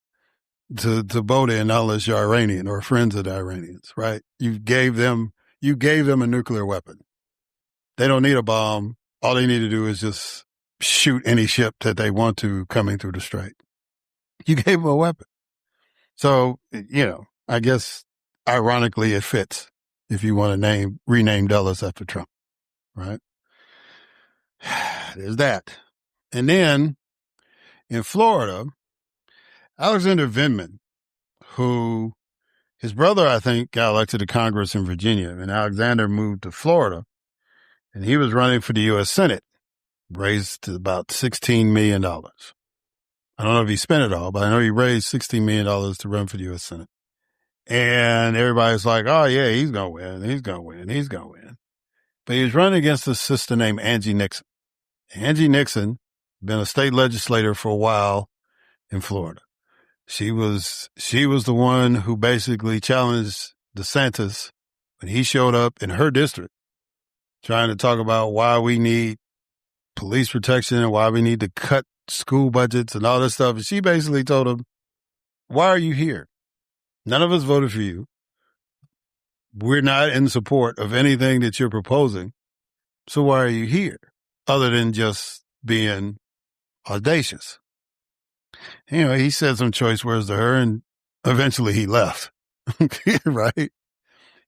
to boat in unless you're Iranian or friends of the Iranians, right? You gave them a nuclear weapon. They don't need a bomb. All they need to do is just shoot any ship that they want to coming through the strait. You gave them a weapon. So, I guess ironically it fits if you want to rename Dulles after Trump, right? There's that. And then in Florida, Alexander Vindman, who his brother, I think, got elected to Congress in Virginia, and Alexander moved to Florida, and he was running for the U.S. Senate, raised about $16 million. I don't know if he spent it all, but I know he raised $16 million to run for the U.S. Senate. And everybody's like, oh, yeah, he's going to win. He's going to win. He's going to win. But he was running against a sister named Angie Nixon. Angie Nixon, been a state legislator for a while in Florida. She was the one who basically challenged DeSantis when he showed up in her district, trying to talk about why we need police protection and why we need to cut school budgets and all this stuff. And she basically told him, why are you here? None of us voted for you. We're not in support of anything that you're proposing. So why are you here? Other than just being audacious. He said some choice words to her, and eventually he left. Right?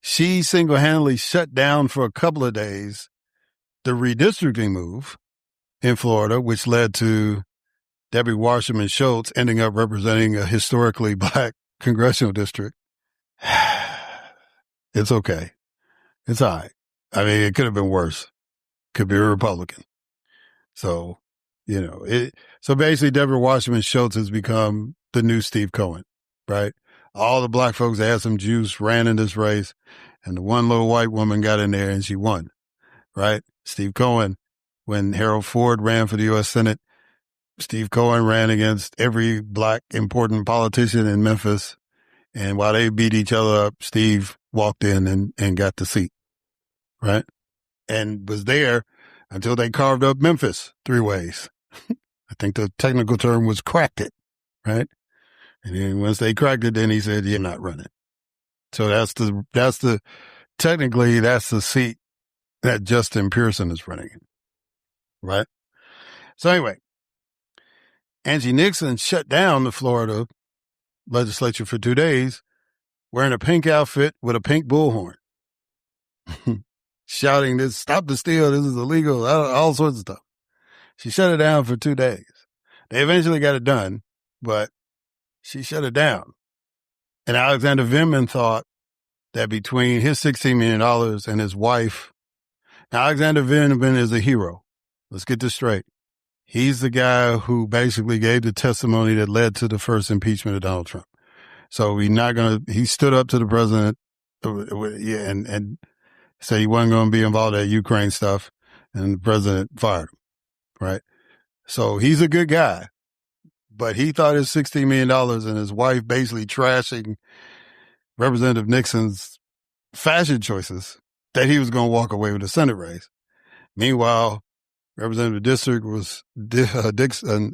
She single-handedly shut down for a couple of days the redistricting move in Florida, which led to Debbie Wasserman Schultz ending up representing a historically black congressional district. It's okay. It's all right. I mean, it could have been worse. Could be a Republican. So, so basically Deborah Wasserman Schultz has become the new Steve Cohen, right? All the black folks that had some juice ran in this race, and the one little white woman got in there and she won, right? Steve Cohen, when Harold Ford ran for the U.S. Senate, Steve Cohen ran against every black important politician in Memphis. And while they beat each other up, Steve walked in and got the seat, right? And was there until they carved up Memphis 3 ways. I think the technical term was cracked it, right? And then once they cracked it, then he said, "You're not running." So technically that's the seat that Justin Pearson is running in, right? So anyway, Angie Nixon shut down the Florida legislature for 2 days wearing a pink outfit with a pink bullhorn, shouting, "This, stop the steal, this is illegal," all sorts of stuff. She shut it down for 2 days. They eventually got it done, but she shut it down. And Alexander Vindman thought that between his $16 million and his wife, now Alexander Vindman is a hero. Let's get this straight. He's the guy who basically gave the testimony that led to the first impeachment of Donald Trump. So he stood up to the president and said he wasn't going to be involved in that Ukraine stuff, and the president fired him, right? So he's a good guy, but he thought his $16 million and his wife basically trashing Representative Nixon's fashion choices that he was going to walk away with the Senate race. Meanwhile, Representative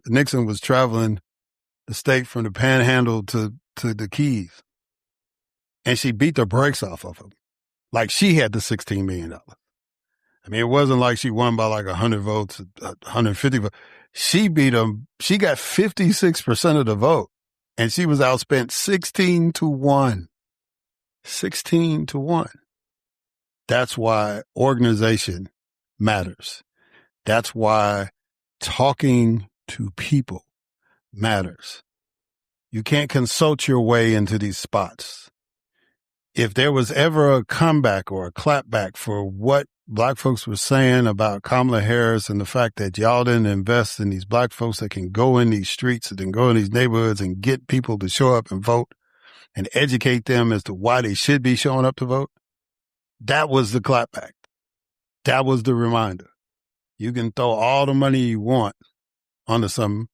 Nixon was traveling the state from the Panhandle to the Keys, and she beat the brakes off of him like she had the $16 million. I mean, it wasn't like she won by like 100 votes, 150 votes. She beat him. She got 56% of the vote, and she was outspent 16-1. 16-1. That's why organization matters. That's why talking to people matters. You can't consult your way into these spots. If there was ever a comeback or a clapback for what black folks were saying about Kamala Harris and the fact that y'all didn't invest in these black folks that can go in these streets and then go in these neighborhoods and get people to show up and vote and educate them as to why they should be showing up to vote, that was the clapback. That was the reminder. You can throw all the money you want onto something,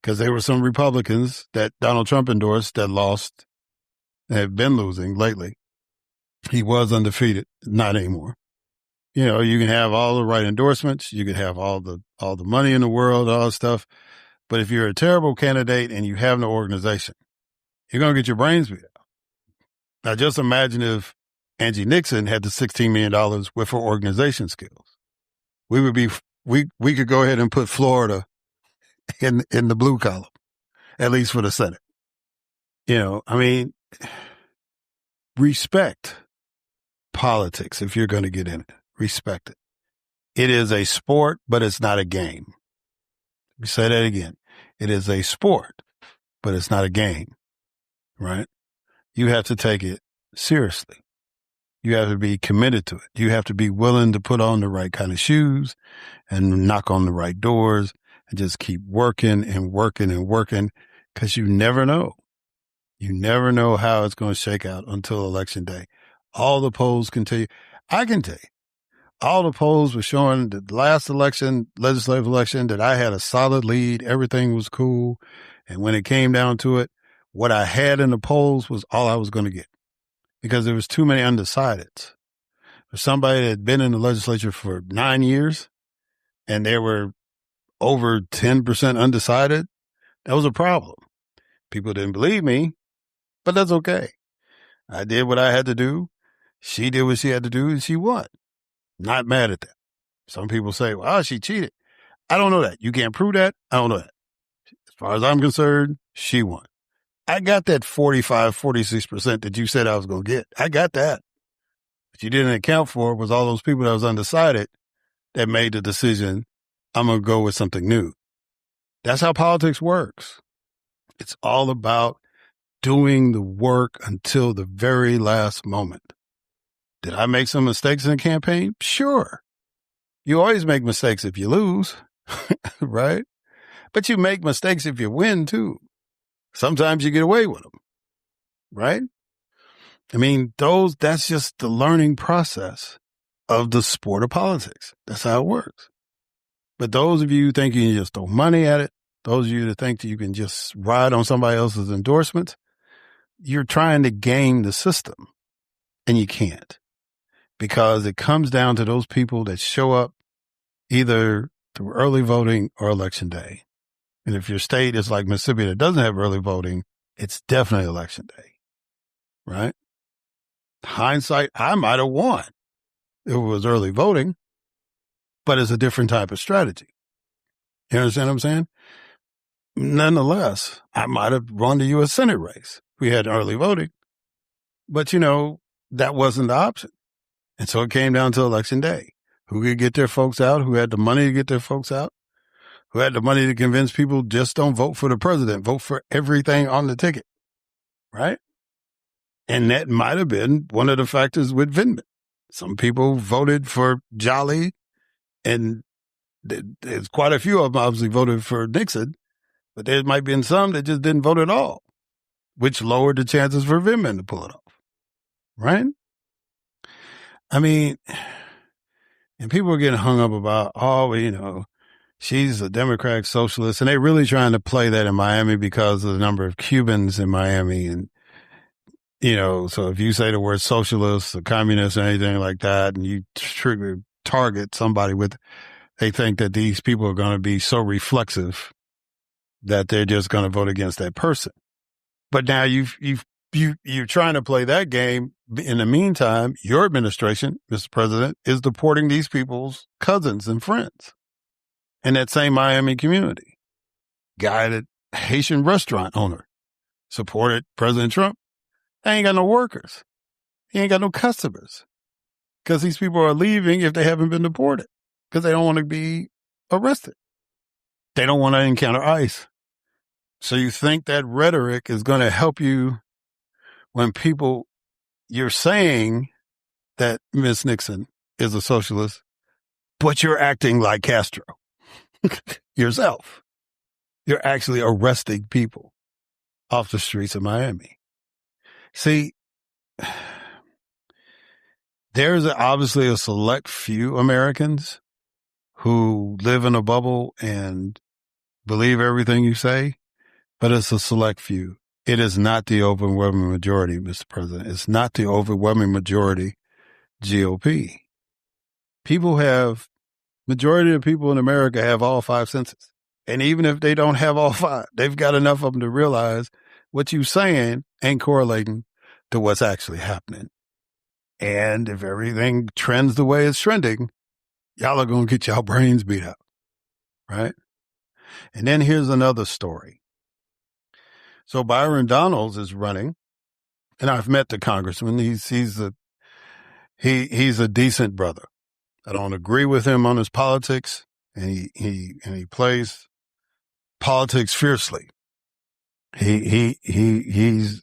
because there were some Republicans that Donald Trump endorsed that lost, that have been losing lately. He was undefeated, not anymore. You can have all the right endorsements, you can have all the money in the world, all that stuff, but if you're a terrible candidate and you have no organization, you're going to get your brains beat out. Now, just imagine if Angie Nixon had the $16 million with her organization skills. We could go ahead and put Florida in the blue column, at least for the Senate. Respect politics if you're going to get in it. Respect it. It is a sport, but it's not a game. Let me say that again. It is a sport, but it's not a game, right? You have to take it seriously. You have to be committed to it. You have to be willing to put on the right kind of shoes and knock on the right doors and just keep working and working and working, because you never know. You never know how it's going to shake out until Election Day. All the polls can tell you. I can tell you. All the polls were showing the last election, legislative election, that I had a solid lead. Everything was cool. And when it came down to it, what I had in the polls was all I was going to get, because there was too many undecideds. For somebody that had been in the legislature for 9 years and there were over 10% undecided, that was a problem. People didn't believe me, but that's okay. I did what I had to do. She did what she had to do, and she won. Not mad at that. Some people say, well, she cheated. I don't know that. You can't prove that. I don't know that. far as I'm concerned, she won. I got that 45, 46% that you said I was going to get. I got that. What you didn't account for was all those people that was undecided that made the decision, I'm going to go with something new. That's how politics works. It's all about doing the work until the very last moment. Did I make some mistakes in the campaign? Sure. You always make mistakes if you lose, right? But you make mistakes if you win too. Sometimes you get away with them, right? I mean, that's just the learning process of the sport of politics. That's how it works. But those of you who think you can just throw money at it, those of you that think that you can just ride on somebody else's endorsements, you're trying to game the system, and you can't, because it comes down to those people that show up either through early voting or election day. And if your state is like Mississippi that doesn't have early voting, it's definitely election day, right? Hindsight, I might have won if it was early voting, but it's a different type of strategy. You understand what I'm saying? Nonetheless, I might have won the U.S. Senate race. We had early voting, but that wasn't the option. And so it came down to election day. Who could get their folks out? Who had the money to get their folks out? Who had the money to convince people just don't vote for the president, vote for everything on the ticket, right? And that might have been one of the factors with Vindman. Some people voted for Jolly, and there's quite a few of them obviously voted for Nixon, but there might have been some that just didn't vote at all, which lowered the chances for Vindman to pull it off, right? I mean, and people are getting hung up about, she's a Democratic socialist, and they're really trying to play that in Miami because of the number of Cubans in Miami. And, so if you say the word socialist or communist or anything like that, and you target somebody they think that these people are going to be so reflexive that they're just going to vote against that person. But now you're trying to play that game. In the meantime, your administration, Mr. President, is deporting these people's cousins and friends in that same Miami community. Guy, that Haitian restaurant owner, supported President Trump. They ain't got no workers. He ain't got no customers because these people are leaving if they haven't been deported because they don't want to be arrested. They don't want to encounter ICE. So you think that rhetoric is going to help you when you're saying that Miss Nixon is a socialist, but you're acting like Castro yourself. You're actually arresting people off the streets of Miami. See, there's obviously a select few Americans who live in a bubble and believe everything you say, but it's a select few. It is not the overwhelming majority, Mr. President. It's not the overwhelming majority GOP. Majority of people in America have all five senses. And even if they don't have all five, they've got enough of them to realize what you're saying ain't correlating to what's actually happening. And if everything trends the way it's trending, y'all are going to get y'all brains beat up, right? And then here's another story. So Byron Donalds is running, and I've met the congressman. He's a decent brother. I don't agree with him on his politics, and he plays politics fiercely. He is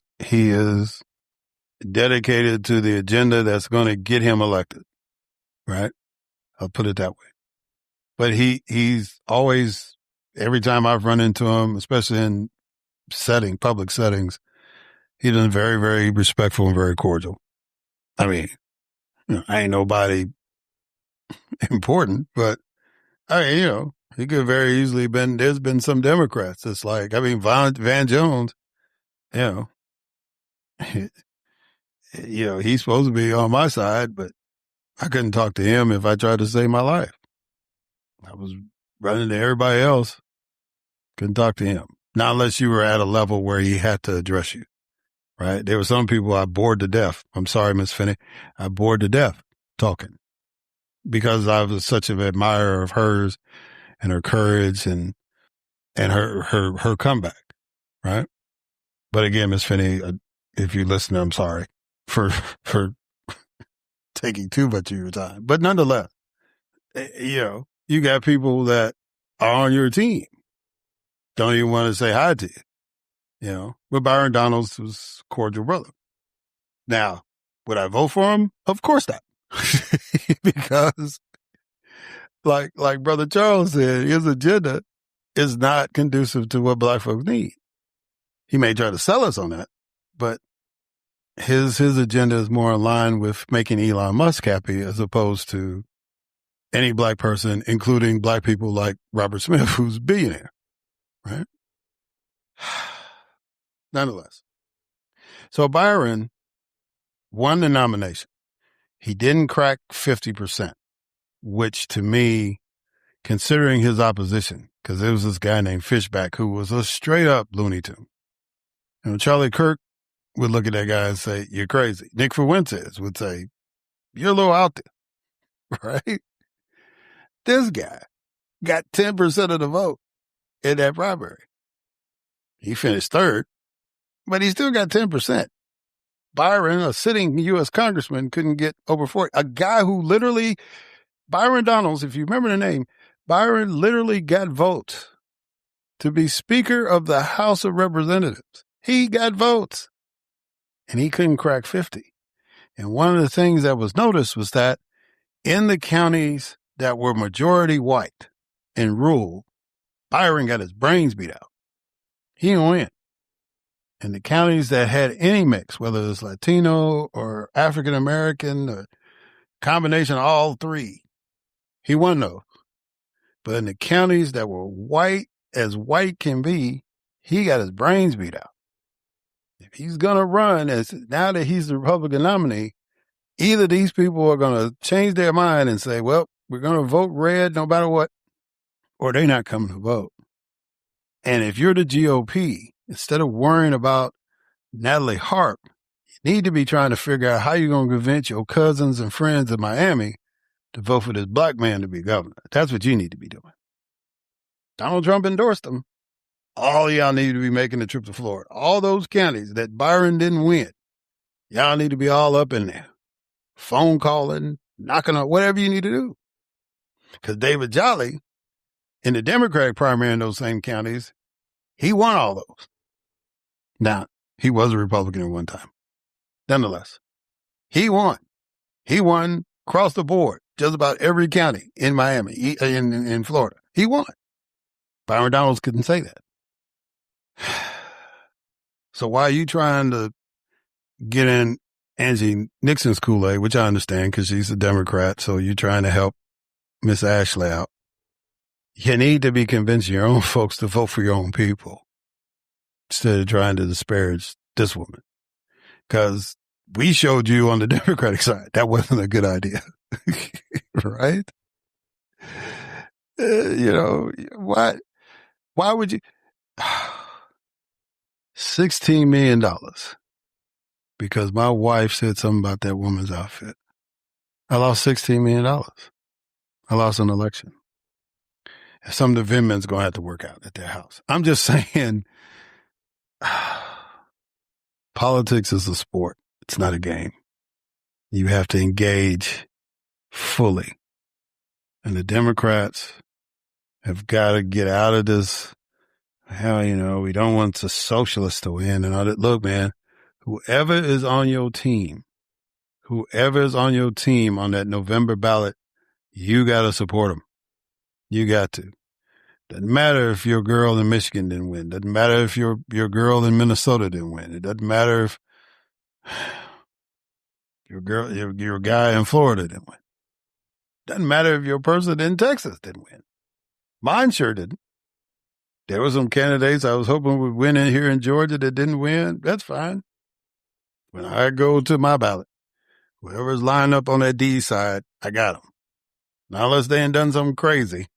dedicated to the agenda that's going to get him elected, right? I'll put it that way. But he's always, every time I've run into him, especially in public settings, he's been very, very respectful and very cordial. I mean, I ain't nobody important, but he could very easily there's been some Democrats. It's like, Van Jones, he's supposed to be on my side, but I couldn't talk to him if I tried to save my life. I was running to everybody else. Couldn't talk to him. Not unless you were at a level where he had to address you, right? There were some people I bored to death. I'm sorry, Miss Finney. I bored to death talking because I was such an admirer of hers and her courage and and her comeback, right? But again, Ms. Finney, if you listen, I'm sorry for taking too much of your time. But nonetheless, you got people that are on your team. Don't even want to say hi to you, But Byron Donalds was cordial brother. Now, would I vote for him? Of course not. Because like Brother Charles said, his agenda is not conducive to what black folks need. He may try to sell us on that, but his agenda is more aligned with making Elon Musk happy as opposed to any black person, including black people like Robert Smith, who's a billionaire, right? Nonetheless. So Byron won the nomination. He didn't crack 50%, which to me, considering his opposition, because there was this guy named Fishback who was a straight up Looney Tune. Charlie Kirk would look at that guy and say, you're crazy. Nick Fuentes would say, you're a little out there, right? This guy got 10% of the vote in that primary. He finished third, but he still got 10%. Byron, a sitting U.S. congressman, couldn't get over 40. A guy who literally, Byron Donalds, if you remember the name, Byron literally got votes to be Speaker of the House of Representatives. He got votes, and he couldn't crack 50. And one of the things that was noticed was that in the counties that were majority white and rural, Byron got his brains beat out. He didn't win. In the counties that had any mix, whether it's Latino or African American, or combination of all three, he won those. But in the counties that were white as white can be, he got his brains beat out. If he's going to run, now that he's the Republican nominee, either these people are going to change their mind and say, well, we're going to vote red no matter what, or they're not coming to vote. And if you're the GOP, instead of worrying about Natalie Harp, you need to be trying to figure out how you're going to convince your cousins and friends in Miami to vote for this black man to be governor. That's what you need to be doing. Donald Trump endorsed him. All y'all need to be making the trip to Florida. All those counties that Byron didn't win, y'all need to be all up in there. Phone calling, knocking on, whatever you need to do. Because David Jolly, in the Democratic primary in those same counties, he won all those. Now, he was a Republican at one time. Nonetheless, he won. He won across the board, just about every county in Miami, in Florida. He won. Byron Donalds couldn't say that. So why are you trying to get in Angie Nixon's Kool-Aid, which I understand because she's a Democrat, so you're trying to help Miss Ashley out. You need to be convincing your own folks to vote for your own people instead of trying to disparage this woman. Because we showed you on the Democratic side that wasn't a good idea, right? Why would you? $16 million because my wife said something about that woman's outfit. I lost $16 million. I lost an election. Some of the Vinmen's going to have to work out at their house. I'm just saying, politics is a sport. It's not a game. You have to engage fully. And the Democrats have got to get out of this. We don't want the socialists to win and all that. Look, man, whoever is on your team on that November ballot, you got to support them. You got to. Doesn't matter if your girl in Michigan didn't win. Doesn't matter if your girl in Minnesota didn't win. It doesn't matter if your guy in Florida didn't win. Doesn't matter if your person in Texas didn't win. Mine sure didn't. There were some candidates I was hoping would win in here in Georgia that didn't win. That's fine. When I go to my ballot, whoever's lined up on that D side, I got them. Not unless they ain't done something crazy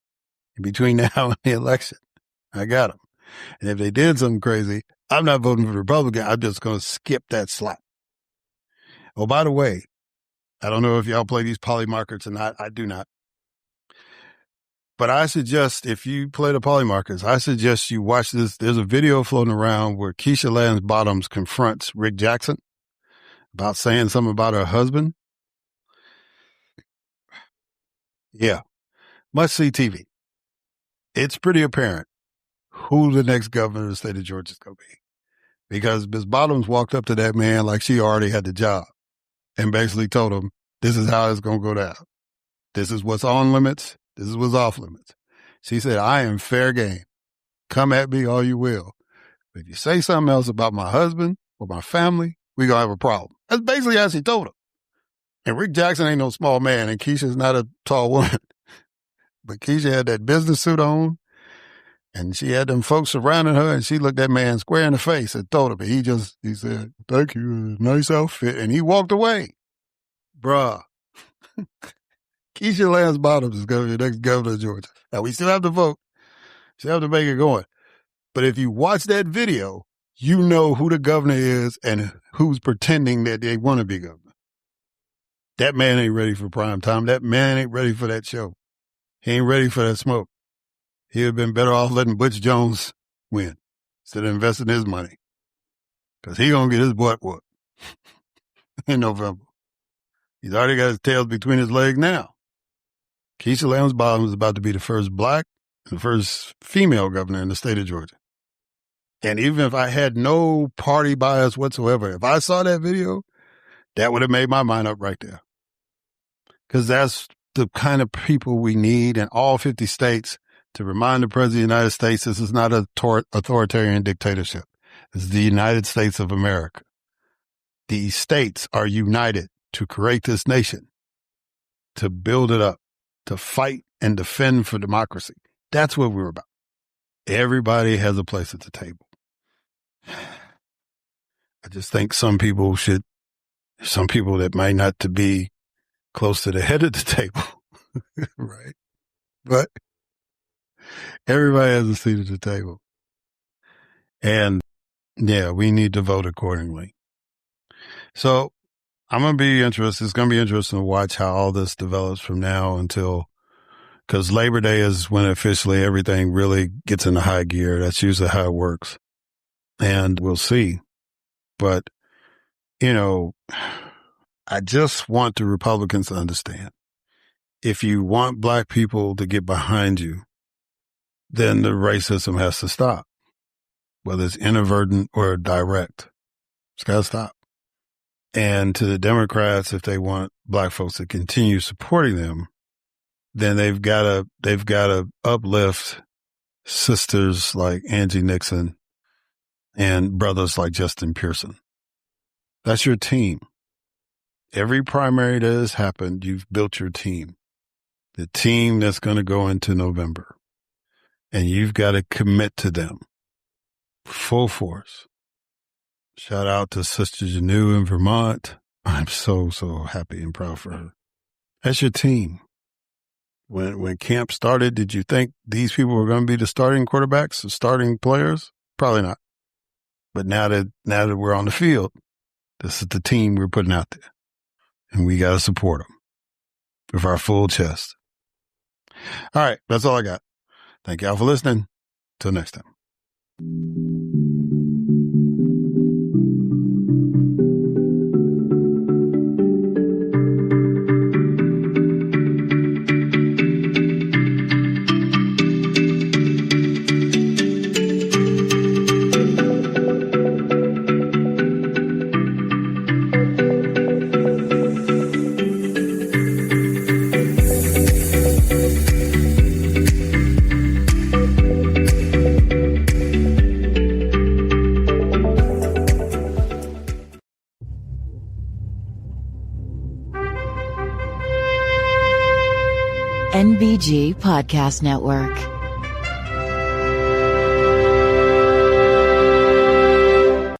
in between now and the election. I got them. And if they did something crazy, I'm not voting for the Republican. I'm just going to skip that slot. Oh, by the way, I don't know if y'all play these poly markers or not. I do not. But I suggest, if you play the polymarkers, I suggest you watch this. There's a video floating around where Keisha Lance Bottoms confronts Rick Jackson about saying something about her husband. Yeah. Must see TV. It's pretty apparent who the next governor of the state of Georgia is going to be. Because Ms. Bottoms walked up to that man like she already had the job and basically told him, this is how it's going to go down. This is what's on limits. This is what's off limits. She said, I am fair game. Come at me all you will. But if you say something else about my husband or my family, we're going to have a problem. That's basically how she told him. And Rick Jackson ain't no small man, and Keisha's not a tall woman. But Keisha had that business suit on, and she had them folks surrounding her, and she looked that man square in the face and told him. And he said, thank you, nice outfit. And he walked away. Bruh. Keisha Lance Bottoms is going to be the next governor of Georgia. Now, we still have to vote. Still have to make it going. But if you watch that video, you know who the governor is and who's pretending that they want to be governor. That man ain't ready for prime time. That man ain't ready for that show. He ain't ready for that smoke. He would have been better off letting Butch Jones win instead of investing his money. Because he going to get his butt whooped in November. He's already got his tail between his legs now. Keisha Lance Bottoms is about to be the first black and the first female governor in the state of Georgia. And even if I had no party bias whatsoever, if I saw that video, that would have made my mind up right there. Because that's the kind of people we need in all 50 states to remind the President of the United States this is not an authoritarian dictatorship. This is the United States of America. The states are united to create this nation, to build it up, to fight and defend for democracy. That's what we're about. Everybody has a place at the table. I just think some people that might not to be close to the head of the table, right? But everybody has a seat at the table. And yeah, we need to vote accordingly. So I'm going to be interested. It's going to be interesting to watch how all this develops from now until, because Labor Day is when officially everything really gets into high gear. That's usually how it works. And we'll see. But, I just want the Republicans to understand. If you want black people to get behind you, then the racism has to stop. Whether it's inadvertent or direct. It's got to stop. And to the Democrats, if they want black folks to continue supporting them, then they've got to uplift sisters like Angie Nixon and brothers like Justin Pearson. That's your team. Every primary that has happened, you've built your team. The team that's going to go into November. And you've got to commit to them. Full force. Shout out to Sister Janu in Vermont. I'm so, so happy and proud for her. That's your team. When camp started, did you think these people were going to be the starting quarterbacks, the starting players? Probably not. But now that we're on the field, this is the team we're putting out there. And we got to support them with our full chest. All right. That's all I got. Thank y'all for listening. Till next time. NBG Podcast Network.